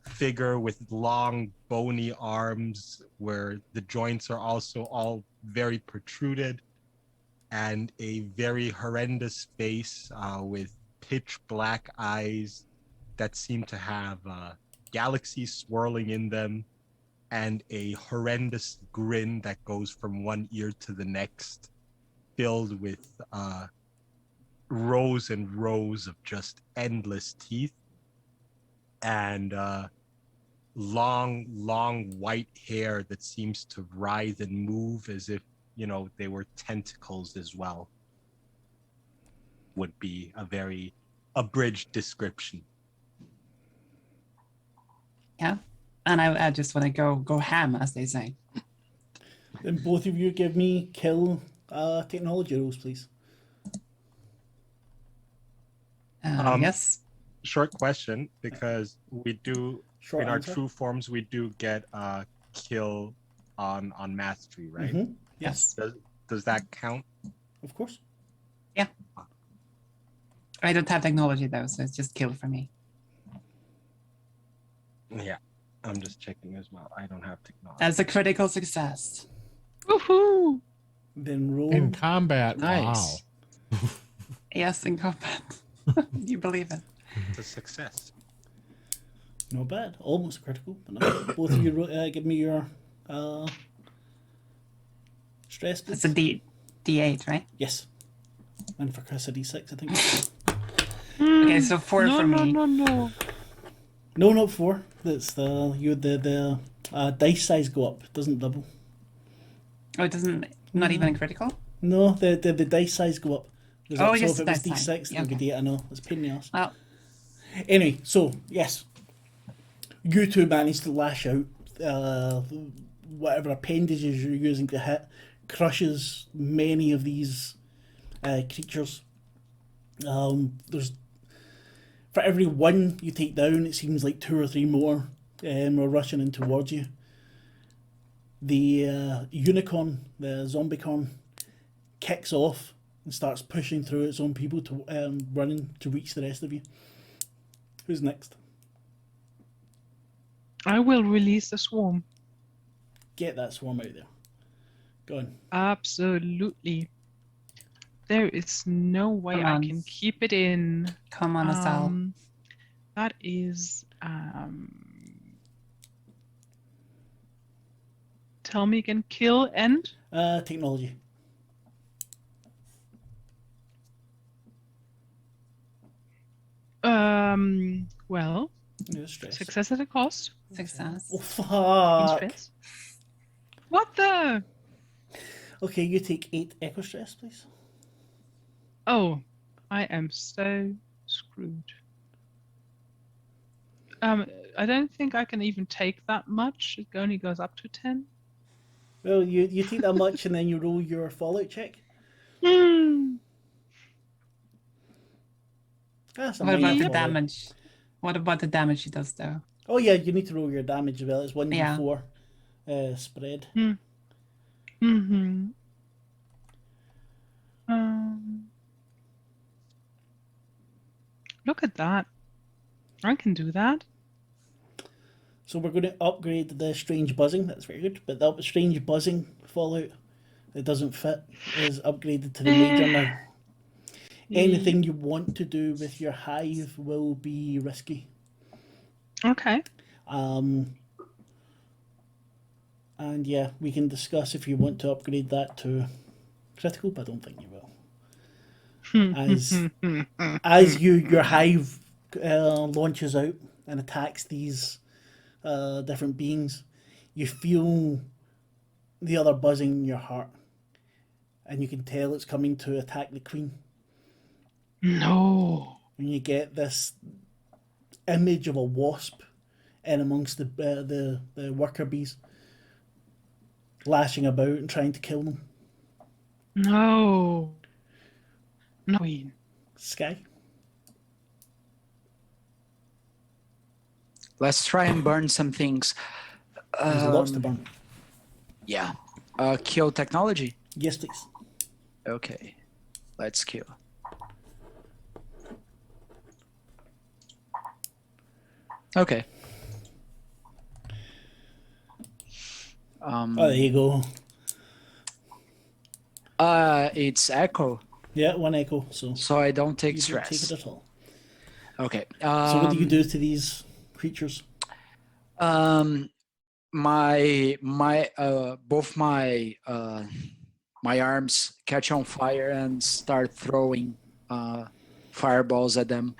figure with long bony arms where the joints are also all very protruded, and a very horrendous face with pitch black eyes that seem to have galaxies swirling in them, and a horrendous grin that goes from one ear to the next, filled with rows and rows of just endless teeth, and long white hair that seems to writhe and move as if, they were tentacles as well, would be a very abridged description. Yeah, and I just want to go ham, as they say. Then both of you give me kill technology rolls, please. Yes. short question, because we do Short in our answer. true forms we do get kill on mastery, right? Mhm. Yes, Does that count? of course. I don't have technology though, so it's just kill for me. Yeah, I'm just checking as well. I don't have technology. That's a critical success. Woohoo! Then roll. In combat, Nice. wow. Yes, in combat. You believe it? It's a success. Not bad. Almost a critical, but not. Both of you give me your stress. It's a D8, right? Yes. And for Chris a D6, I think. Okay, so 4 no, for no, me. no, no. No, not 4. That's the dice size go up. It doesn't double. Oh, it doesn't. Not even a critical. No, the dice size go up. Oh, so yes, if it the was dice size. D6, Yeah, then it'd be okay. 8. I know it's a pain in the ass. Well, Anyway, so yes, you two managed to lash out. Whatever appendages you're using to hit crushes many of these creatures. There's for every one you take down, it seems like 2 or 3 more are rushing in towards you. The unicorn, the zombicorn, kicks off and starts pushing through its own people to running to reach the rest of you. Who's next? I will release the swarm. Get that swarm out there. Go on. Absolutely. There is no way Come I on. can keep it in. come on, Asal. That is tell me again, kill and Technology. well, No stress. success at a cost. Success. Oh fuck! Stress. What the? Okay, you take 8 echo stress, please. Oh, I am so screwed. I don't think I can even take that much. It only goes up to 10. Well, you take that much and then you roll your fallout check. That's a What about minor the fallout. damage? What about the damage she does though? Oh yeah, you need to roll your damage as well. It's 1d4 spread. Mm-hmm. Look at that. I can do that. So we're going to upgrade the strange buzzing. That's very good. But the strange buzzing fallout that doesn't fit is upgraded to the major now. Anything you want to do with your hive will be risky. Okay. And yeah, we can discuss if you want to upgrade that to critical, but I don't think you will. As your hive launches out and attacks these different beings, you feel the other buzzing in your heart, and you can tell it's coming to attack the queen. No. And you get this image of a wasp in amongst the worker bees, lashing about and trying to kill them. No. No. Sky. Let's try and burn some things. There's lots to burn. Yeah. Kill technology. Yes, please. Okay. Let's kill. Okay. Oh, there you go. It's echo, Yeah, 1 echo. So so I don't take you don't take stress. it at all. Okay. So what do you do to these creatures? Both my arms catch on fire and start throwing fireballs at them.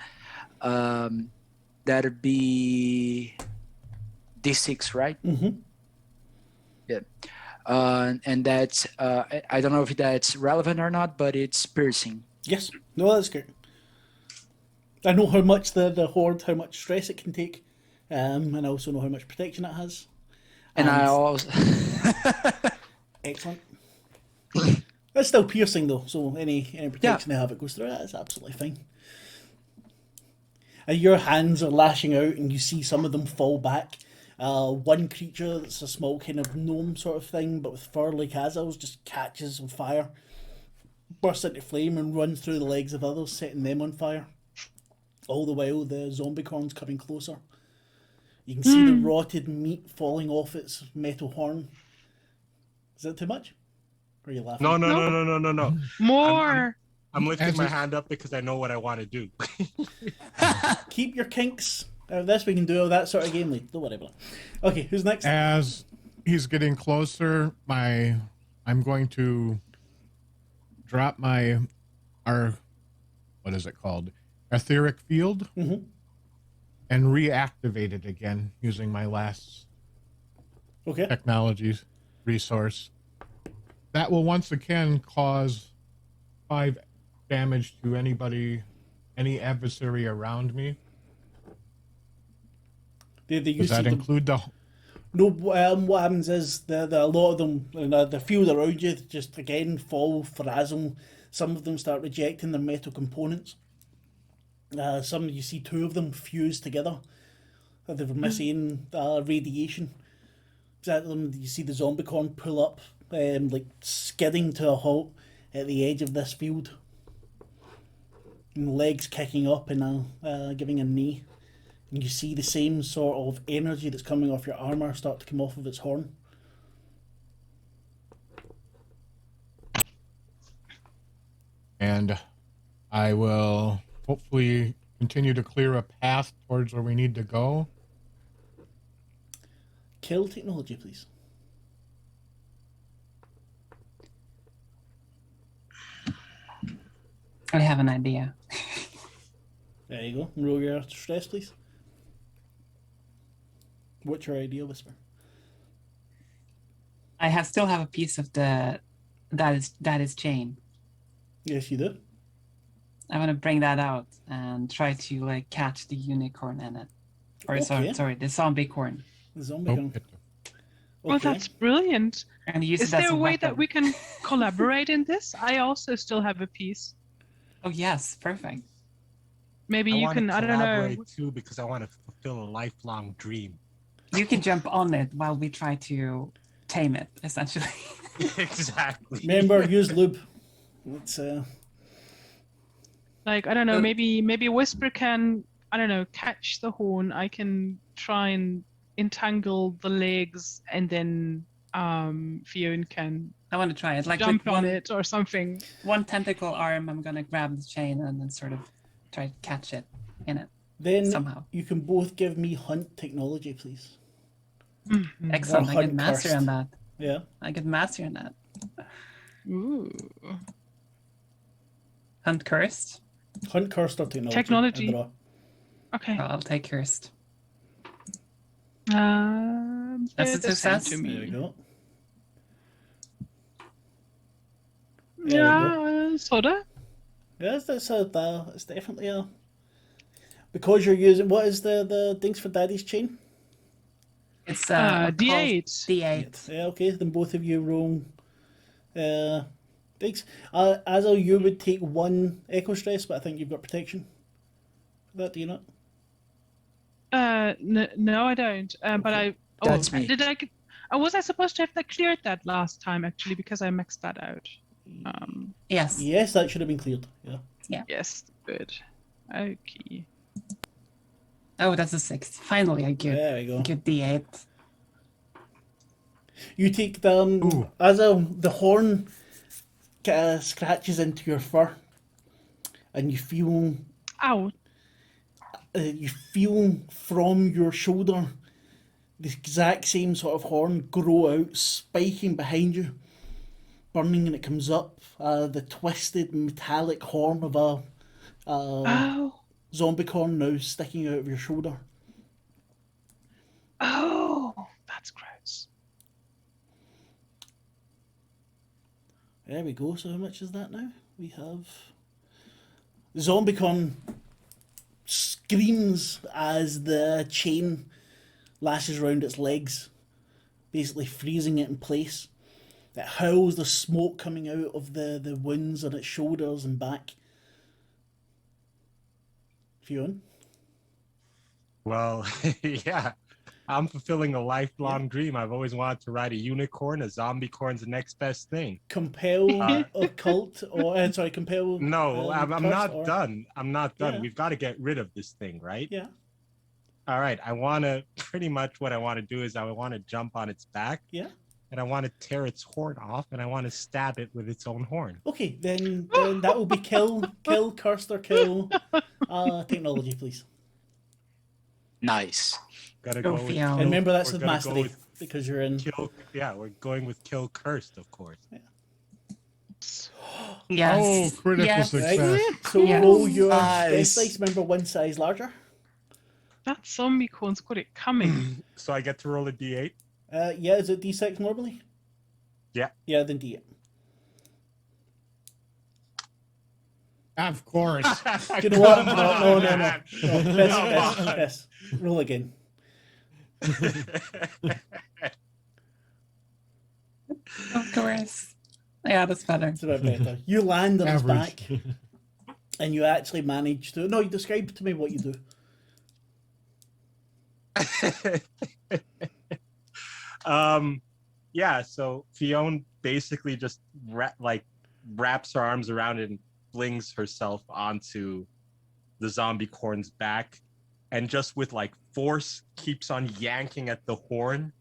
That'd be D6, right? Mm-hmm. Yeah. And that's I don't know if that's relevant or not, but it's piercing. Yes. No, that's good. I know how much the horde, how much stress it can take, and I also know how much protection it has. And I also Excellent. It's still piercing though, so any protection they have it goes through. That's absolutely fine. Your hands are lashing out, and you see some of them fall back. One creature that's a small kind of gnome sort of thing, but with fur like Azal's, just catches on fire, bursts into flame, and runs through the legs of others, setting them on fire. All the while, the zombicorn's coming closer. You can see the rotted meat falling off its metal horn. Is that too much? Or are you laughing? No. More. I'm lifting As my it- hand up because I know what I want to do. Keep your kinks. This we can do all that sort of game. Don't worry about it. Okay, who's next? As he's getting closer, I'm going to drop our what is it called? Etheric field, Mhm. and reactivate it again using my last Okay. technology resource. That will once again cause 5 damage to any adversary around me. Does that include the? No, what happens is a lot of them, the field around you, just again fall frazzle. Some of them start rejecting their metal components. Some you see 2 of them fuse together. They're missing radiation. You see the zombicorn pull up, like skidding to a halt at the edge of this field, and legs kicking up and giving a knee. And you see the same sort of energy that's coming off your armor start to come off of its horn. And I will hopefully continue to clear a path towards where we need to go. Kill technology, please. I have an idea. There you go. Roll your stress, please. What's your idea, Whisper? I still have a piece of that is chain. Yes, you do. I want to bring that out and try to like catch the unicorn in it. Or Okay. sorry, the zombie corn. The zombie Oh, gun. Oh, that's brilliant. And use Is it as there a way that weapon. we can collaborate in this? I also still have a piece. Oh yes, perfect. Maybe you can, I don't know. collaborate too because I want to fulfill a lifelong dream. You can jump on it while we try to tame it, essentially. Exactly. Remember, use lube. It's Like, I don't know, maybe Whisper can, I don't know, catch the horn. I can try and entangle the legs, and then Fiona can I want to try it. Like jump with on one, it or something. one tentacle arm, I'm gonna grab the chain and then sort of try to catch it in it then somehow. you can both give me hunt technology, please. Mhm. Excellent. I hunt get mastery cursed. on that. Yeah. I get mastery on that. Ooh. Hunt cursed. Hunt cursed or technology. Technology. I draw. Okay. Oh, I'll take cursed. That's That's a success. to There we me. go. There we Yeah, sorta. Yes, it's definitely a. Because you're using, what is the things for Daddy's chain? It's D8. D8. Yeah, okay. Then both of you roll. Thanks. Azal, you would take 1 echo stress, but I think you've got protection. For that, do you not? No, I don't. But I. Oh, That's me. did I? Was I supposed to have that cleared that last time actually because I maxed that out? Yes. Yes, that should have been cleared. Yeah. Yes, good. Okay. Oh, that's a 6. Finally, I get There we go. good D8. You take the Ooh. the horn scratches into your fur, and you feel Ow. from your shoulder the exact same sort of horn grow out, spiking behind you, burning, and it comes up. The twisted metallic horn of a Oh. zombicorn now sticking out of your shoulder. Oh, that's gross. There we go. So how much is that now? We have the Zombicon screams as the chain lashes around its legs, basically freezing it in place. It howls, the smoke coming out of the wounds on its shoulders and back. Fiona? Well, yeah. I'm fulfilling a lifelong dream. I've always wanted to ride a unicorn. A zombie corn's the next best thing. Compel occult or compel. No, I'm curse not or... done. I'm not done. Yeah. We've got to get rid of this thing, right? Yeah. All right. I want to pretty much what I want to do is I want to jump on its back. Yeah. And I want to tear its horn off, and I want to stab it with its own horn. Okay, then that will be kill, cursed or kill. Technology, please. Nice. Gotta Go go with Fiona. And remember, that's we're with gonna mastery go with because you're in. kill. Yeah, we're going with kill cursed, of course. Yes. Oh, critical Yes. success. Right. So Yes. roll your Nice. death dice. Remember, one size larger. That zombie corn's got it coming. So I get to roll a d8. Yeah, is it D6 normally? Yeah. Yeah, then D8. Of course. Do you know what? Come No. on, man. Piss. Roll again. Of course. Yeah, that's better. It's a bit better. You land on his back, Average. and you actually manage to. No, you describe to me what you do. Yeah, so Fiona basically just wraps her arms around it and flings herself onto the zombie corn's back, and just with like force keeps on yanking at the horn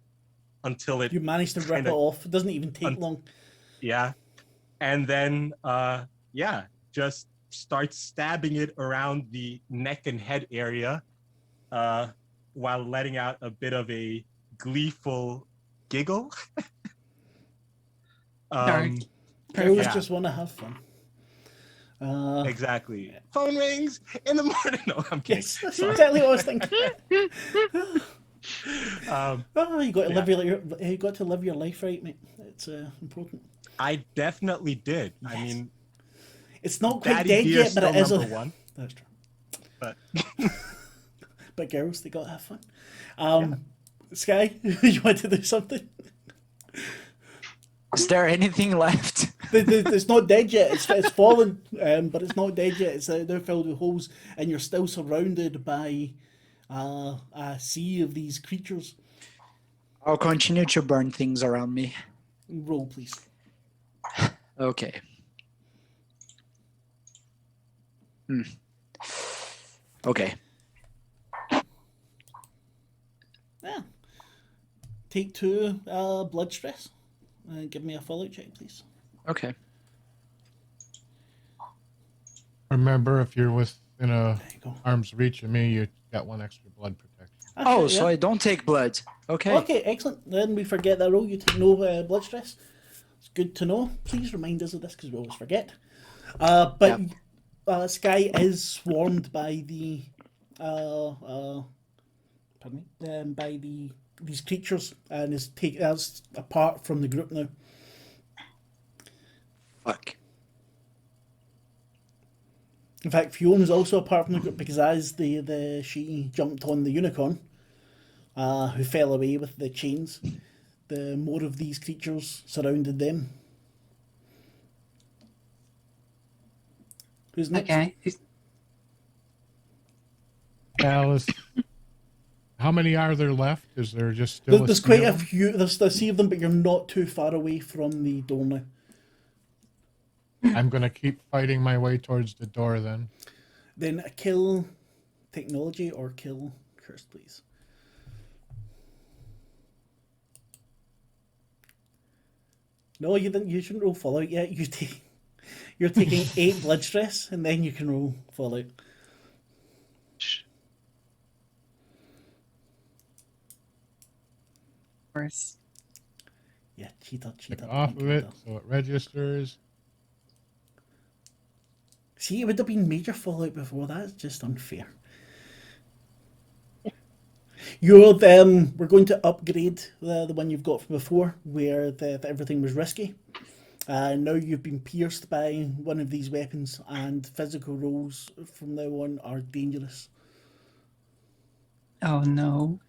until it You manage to rip Kinda- it off. It doesn't even take long. yeah, and then just starts stabbing it around the neck and head area, while letting out a bit of a gleeful giggle. Dark. Girls yeah. just want to have fun. Exactly. Phone rings in the morning. No, I'm kidding. Yes, that's exactly what I was thinking. You got to Yeah. live your life right, mate. It's important. I definitely did. I Yes. mean, It's not quite Daddy dead Deer yet, but still it is number one. That's true. But But girls, they got to have fun. Sky, you want to do something? Is there anything left? It's not dead yet. It's fallen, but it's not dead yet. It's they're filled with holes, and you're still surrounded by a sea of these creatures. I'll continue to burn things around me. Roll, please. Okay. Okay. Yeah. Take 2 blood stress. Give me a follow check, please. Okay. Remember, if you're within a There you go. arm's reach of me, you got 1 extra blood protection. Oh, Actually, so yeah. I don't take blood. Okay. Okay, excellent. Then we forget that rule. You take no blood stress. It's good to know. Please remind us of this because we always forget. But Sky is swarmed by the these creatures and is as apart from the group now. Fuck. In fact, Fiona's also apart from the group because as she jumped on the unicorn, who fell away with the chains, the more of these creatures surrounded them. Who's next? Okay. Alice, how many are there left? Is there just still There's a quite sea a of them? few. There's a sea of them, but you're not too far away from the door now. I'm going to keep fighting my way towards the door then. Then a kill technology or kill curse, please. No, you didn't. You shouldn't roll fallout yet. You're taking 8 blood stress, and then you can roll fallout. Of course. Yeah, cheater. Click off of it so it registers. See, it would have been major fallout before. That's just unfair. We're going to upgrade the one you've got from before, where everything was risky. Now you've been pierced by one of these weapons, and physical rolls from now on are dangerous. Oh no.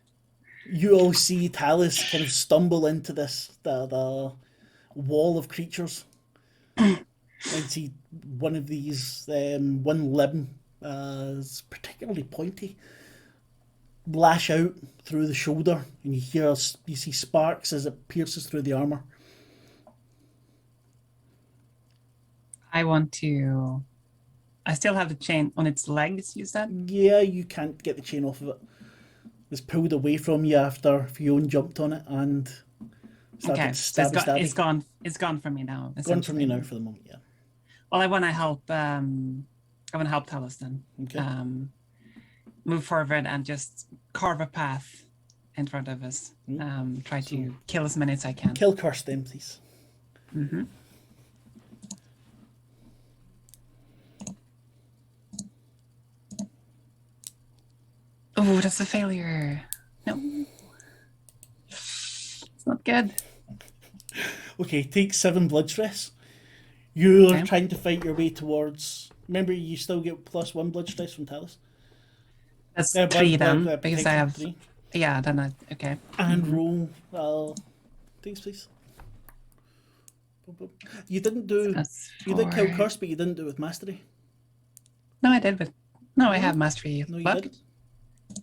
You all see Talus kind of stumble into the wall of creatures, and see one of these one limb is particularly pointy, lash out through the shoulder, and you see sparks as it pierces through the armor. I still have the chain on its legs, you said? Yeah, you can't get the chain off of it. It's pulled away from you after Fionn jumped on it and started Okay, so stabby. it's gone. It's gone from me now. Gone from you now for the moment, yeah. Well, I want to help. I want to help Talos then. Okay. Move forward and just carve a path in front of us. Try to kill as many as I can. Kill curse them, please. Mm-hmm. Oh, that's a failure. No. It's not good. Okay, take 7 blood stress. You're Okay. trying to fight your way towards... Remember, you still get +1 blood stress from Talos. That's Blood- 3 then, blood because I protection, have... 3. Yeah, then I... Okay. And roll... Things, please. You didn't do... That's You did kill 4. curse, but you didn't do it with mastery. No, I did, but... No, I have mastery. No, you What? didn't.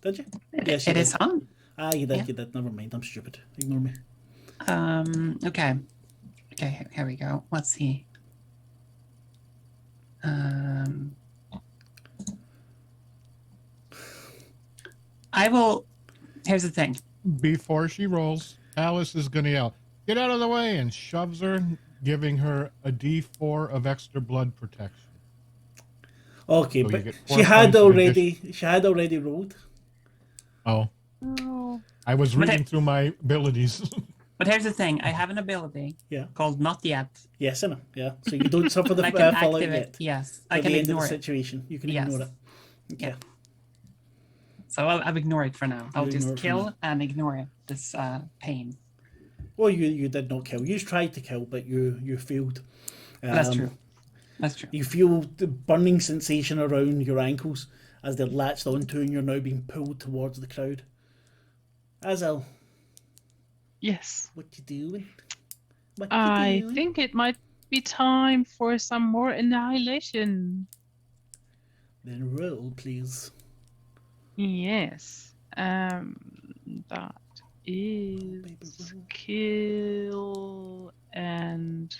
Did you? It, Yes, you it did. is on. Ah, you did, Yeah. you did. Never mind, I'm stupid. Ignore me. Okay. Okay, here we go. Let's see. I will... Here's the thing. Before she rolls, Alice is going to yell, "Get out of the way," and shoves her, giving her a D4 of extra blood protection. Okay, So you but get she 4 had points of already... She had already rolled. Oh, Oh. I was But reading through my abilities. But here's the thing. I have an ability Yeah. called Not Yet. Yes, I know. Yeah. So you don't suffer the I can fallout activate... yet. Yes, At I can the end of ignore the it. situation. You can Yes. ignore it. Okay. Yeah. So I'll ignore it for now. I'll You just ignore it for kill now. and ignore it. This pain. Well, you did not kill. You tried to kill, but you failed. That's true. That's true. You feel the burning sensation around your ankles as they're latched onto, and you're now being pulled towards the crowd. Azal, Yes. what you doing? What I you doing? think it might be time for some more annihilation. Then roll, please. Yes. That is kill and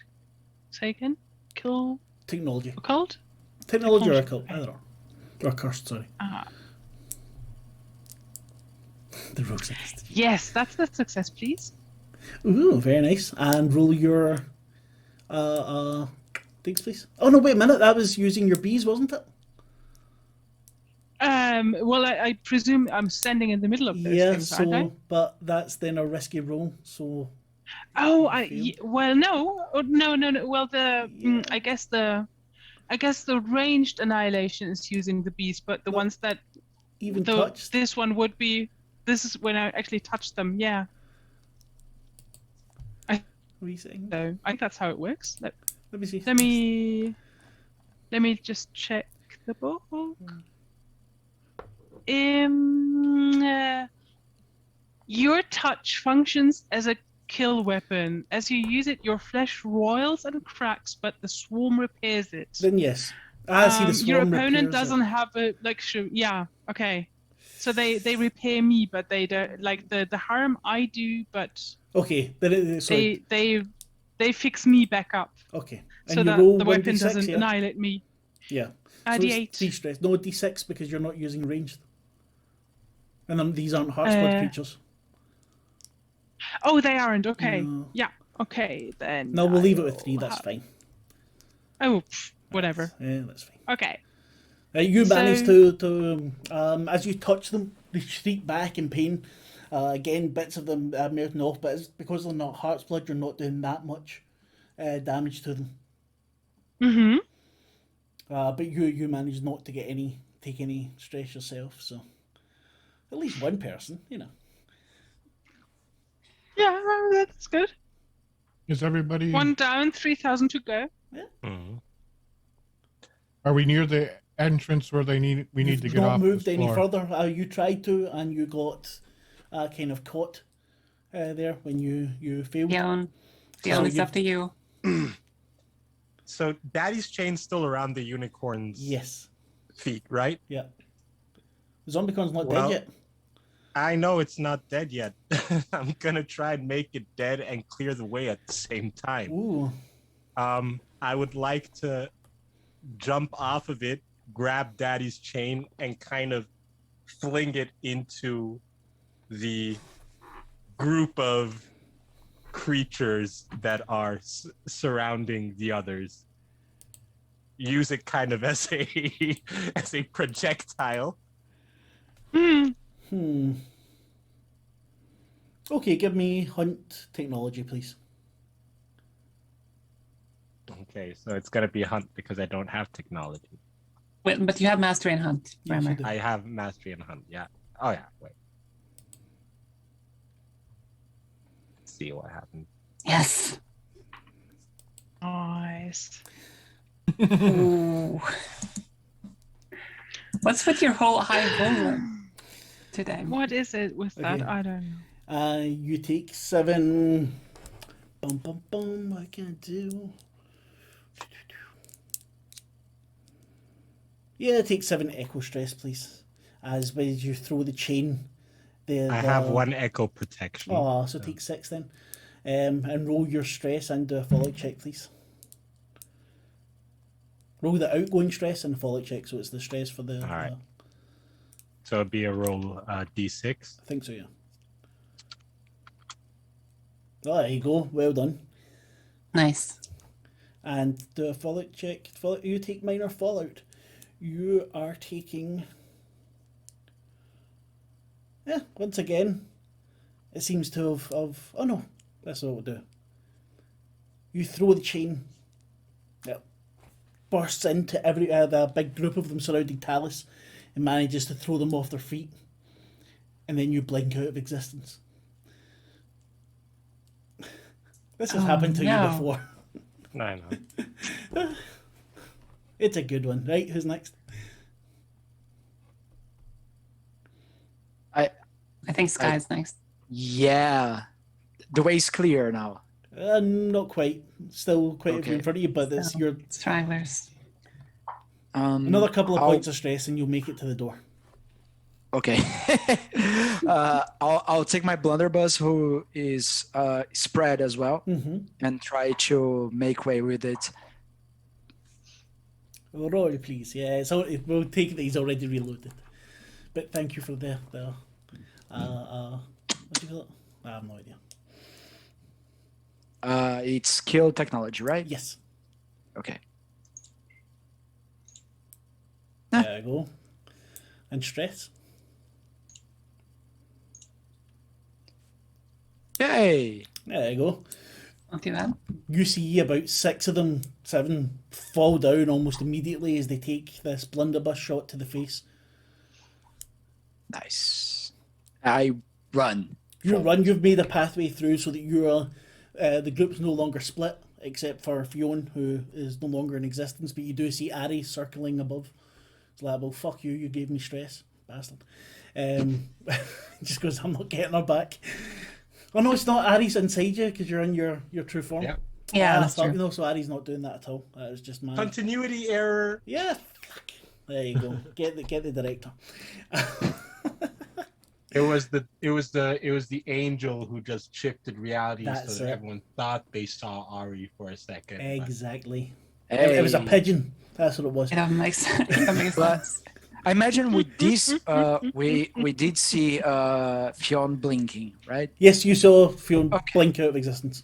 taken. Kill Technology. occult. Technology or Technology, occult, okay. either or cursed, sorry. The rogue's against you. Yes, that's the success, please. Ooh, very nice. And roll your things, please. Oh no, wait a minute. That was using your bees, wasn't it? Well, I presume I'm standing in the middle of those Yeah. things, aren't I? So, but that's then a risky roll. So. Oh, you failed. well, no. Oh, no. Well, Yeah. I guess the ranged annihilation is using the beast, but the No. ones that Even touched. this one would be. This is when I actually touch them. Yeah. What are you saying? So I think that's how it works. Let me see. Let me just check the book. Your touch functions as a kill weapon. As you use it, your flesh roils and cracks, but the swarm repairs it. Then yes. I see the swarm Your opponent repairs it. doesn't have a yeah, okay. So they repair me, but they don't like the harm I do, but Okay, then sorry. they fix me back up. Okay. So you that roll the 1d6, weapon doesn't yeah? annihilate me. Yeah. So it's D8. 3 stress. No, d6 because you're not using ranged. And then these aren't heartspot creatures. Oh, they aren't. Okay. No. Yeah. Okay, then. No, we'll leave it I with 3. will That's have- fine. Oh, whatever. Yeah, that's fine. Okay. You So- manage to as you touch them, they shriek back in pain. Again, bits of them melting off, but it's because they're not heart's blood, you're not doing that much damage to them. Mm-hmm. But you manage not to take any stress yourself, so at least one person, you know. Yeah, that's good. Is everybody? One down, 3,000 to go. Mhm. Are we near the entrance where we need to You've get not off moved this any floor? further. You tried to, and you got kind of caught there when you failed. Dion, So it's you- up to you. So Daddy's chain's still around the unicorn's Yes. feet, right? Yeah. The Zombiecon's not Well- dead yet. I know it's not dead yet. I'm gonna try and make it dead and clear the way at the same time. Ooh. I would like to jump off of it, grab Daddy's chain, and kind of fling it into the group of creatures that are surrounding the others. Use it kind of as a as a projectile. Okay, give me hunt technology, please. Okay, so it's gonna be hunt because I don't have technology. Wait, but you have mastery and hunt, Yes, you Bremer. do. I have mastery and hunt. Yeah. Oh yeah. Wait. Let's see what happens. Yes. Nice. Ooh. What's with your whole high roller today? What is it with that? Okay. I don't know. You take 7. Bum bum bum. What can I do? Yeah, take 7 echo stress, please. As when you throw the chain, I have 1 echo protection. Oh, so take 6 then. And roll your stress and do a fallout check, please. Roll the outgoing stress and the fallout check, so it's the stress for the. All right. So it'd be a roll d6. I think so, yeah. Oh, there you go. Well done. Nice. And do a fallout check. You take minor fallout. You are taking. Yeah, once again, it seems to have. Oh no, that's what we'll do. You throw the chain. It bursts into the big group of them surrounding Talus, and manages to throw them off their feet. And then you blink out of existence. This has happened to you before. I know. It's a good one, right? Who's next? I think Sky's next. Yeah. The way's clear now. Not quite. Still quite a few in Okay. front of you, but it's So, your stragglers. another couple of I'll- points of stress, and you'll make it to the door. Okay. I'll take my blunderbuss, who is spread as well, and try to make way with it. Roll, please. Yeah, we'll take it that he's already reloaded. But thank you for the what do you call it? I have no idea. It's skill technology, right? Yes. Okay. There you go. And stress. Yay! There you go. Not too bad. You see about 6 of them, 7, fall down almost immediately as they take this blunderbuss shot to the face. Nice. I run. You run, you've made a pathway through so that you're the group's no longer split, except for Fionn, who is no longer in existence, but you do see Ari circling above. It's like, well, fuck you, you gave me stress, bastard. Just goes, I'm not getting her back. Oh no, it's not. Ari's inside you because you're in your true form. Yeah. Yeah, that's fuck, true. no, so Ari's not doing that at all. That was just my Continuity error. Yeah, fuck. There you go. Get the director. It was the angel who just shifted reality That's so that it. everyone thought they saw Ari for a second. but- Exactly. Hey. It was a pigeon. That's what it was. It makes sense. I imagine with this, we did see Fionn blinking, right? Yes, you saw Fionn Okay. blink out of existence.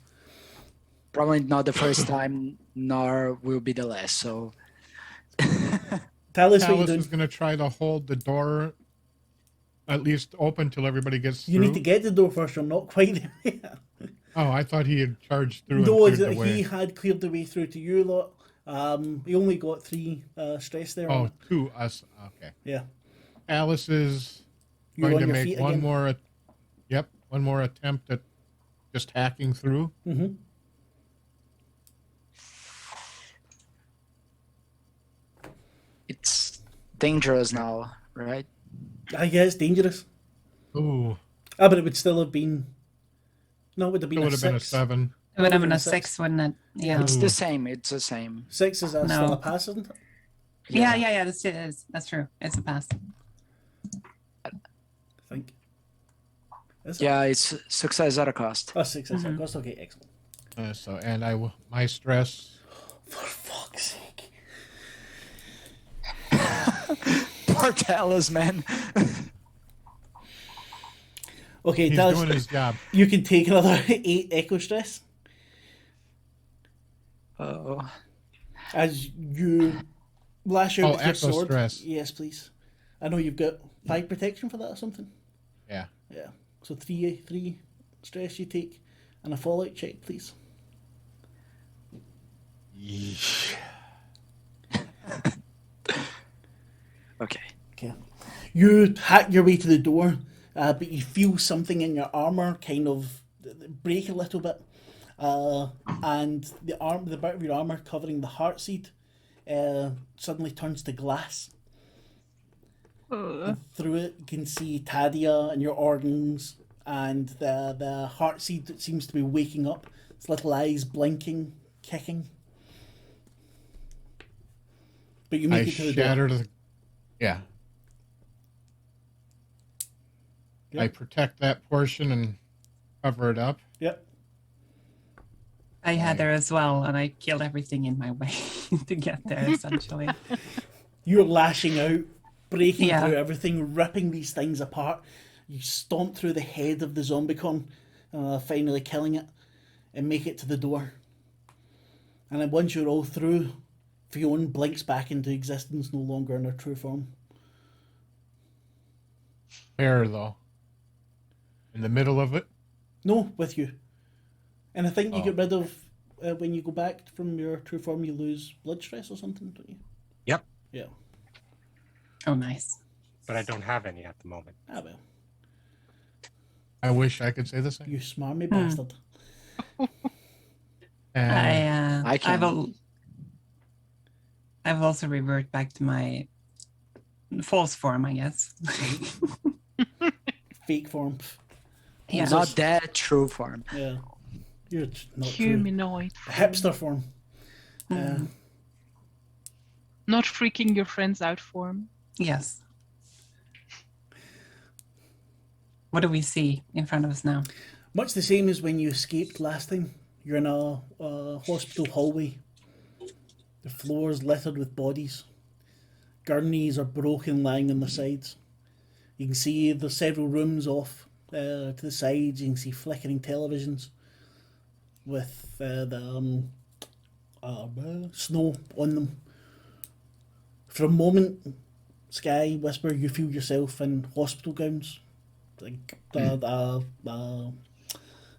Probably not the first time, nor will be the last. So Talus, what you Alice doing? is going to try to hold the door at least open till everybody gets You through. need to get the door first. You're not quite there yet. Oh, I thought he had charged through No, and cleared the way. he had cleared the way through to you lot. He only got 3 stress there. on Oh, it. to us. Okay. Yeah. Alice is You're going on to your make feet one again. more. One more attempt at just hacking through. Mm-hmm. it's dangerous now, right? Yeah, it's dangerous. Ooh, But it would still have been. No, it would have it been would a have been a 6. 7. It would have been a Six. 6, wouldn't it? Yeah. It's Ooh. the same. It's the same. 6 is still No. a pass, isn't it? Yeah, that's true. It's a pass. I think. Is it? Yeah, it's success at a cost. Oh, success. Of course. Okay, excellent. My stress. For fuck's sake. Poor Talisman. Okay, He's Dallas, doing his job. you can take another 8 echo stress Oh, as you lash out Oh, with your echo sword. stress. Yes, please. I know you've got 5 protection for that or something. Yeah. Yeah. So 3 stress you take, and a fallout check, please. Yeesh. okay. Okay. You hack your way to the door, but you feel something in your armor kind of break a little bit, and the bit of your armor covering the heartseed suddenly turns to glass. And through it, you can see Tadia and your organs, and the heartseed that seems to be waking up. Its little eyes blinking, kicking. But you I make it to the door. shatter the. Yeah. Yep. I protect that portion and cover it up. Yep. I had there as well, and I killed everything in my way to get there, essentially. You're lashing out, breaking Yeah. through everything, ripping these things apart. You stomp through the head of the zombicon, finally killing it, and make it to the door. And then once you're all through, Fiona blinks back into existence, no longer in her true form. Where though? In the middle of it. No, with you. And I think you Oh. get rid of, when you go back from your true form, you lose blood stress or something, don't you? Yep, Yeah. Oh, nice. but I don't have any at the moment. Ah, well. I wish I could say the same. You smarmy bastard. And I can. I've also reverted back to my false form, I guess. Fake form. Yeah. Not that true form. Yeah. You're not true. Humanoid. Hipster form. Not freaking your friends out form. Yes. What do we see in front of us now? Much the same as when you escaped last time. You're in a hospital hallway. The floor's littered with bodies. Gurneys are broken, lying on their sides. You can see there's several rooms off to the sides. You can see flickering televisions with the snow on them. For a moment, Sky, Whisper, you feel yourself in hospital gowns. Like the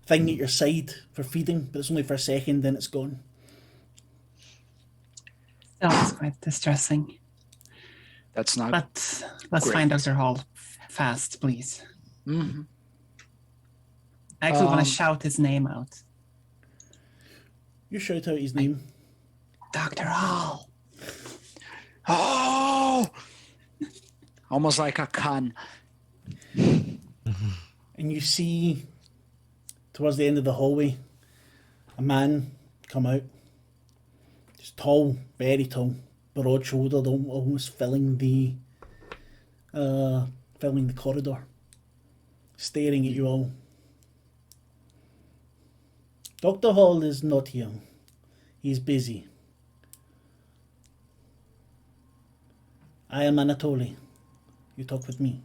thing at your side for feeding, but it's only for a second, then it's gone. Still, it's quite distressing. That's not. But let's Great. find Dr. Hall fast, please. Mhm. I actually want Um, to shout his name out. You shout out his name. Dr. Hall. Oh! Almost like a Khan. And you see, towards the end of the hallway, a man come out. He's tall, very tall, broad-shouldered, almost filling the corridor, staring at you all. Dr. Hall is not here. He's busy. I am Anatoly. You talk with me.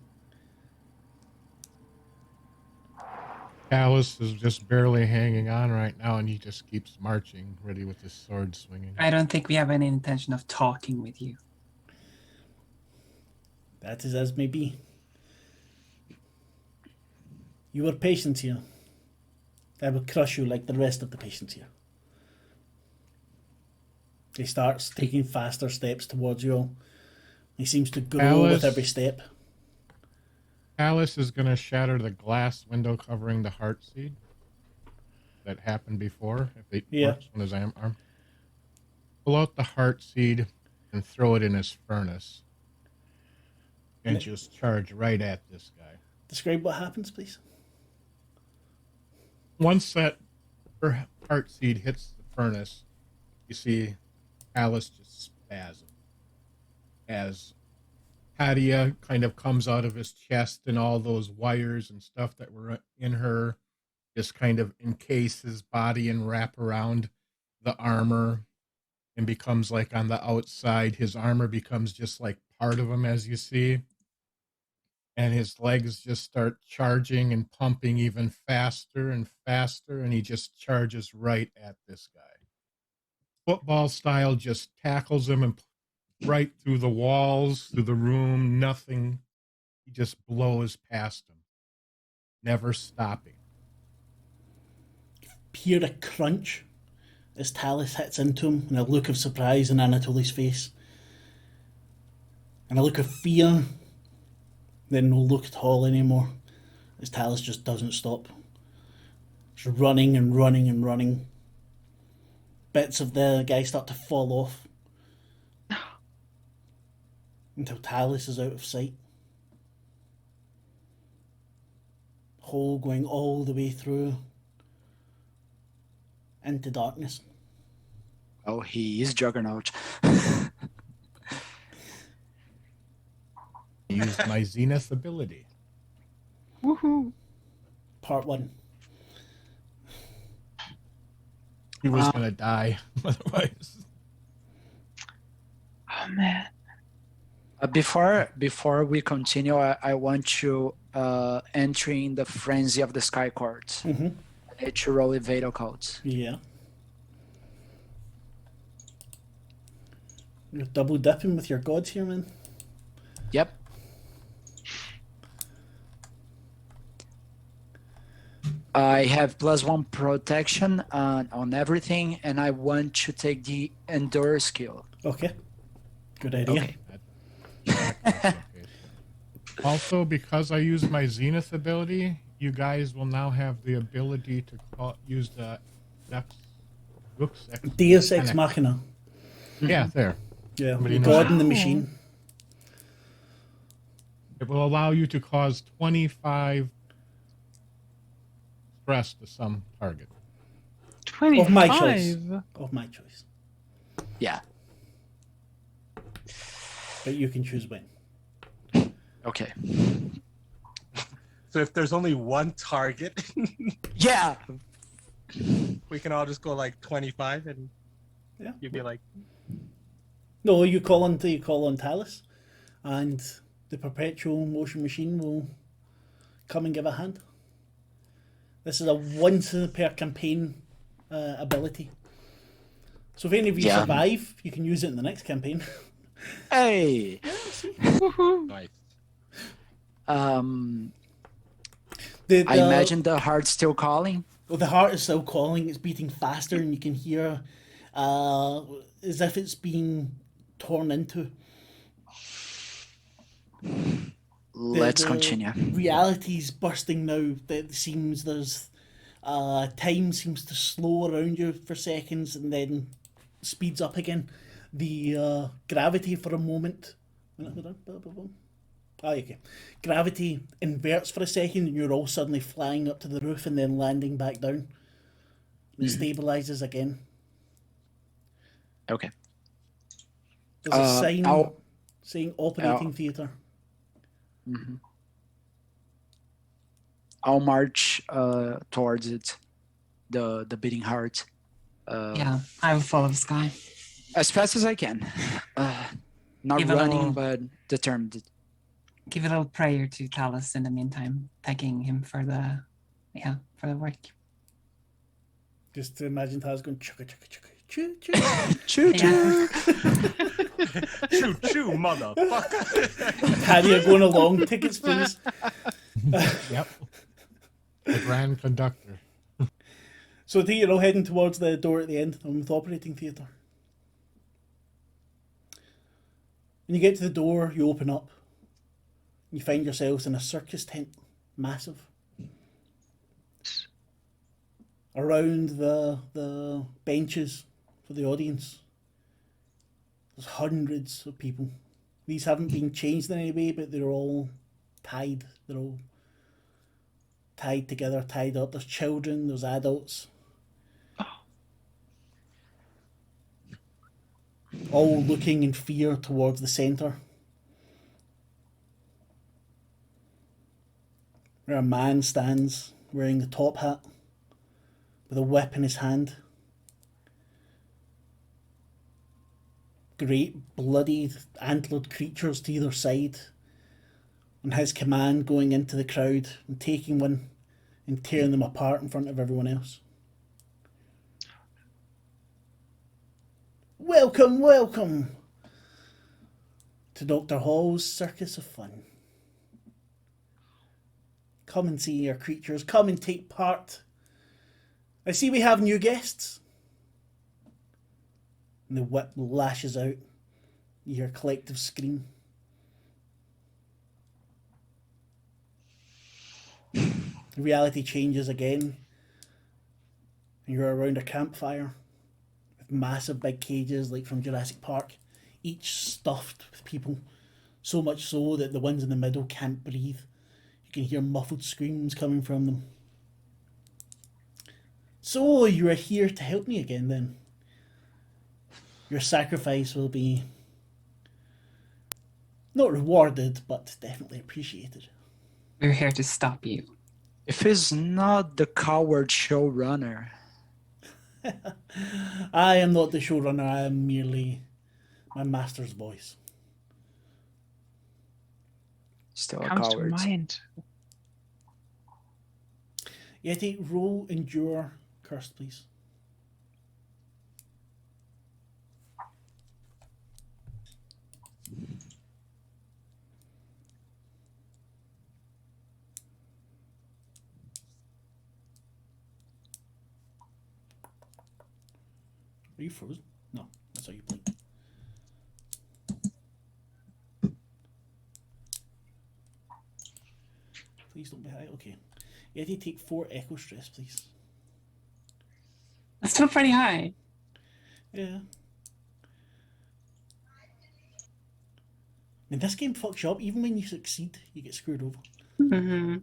Alice is just barely hanging on right now, and he just keeps marching, ready with his sword swinging. I don't think we have any intention of talking with you. That is as may be. You are patients here. I will crush you like the rest of the patients here. He starts taking faster steps towards you all. He seems to grow with Alice. every step. Alice is going to shatter the glass window covering the heart seed that happened before. If it Yeah. works on his arm. Pull out the heart seed and throw it in his furnace. And just charge right at this guy. Describe what happens, please. Once that heart seed hits the furnace, you see Alice just spasm as Hadia kind of comes out of his chest, and all those wires and stuff that were in her just kind of encase his body and wrap around the armor and becomes like on the outside. His armor becomes just like part of him, as you see. And his legs just start charging and pumping even faster and faster, and he just charges right at this guy. Football style, just tackles him and right through the walls, through the room, nothing. He just blows past him, never stopping. Hear a crunch as Talus hits into him, and a look of surprise on Anatoly's face. And a look of fear, then no look at all anymore, as Talus just doesn't stop. Just running and running and running. Bits of the guy start to fall off until Talus is out of sight. Hole going all the way through into darkness. Oh, he is Juggernaut. I used my Zenith ability. Woohoo! Part 1. He was going to die otherwise. Oh man. Before we continue, I want to entering the frenzy of the sky cards. Mm-hmm. I need to roll evade occults. Yeah. You're double dipping with your gods here, man. Yep. I have +1 protection on everything, and I want to take the endure skill. Okay. Good idea. Okay. Also, because I use my Zenith ability, you guys will now have the ability to use the Deus Ex Machina. Yeah, there. Yeah, Somebody the knows. god in the machine. It will allow you to cause 25 stress to some target. 25. Of my choice. Of my choice. Yeah. But you can choose when. Okay. So if there's only one target, Yeah. we can all just go like 25, and Yeah. you'd be like, No, you call on Talus, and the perpetual motion machine will come and give a hand. This is a once per campaign ability. So if any of you Yeah. survive, you can use it in the next campaign. Hey. nice. The, I imagine the heart's still calling. Well, the heart is still calling. It's beating faster, and you can hear as if it's being torn into. Let's continue. Reality's bursting now. That seems there's time seems to slow around you for seconds and then speeds up again. The gravity for a moment. Okay. Gravity inverts for a second, and you're all suddenly flying up to the roof and then landing back down. It stabilizes again. Okay. There's a sign I'll- saying operating theatre. Mm-hmm. I'll march towards it, the beating heart. Yeah, I will follow this guy. As fast as I can. Not Give a running, little- but determined. Give a little prayer to Talus in the meantime, thanking him for the work. Just to imagine Taz going chugga chugga chugga choo choo. Choo Yeah. Choo choo, motherfucker. Harrier going along. Tickets, please. Yep. The Grand Conductor. So I think you're all heading towards the door at the end of the operating theatre. When you get to the door, you open up. You find yourselves in a circus tent. Massive. Around the benches for the audience, there's hundreds of people. These haven't been changed in any way, but they're all tied. They're all tied together, tied up. There's children, there's adults. All looking in fear towards the centre. where a man stands wearing the top hat with a whip in his hand. Great bloody antlered creatures to either side. On his command, going into the crowd and taking one and tearing them apart in front of everyone else. Welcome, welcome to Dr. Hall's Circus of Fun. Come and see your creatures. Come and take part. I see we have new guests. And the whip lashes out. You hear a collective scream. Reality changes again. And you're around a campfire with massive big cages like from Jurassic Park, each stuffed with people. So much so that the ones in the middle can't breathe. You can hear muffled screams coming from them. So you are here to help me again then. Your sacrifice will be not rewarded, but definitely appreciated. We're here to stop you. If he's not the coward showrunner. I am not the showrunner, I am merely my master's voice. Still a Comes to coward. mind. Yeti, roll endure cursed, please. Are you frozen? No, that's how you blink. Please don't be high. Okay. Yeti, take 4 echo stress, please. That's still pretty high. Yeah. I mean, this game fucks you up. Even when you succeed, you get screwed over. Mm-hmm.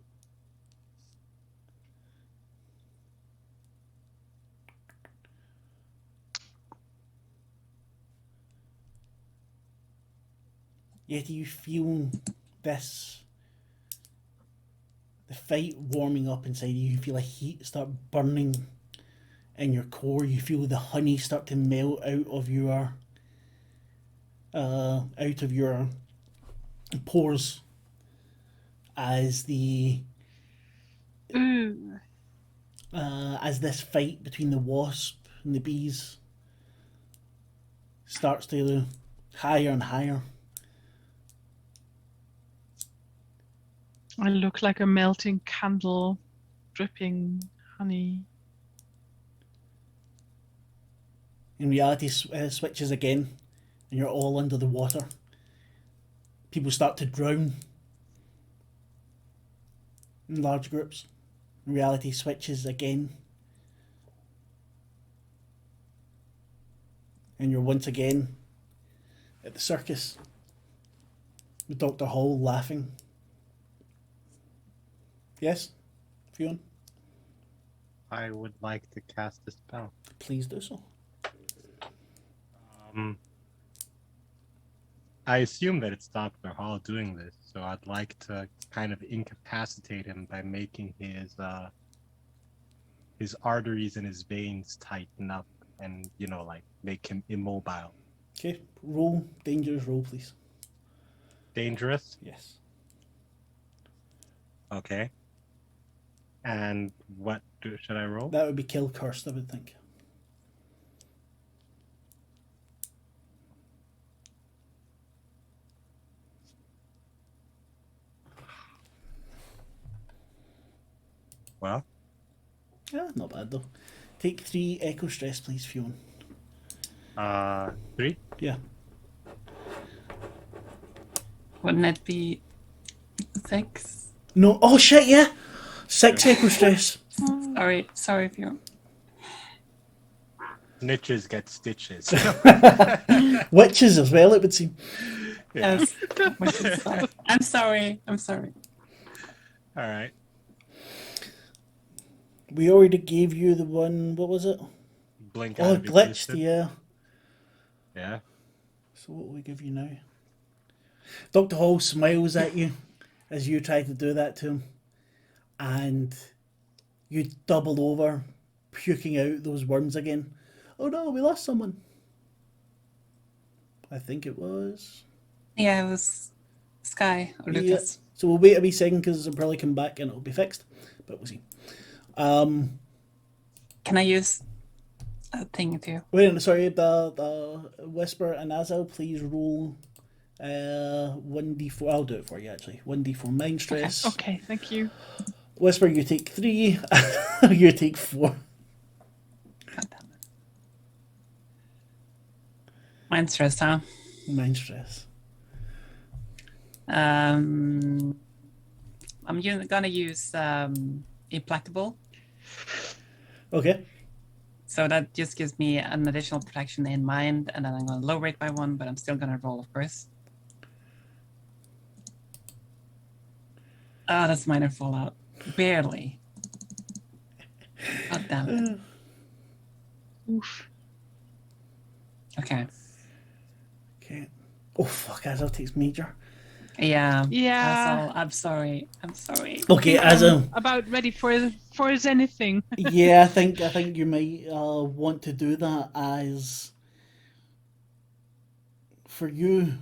Yet you feel this, the fight warming up inside you. You feel a heat start burning in your core. You feel the honey start to melt out of your pores as the Ooh. as this fight between the wasp and the bees starts to higher and higher. I look like a melting candle, dripping honey. In reality, switches again, and you're all under the water. People start to drown in large groups. In reality, switches again, and you're once again at the circus with Dr. Hall laughing. Yes, Fionn? I would like to cast a spell. Please do so. I assume that it's Dr. Hall doing this, so I'd like to kind of incapacitate him by making his arteries and his veins tighten up and, like make him immobile. Okay, roll, dangerous roll, please. Dangerous? Yes. Okay. And what should I roll? That would be kill cursed, I would think. Well, Yeah, not bad though. Take 3 echo stress, please, Fionn. 3? Yeah. Wouldn't it be 6? No, oh shit, yeah! 6 echo stress. Sorry if you're... Snitches get stitches. Witches as well, it would seem. Yeah. Yes. I'm sorry. All right. We already gave you the one, what was it? Blink Oh, out it of glitched, existence. yeah. Yeah. So what will we give you now? Dr. Hall smiles at you as you try to do that to him. and you double over, puking out those worms again. Oh no, we lost someone. I think it was... Yeah, it was Sky or Yeah. Lucas. So we'll wait a wee second because it'll probably come back and it'll be fixed. But we'll see. Can I use a thing too? Wait, sorry, the Whisper and Azal, please roll 1d4. I'll do it for you actually. 1d4 mind stress. Okay, thank you. Whisper, you take 3. You take 4. God damn it. Mind stress, huh? Mind stress. I'm gonna use Implacable. Okay. So that just gives me an additional protection in mind, and then I'm gonna lower it by 1, but I'm still gonna roll, of course. Oh, that's minor fallout. Barely. God damn it. Oof. Okay. Okay. Oh fuck, Azal takes major. Yeah. Yeah. I'm sorry. I'm sorry. Okay, Azal. About ready for anything. Yeah, I think you might want to do that as for you.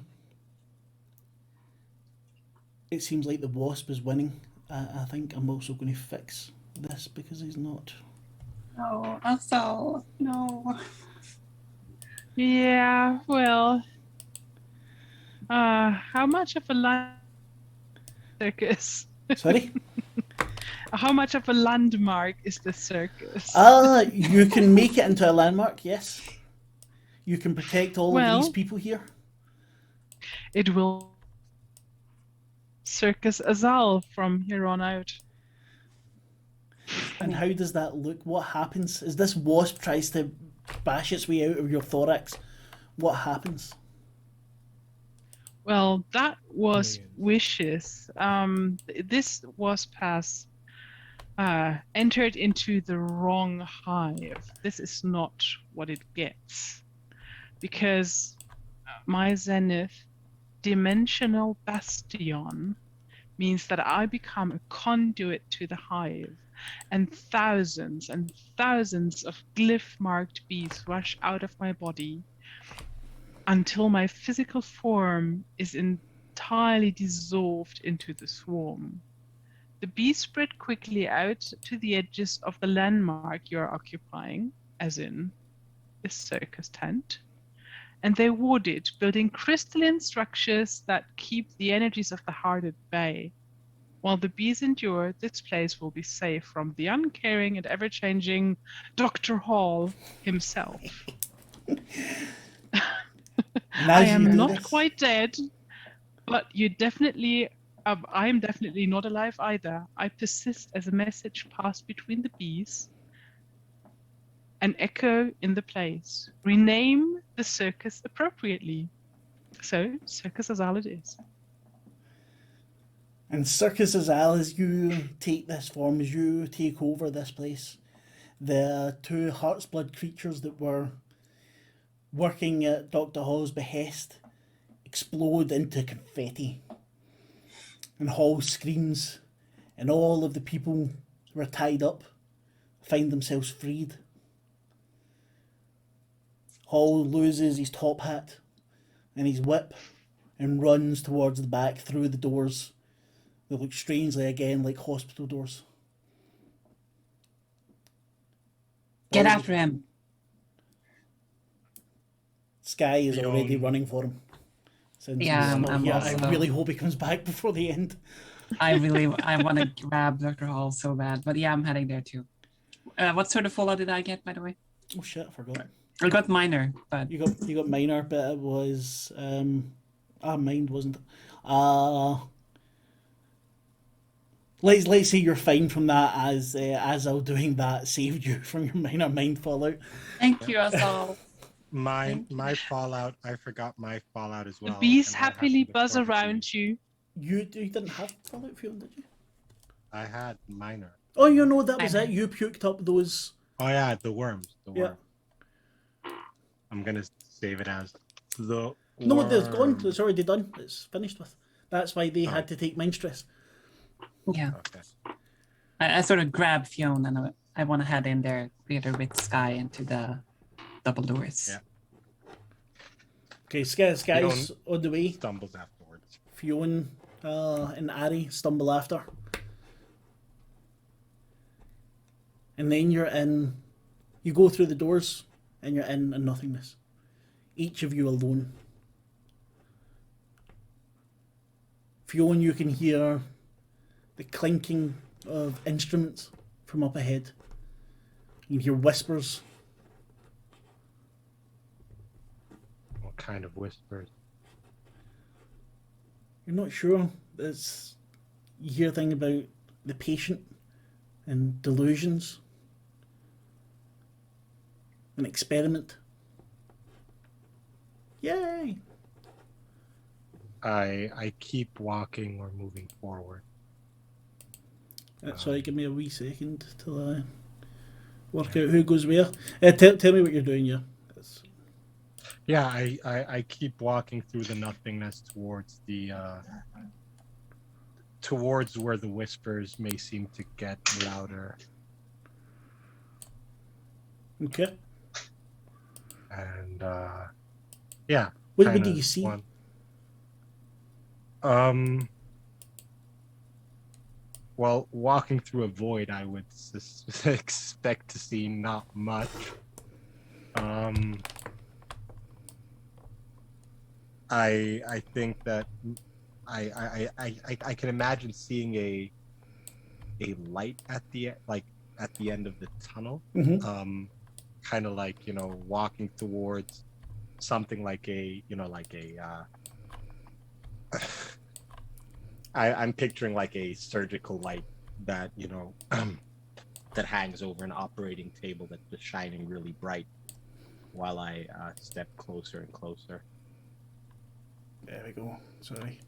It seems like the wasp is winning. I think I'm also going to fix this because he's not. No, also no. Yeah, well. How much of a circus? Sorry. How much of a landmark is the circus? You can make it into a landmark. Yes. You can protect all of these Well- people here. It will Circus Azal from here on out. And how does that look? What happens? As this wasp tries to bash its way out of your thorax, what happens? Well, that was wishes. This wasp has entered into the wrong hive. This is not what it gets. Because my Zenith dimensional bastion means that I become a conduit to the hive, and thousands of glyph-marked bees rush out of my body until my physical form is entirely dissolved into the swarm. The bees spread quickly out to the edges of the landmark you are occupying, as in this circus tent, and they ward it, building crystalline structures that keep the energies of the heart at bay. While the bees endure, this place will be safe from the uncaring and ever-changing Dr. Hall himself. I am not quite dead, but you definitely, I am definitely not alive either. I persist as a message passed between the bees, an echo in the place. Rename the circus appropriately. So, Circus Azal it is. And Circus Azal, as you take this form, as you take over this place, the two Heart's Blood creatures that were working at Dr. Hall's behest explode into confetti. And Hall screams, and all of the people who are tied up find themselves freed. Hall loses his top hat and his whip and runs towards the back through the doors that look strangely again like hospital doors. Get after him. Sky is already running for him. Since Yeah, he's not I'm here. also- I really hope he comes back before the end. I want to grab Dr. Hall so bad, but yeah, I'm heading there too. What sort of fallout did I get, by the way? Oh shit, I forgot. I got minor, but You got minor, but it was mind wasn't it? Let's say you're fine from that, as Azal doing that saved you from your minor mind fallout. thank you, Asal. My fallout. I forgot my fallout as well. The bees and I have to happily look buzz forward to around you. You didn't have fallout feeling, did you? I had minor. Oh, you know that was it. You puked up those. Oh yeah, the worms. The Yeah. worm. I'm gonna save it as the. No, it's gone. worm. It's already done. It's finished with. That's why they had to take mind stress. Yeah. Okay. I sort of grab Fiona and I want to head in there, greet her with Sky into the double doors. Yeah. Okay, Sky's on the way. Stumbles afterwards. Fiona and Ari stumble after. And then you go through the doors and you're in nothingness. Each of you alone. Fiona, you can hear the clinking of instruments from up ahead. You can hear whispers. What kind of whispers? You're not sure. You hear a thing about the patient and delusions. An experiment. Yay! I keep walking or moving forward. Sorry, give me a wee second till I work out who goes where. Tell me what you're doing, yeah. Yeah, I keep walking through the nothingness towards towards where the whispers may seem to get louder. Okay. And yeah. What do you see? Well, walking through a void, I would expect to see not much. I think that I can imagine seeing a light at the end of the tunnel. Mm-hmm. Kind of like, walking towards something like I'm picturing like a surgical light that that hangs over an operating table that's just shining really bright while I step closer and closer. There we go. Sorry.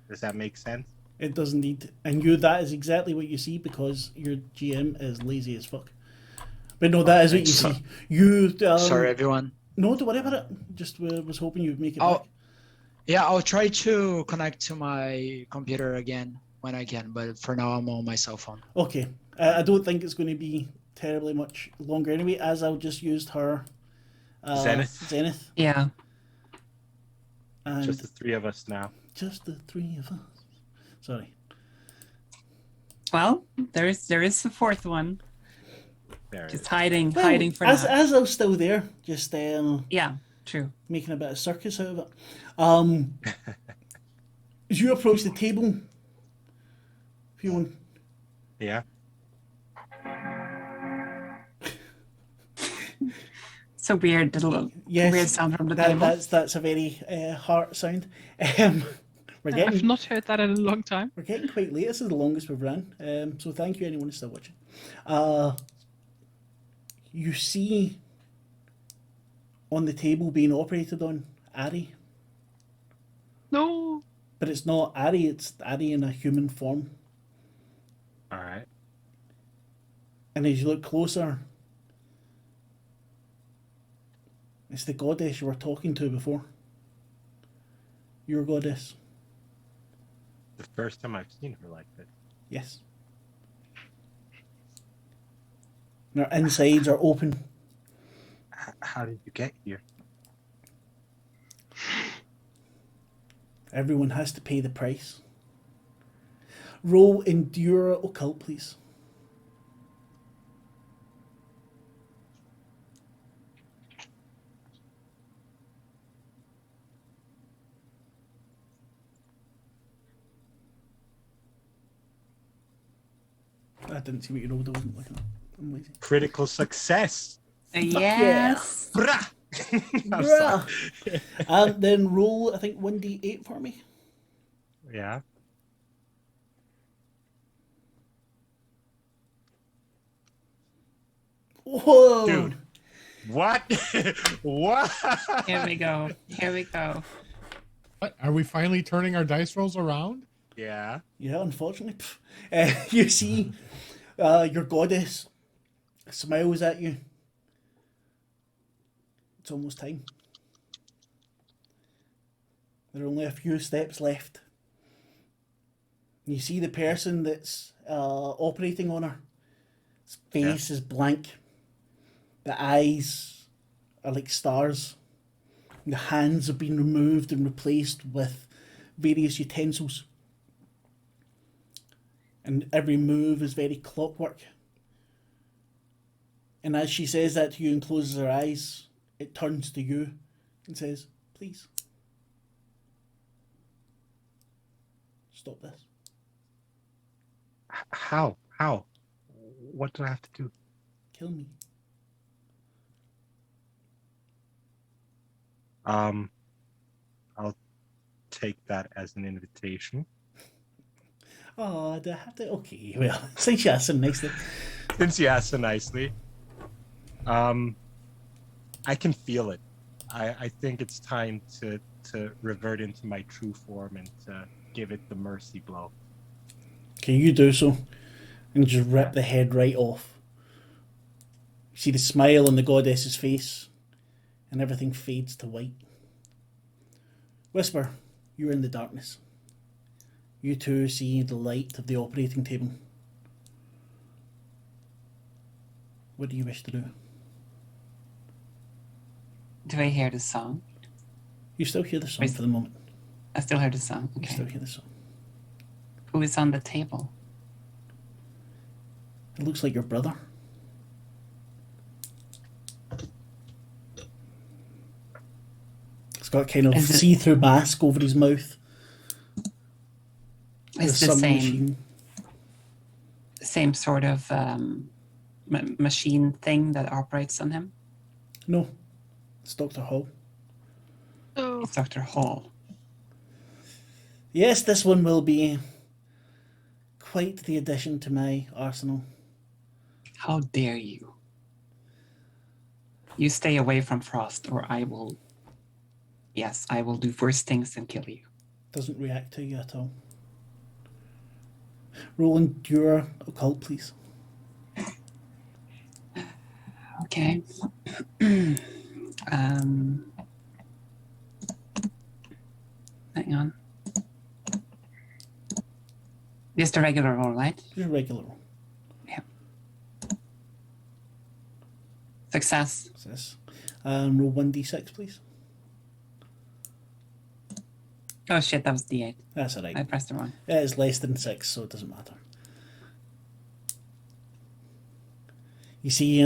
Does that make sense? It does indeed. And that is exactly what you see because your GM is lazy as fuck. But no, that is what you see. You. Sorry, everyone. No, don't worry about it. Just was hoping you'd make it back. Yeah, I'll try to connect to my computer again when I can, but for now I'm on my cell phone. Okay. I don't think it's going to be terribly much longer anyway, as I've just used her Zenith. Yeah. And just the three of us now. Just the three of us. Sorry. Well, there is the fourth one. There just hiding for now. As I was still there, just yeah, true. Making a bit of circus out of it. As you approach the table, Fiona. Yeah. So weird, little weird sound from the table. That's a very heart sound. I've not heard that in a long time. We're getting quite late. This is the longest we've ran. So thank you anyone who's still watching. You see on the table being operated on Ari. No. But it's not Ari, it's Ari in a human form. Alright. And as you look closer, it's the goddess you were talking to before. Your goddess. The first time I've seen her like this. Yes. And her insides are open. How did you get here? Everyone has to pay the price. Roll Endure Occult, please. I didn't see what you rolled. I wasn't looking at. I'm lazy. Critical success. Yes. Yeah. Bruh. And then roll, I think, 1d8 for me. Yeah. Whoa. Dude. What? What? Here we go. Here we go. What? Are we finally turning our dice rolls around? Yeah. Yeah, unfortunately. You see your goddess smiles at you. It's almost time. There are only a few steps left. You see the person that's operating on her. His face is blank. The eyes are like stars. The hands have been removed and replaced with various utensils. And every move is very clockwork. And as she says that to you and closes her eyes, it turns to you and says, please, stop this. How? What do I have to do? Kill me. I'll take that as an invitation. Oh, do I have to? Okay, well, since you asked so nicely. Since you asked so nicely, I can feel it. I think it's time to revert into my true form and to give it the mercy blow. Can you do so? And just rip the head right off. You see the smile on the goddess's face, and everything fades to white. Whisper, you are in the darkness. You two see the light of the operating table. What do you wish to do? Do I hear the song? You still hear the song for the moment. I still hear the song. You Okay. still hear the song. Who is on the table? It looks like your brother. He's got kind of Is it- see-through mask over his mouth. It's There's the some same machine. same sort of machine thing that operates on him. No, it's Dr. Hall. Oh, It's Dr. Hall. Yes, this one will be quite the addition to my arsenal. How dare you? You stay away from Frost, or I will. Yes, I will do worse things than kill you. Doesn't react to you at all. Roll endure occult, please. Okay. Hang on. Just a regular roll, right? Just a regular roll. Success. Success. Roll 1d6, please. Oh shit, that was D8. That's alright. I pressed the wrong. It is less than 6, so it doesn't matter. You see,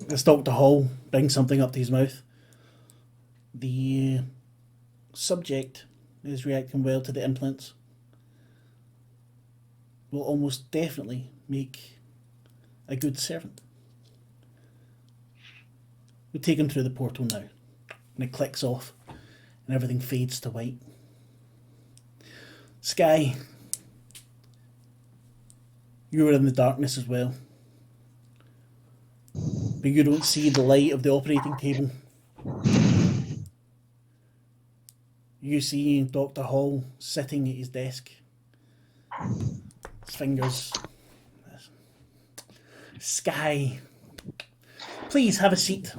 as Dr. Hall brings something up to his mouth, the subject is reacting well to the implants. Will almost definitely make a good servant. We take him through the portal now, and it clicks off, and everything fades to white. Sky, you are in the darkness as well, but you don't see the light of the operating table. You see Dr. Hall sitting at his desk. His fingers. Sky, please have a seat.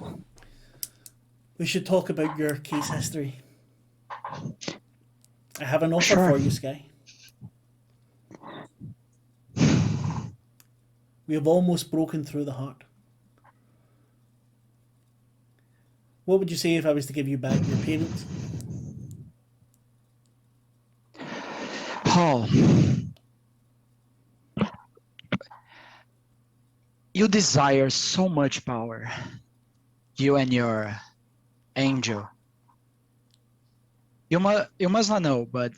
We should talk about your case history. I have an offer Sure. for you, Sky. We have almost broken through the heart. What would you say if I was to give you back your parents? Paul, you desire so much power. You and your angel. You must not know, but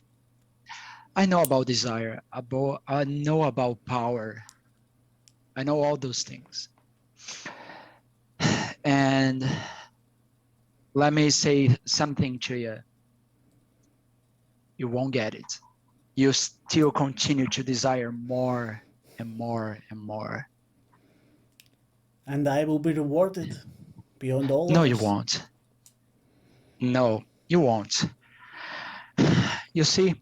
I know about desire. I know about power. I know all those things. And let me say something to you. You won't get it. You still continue to desire more and more and more. And I will be rewarded beyond all No, you others. won't. No, you won't. You see,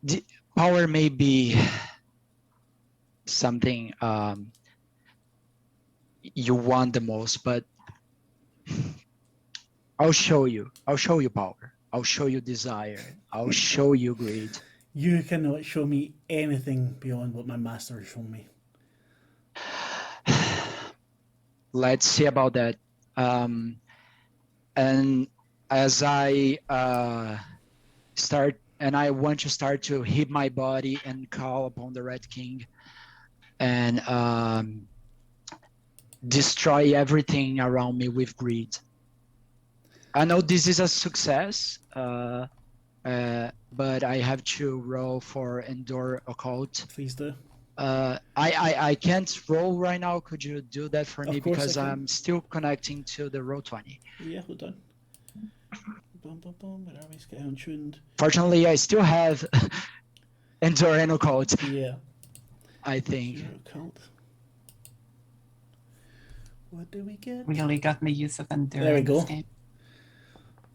the power may be something you want the most, but I'll show you. I'll show you power. I'll show you desire. I'll show you greed. You cannot show me anything beyond what my master has shown me. Let's see about that. And as I want to start to hit my body and call upon the Red King and destroy everything around me with greed. I know this is a success, but I have to roll for Endure Occult. Please do. I can't roll right now. Could you do that for me? Of course Because I can. I'm still connecting to the Roll20. Yeah, hold on. Boom, boom, boom. Where are we? Let's get untuned. Fortunately, I still have Endure and Occult, Yeah. I think. Endure Occult. What do we get? Really got me use of endurance. There we go. Game.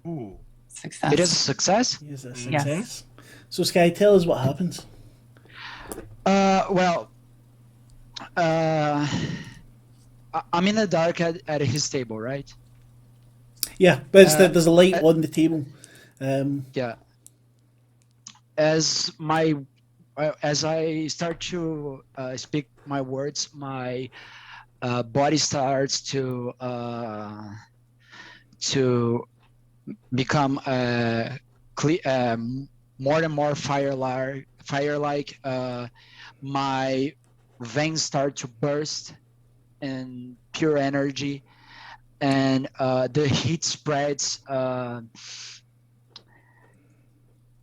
Ooh. Success. It is a success? Yes, a Yes. success. So, Sky, tell us what happens. Well, I'm in the dark at his table, right? Yeah, but it's there's a light on the table. Yeah. As I start to speak my words, my body starts to become more and more fire-like. My veins start to burst in pure energy, and the heat spreads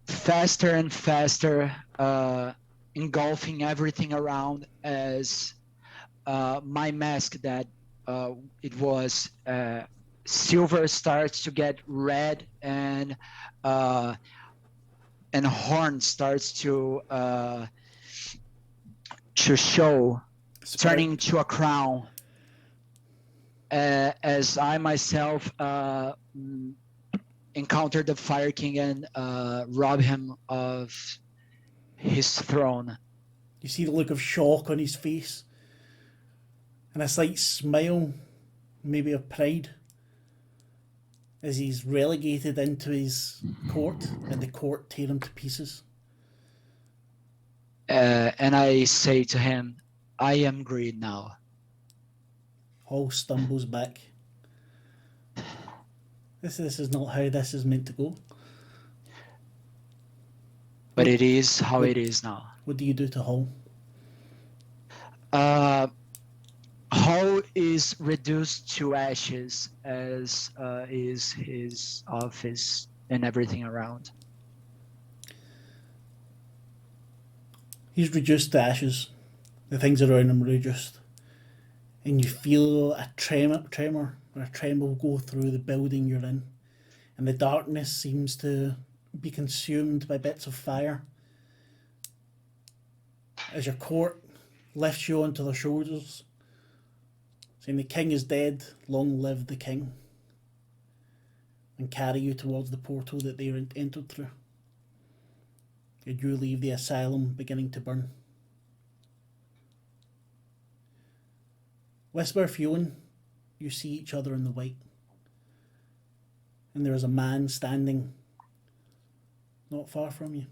faster and faster, engulfing everything around as my mask that it was silver starts to get red, and horn starts to show, turning to a crown. As I myself encounter the Fire King and rob him of his throne. You see the look of shock on his face, and a slight smile, maybe of pride, as he's relegated into his court, and the court tear him to pieces. And I say to him, I am greed now. Hall stumbles back. This is not how this is meant to go. But it is how it is now. What do you do to Hall? Hall is reduced to ashes, as is his office and everything around. He's reduced to ashes. The things around him reduced. And you feel a tremor or a tremble go through the building you're in. And the darkness seems to be consumed by bits of fire. As your court lifts you onto their shoulders, saying the king is dead, long live the king. And carry you towards the portal that they entered through. And you leave the asylum beginning to burn. Whisper Fueling, you see each other in the white. And there is a man standing not far from you.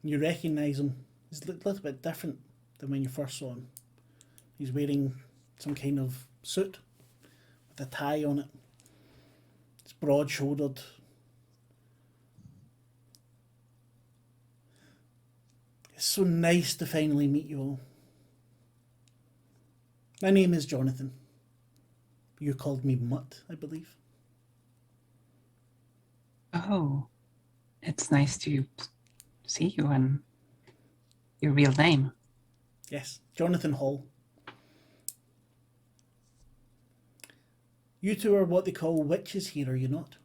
You recognise him. He's a little bit different than when you first saw him. He's wearing some kind of suit with a tie on it. It's broad-shouldered. It's so nice to finally meet you all. My name is Jonathan. You called me Mutt, I believe. Oh, it's nice to see you and your real name. Yes, Jonathan Hall. You two are what they call witches here, are you not?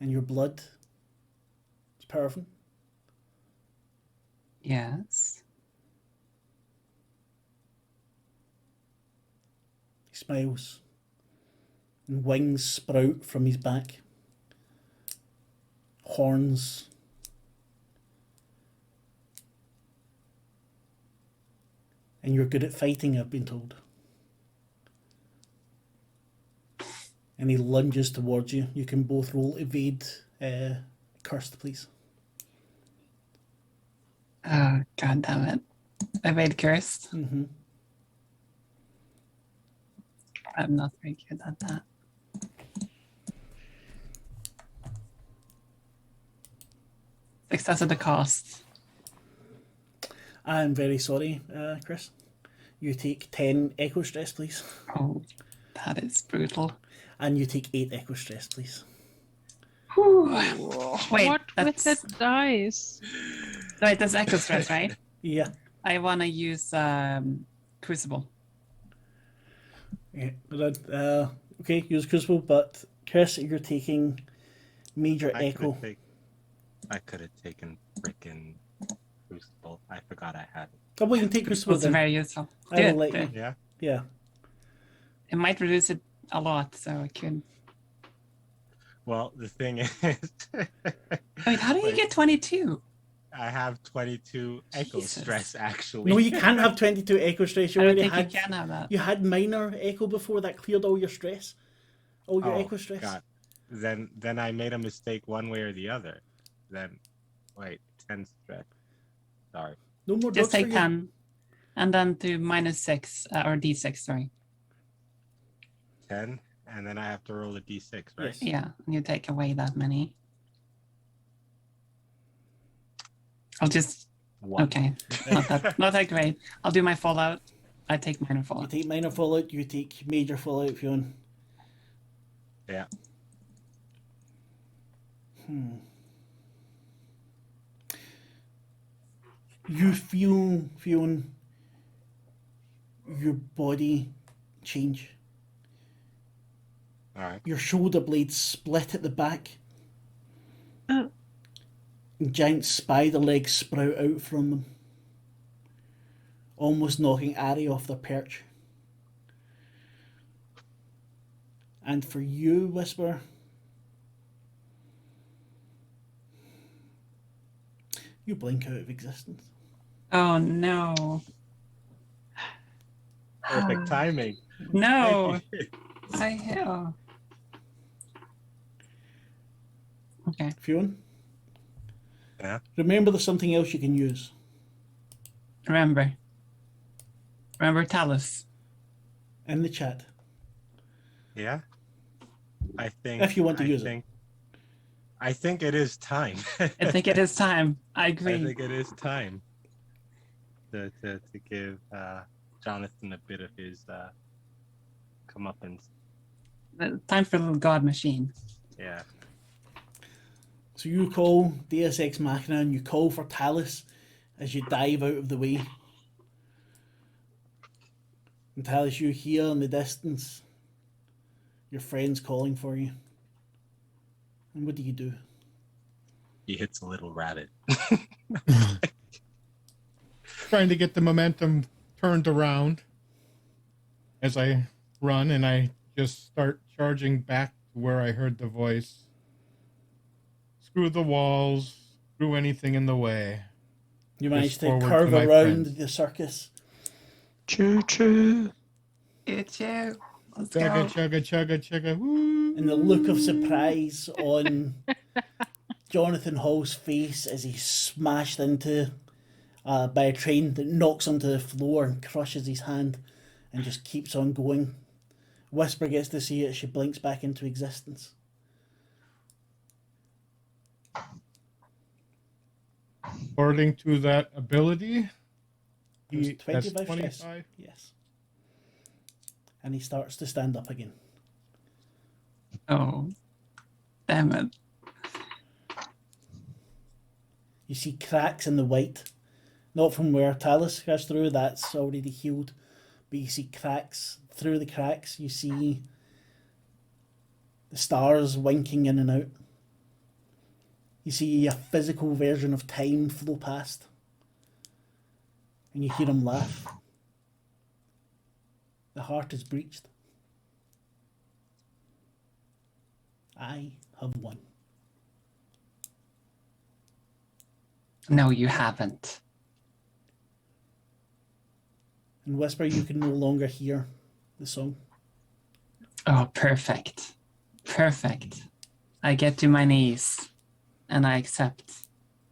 And your blood is powerful. Yes. He smiles, and wings sprout from his back. Horns. And you're good at fighting, I've been told. And he lunges towards you. You can both roll evade cursed, please. Oh, god damn it. Evade cursed. Mm-hmm. I'm not very good at that. Success at the cost. I'm very sorry, Chris. You take 10 echo stress, please. Oh, that is brutal. And you take 8 echo stress, please. Whew. Wait, What with that's the dice? right. That's echo stress, right? Yeah. I want to use Crucible. Yeah. Okay, use Crucible, but Chris, you're taking major echo. I could have taken frickin' Crucible. I forgot I had it. Oh, well, you can take Crucible It's then. very useful. I will let you. Yeah. Yeah. It might reduce it a lot, so I could. Well, the thing is, Wait, how do you get 22? I have 22 echo Jesus. stress actually. No, you can't have 22 echo stress. You I don't already think had. you can have that. You had minor echo before that cleared all your stress, all your Oh, echo stress. God. Then I made a mistake one way or the other. Then, wait, 10 stress. Sorry. No more Just dots take for you. 10 and then do -6 or d6, sorry. 10, and then I have to roll a d6, right? Yes. Yeah, and you take away that many. I'll just 1. okay. Not that great. I'll do my fallout. I take minor You fallout. take minor fallout. You take major fallout, Fionn. Yeah. You feel, Fionn, your body change. All right. Your shoulder blades split at the back. Oh. And giant spider legs sprout out from them, almost knocking Ari off their perch. And for you, Whisper, you blink out of existence. Oh no. Perfect timing. No. Thank you. I hell. Okay. Fionn? Yeah. Remember, there's something else you can use. Remember Talus. In the chat. Yeah. I think. If you want to use it. I think it is time. I think it is time. I agree. I think it is time to give Jonathan a bit of his comeuppance. Time for a little god machine. Yeah. So you call Deus Ex Machina and you call for Talus as you dive out of the way. And Talus, you hear in the distance your friends calling for you. And what do? He hits a little rabbit. Trying to get the momentum turned around as I run, and I just start charging back to where I heard the voice. Screw the walls, screw anything in the way. You manage to forward to curve my around friends. the circus. Choo-choo. It's you. Let's Chugga, go. chugga, chugga, chugga, woo. And the look of surprise on Jonathan Hall's face as he's smashed into by a train that knocks him to the floor and crushes his hand and just keeps on going. Whisper gets to see it as she blinks back into existence. According to that ability, It was he 25 has stress. 25. Yes. And he starts to stand up again. Oh. Damn it. You see cracks in the white. Not from where Talus goes through, that's already healed. But you see cracks. Through the cracks, you see the stars winking in and out. You see a physical version of time flow past. And you hear him laugh. The heart is breached. I have won. No, you haven't. And Whisper, you can no longer hear the song. Oh, perfect. Perfect. I get to my knees and I accept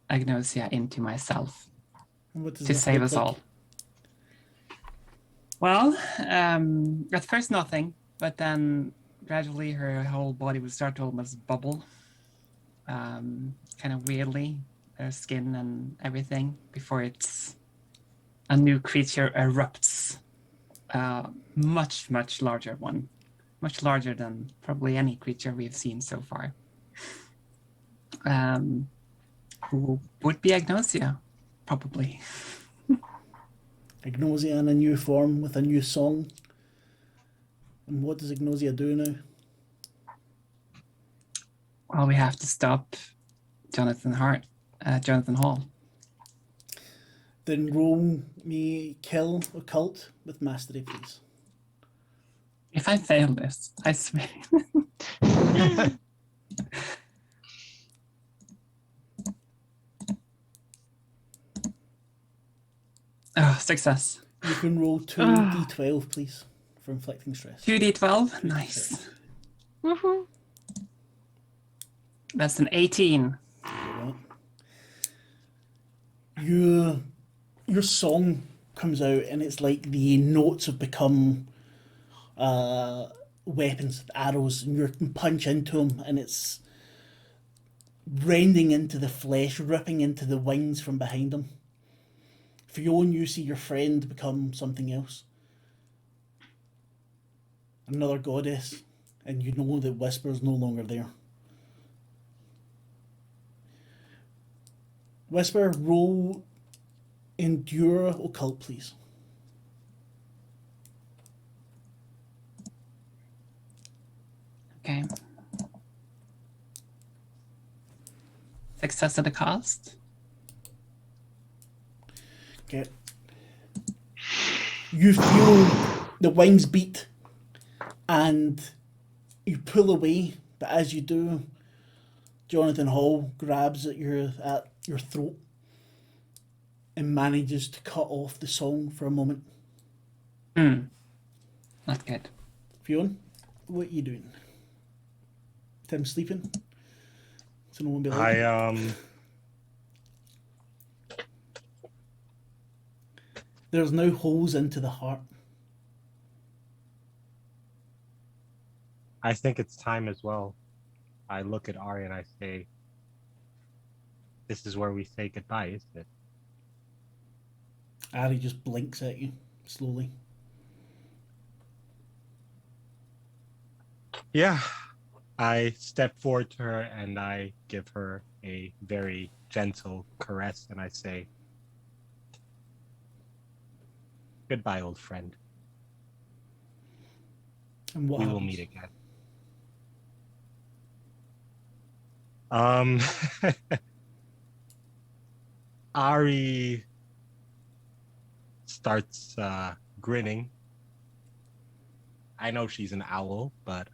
Agnosia into myself And what does to this save look us like? all. Well, at first nothing, but then gradually her whole body would start to almost bubble, kind of weirdly, her skin and everything, before a new creature erupts. Much, much larger one. Much larger than probably any creature we've seen so far. Who would be Agnosia, probably. Agnosia in a new form with a new song. And what does Agnosia do now? Well, we have to stop Jonathan Hall. Then roll me kill occult with mastery, please. If I fail this, I swear. Oh, success. You can roll 2d12, please, for inflicting stress. 2d12. Nice. Woohoo. That's an 18. Your song comes out, and it's like the notes have become weapons, arrows, and you can punch into them, and it's rending into the flesh, ripping into the wings from behind them. Fionn, you see your friend become something else. Another goddess, and you know that Whisper's no longer there. Whisper, roll endure occult, please. Okay. Success at the cost. Okay. You feel the wings beat and you pull away, but as you do, Jonathan Hall grabs at your throat and manages to cut off the song for a moment. Not good. Fionn, what are you doing? Tim sleeping? So no one be like, There's now holes into the heart. I think it's time as well. I look at Ari and I say, this is where we say goodbye, isn't it? Ari just blinks at you slowly. Yeah. I step forward to her and I give her a very gentle caress and I say, goodbye, old friend. And what We happens? will meet again. Ari starts grinning. I know she's an owl, but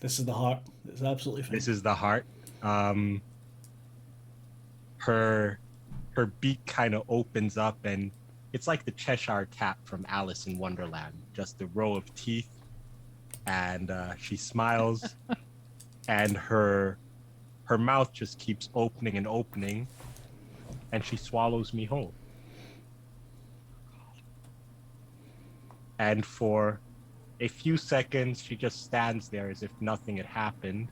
This is the heart. It's absolutely fine. this is the heart. Her beak kind of opens up and it's like the Cheshire Cat from Alice in Wonderland, just a row of teeth. And she smiles and her mouth just keeps opening and opening and she swallows me whole. And for a few seconds, she just stands there as if nothing had happened.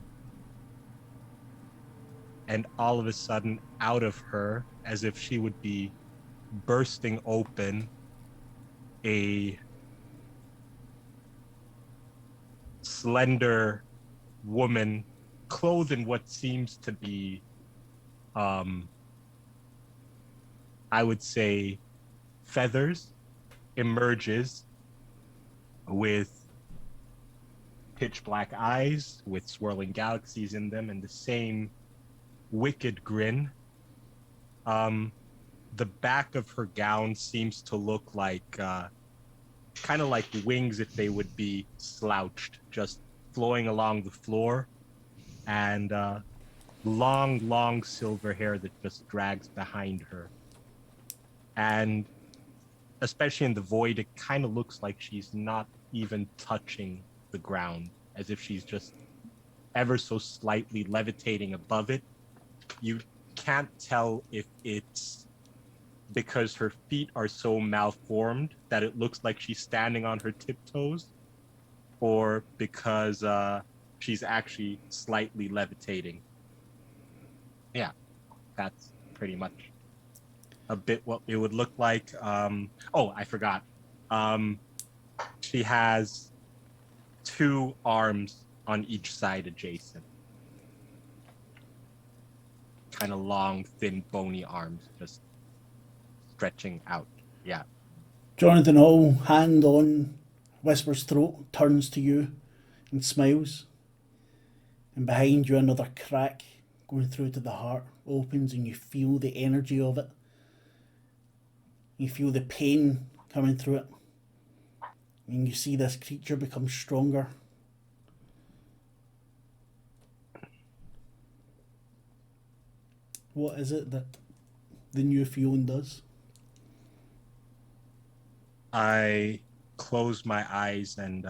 And all of a sudden, out of her, as if she would be bursting open, a slender woman clothed in what seems to be, I would say, feathers, emerges with pitch black eyes, with swirling galaxies in them, and the same wicked grin. The back of her gown seems to look like, kind of like wings if they would be slouched, just flowing along the floor, and long silver hair that just drags behind her. And especially in the void, it kind of looks like she's not even touching the ground, as if she's just ever so slightly levitating above it. You can't tell if it's because her feet are so malformed that it looks like she's standing on her tiptoes, or because she's actually slightly levitating. Yeah, that's pretty much a bit what it would look like. Oh, I forgot. She has 2 arms on each side adjacent. Kind of long, thin, bony arms just stretching out. Yeah. Jonathan Hall, hand on Whisper's throat, turns to you and smiles. And behind you, another crack going through to the heart opens, and you feel the energy of it. You feel the pain coming through it. And you see this creature become stronger. What is it that the new Fionn does? I close my eyes and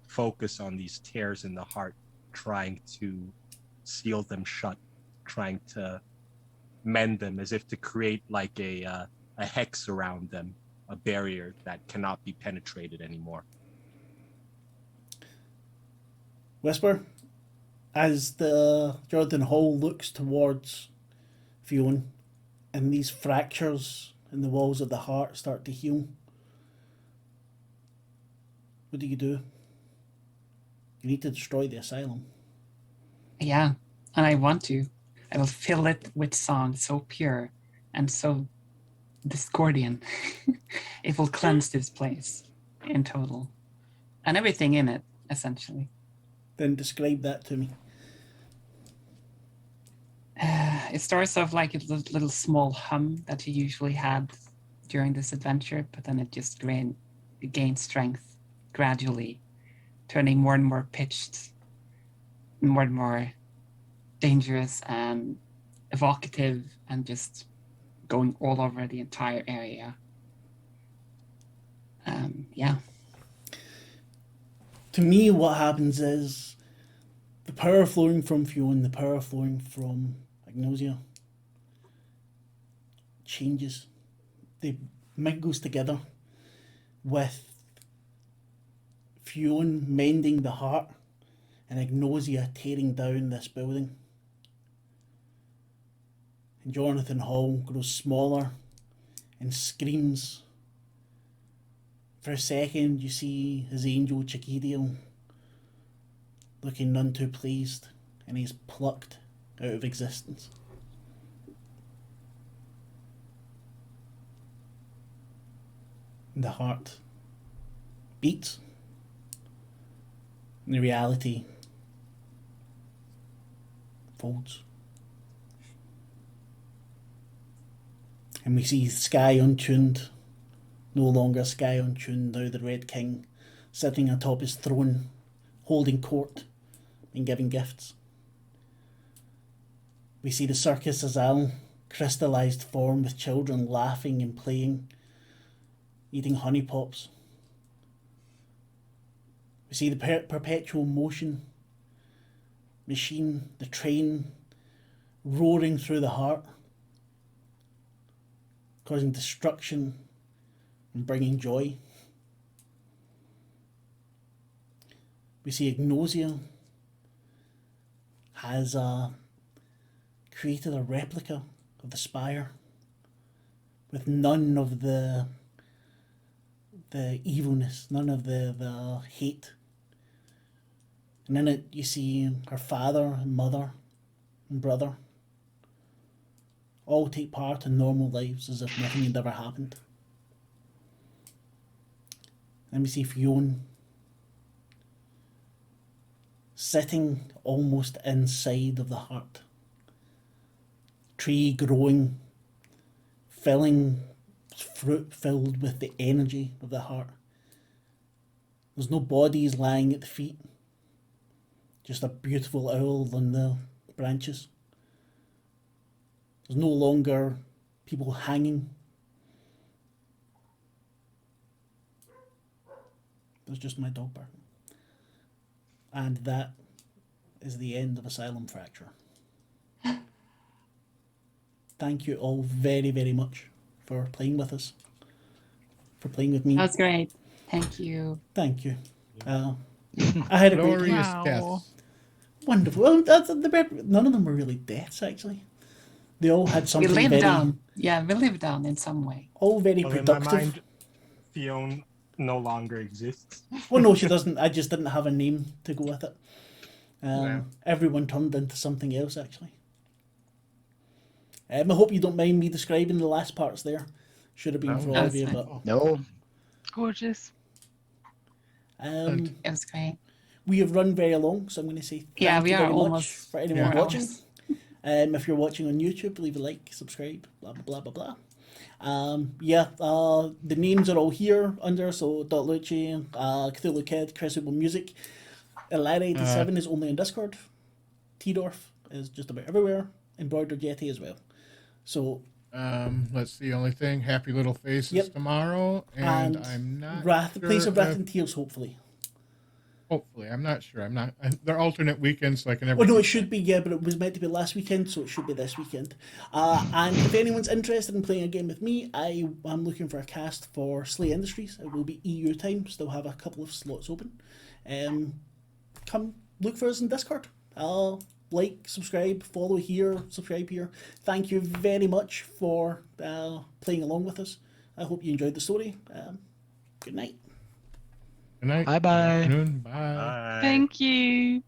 focus on these tears in the heart, trying to seal them shut, trying to mend them, as if to create like a hex around them, a barrier that cannot be penetrated anymore. Whisper, as the Jonathan Hall looks towards Fionn, and these fractures in the walls of the heart start to heal, what do? You need to destroy the asylum. Yeah, and I want to. I will fill it with song so pure and so discordian. It will cleanse this place in total. And everything in it, essentially. Then describe that to me. It starts off like a little small hum that you usually had during this adventure, but then it just gained strength gradually, turning more and more pitched, more and more dangerous and evocative, and just going all over the entire area. Yeah. To me, what happens is the power flowing from Fionn, the power flowing from Agnosia changes. They mingles together with Fionn mending the heart and Agnosia tearing down this building. And Jonathan Hall grows smaller and screams. For a second, you see his angel Chiquidio looking none too pleased, and he's plucked out of existence. And the heart beats. And the reality folds. And we see Sky untuned. No longer Sky untuned, now the Red King sitting atop his throne, holding court and giving gifts. We see the Circus Azal, crystallised form with children laughing and playing, eating honey pops. We see the perpetual motion machine, the train roaring through the heart, causing destruction and bringing joy. We see Agnosia has created a replica of the spire with none of the evilness, none of the hate. And in it you see her father and mother and brother all take part in normal lives as if nothing had ever happened. Then we see Fionn sitting almost inside of the heart. Tree growing, filling fruit filled with the energy of the heart. There's no bodies lying at the feet, just a beautiful owl on the branches. There's no longer people hanging. There's just my dog barking. And that is the end of Asylum Fracture. Thank you all very, very much for playing with us, for playing with me. That was great. Thank you. Thank you. I had a great time. Glorious Wow. deaths. Wonderful. Well, none of them were really deaths, actually. They all had We something lived very, on. Yeah, we lived on in some way. all very Well, in my productive. mind, Fiona no longer exists. Well, no, she doesn't. I just didn't have a name to go with it. Yeah. Everyone turned into something else, actually. I hope you don't mind me describing the last parts there. Should have been No, for all that's of you, fine. but No. Gorgeous. um, It was great. we have run very long, so I'm going to say thank Yeah, we you are very much almost for anyone 4 watching. hours. If you're watching on YouTube, leave a like, subscribe, blah blah blah blah blah. The names are all here under, so Dot Lucci, Cthulhu Kid, Chris Uboh Music. Lara87 is only on Discord. T-Dorf is just about everywhere. Embroidered Yeti as well. So Let's see. Only thing, Happy Little Faces Yep. tomorrow, and And I'm not Wrath, sure Place of Wrath if- and Tears, hopefully. Hopefully, I'm not sure. I'm not. They're alternate weekends, so I can never. Well, no, keep it should be, yeah, but it was meant to be last weekend, so it should be this weekend. And if anyone's interested in playing a game with me, I'm looking for a cast for Slay Industries. It will be EU time, still have a couple of slots open. Come look for us in Discord. Like, subscribe, follow here, subscribe here. Thank you very much for playing along with us. I hope you enjoyed the story. Good night. Good night. Bye-bye. Good afternoon. Bye. Bye. Thank you.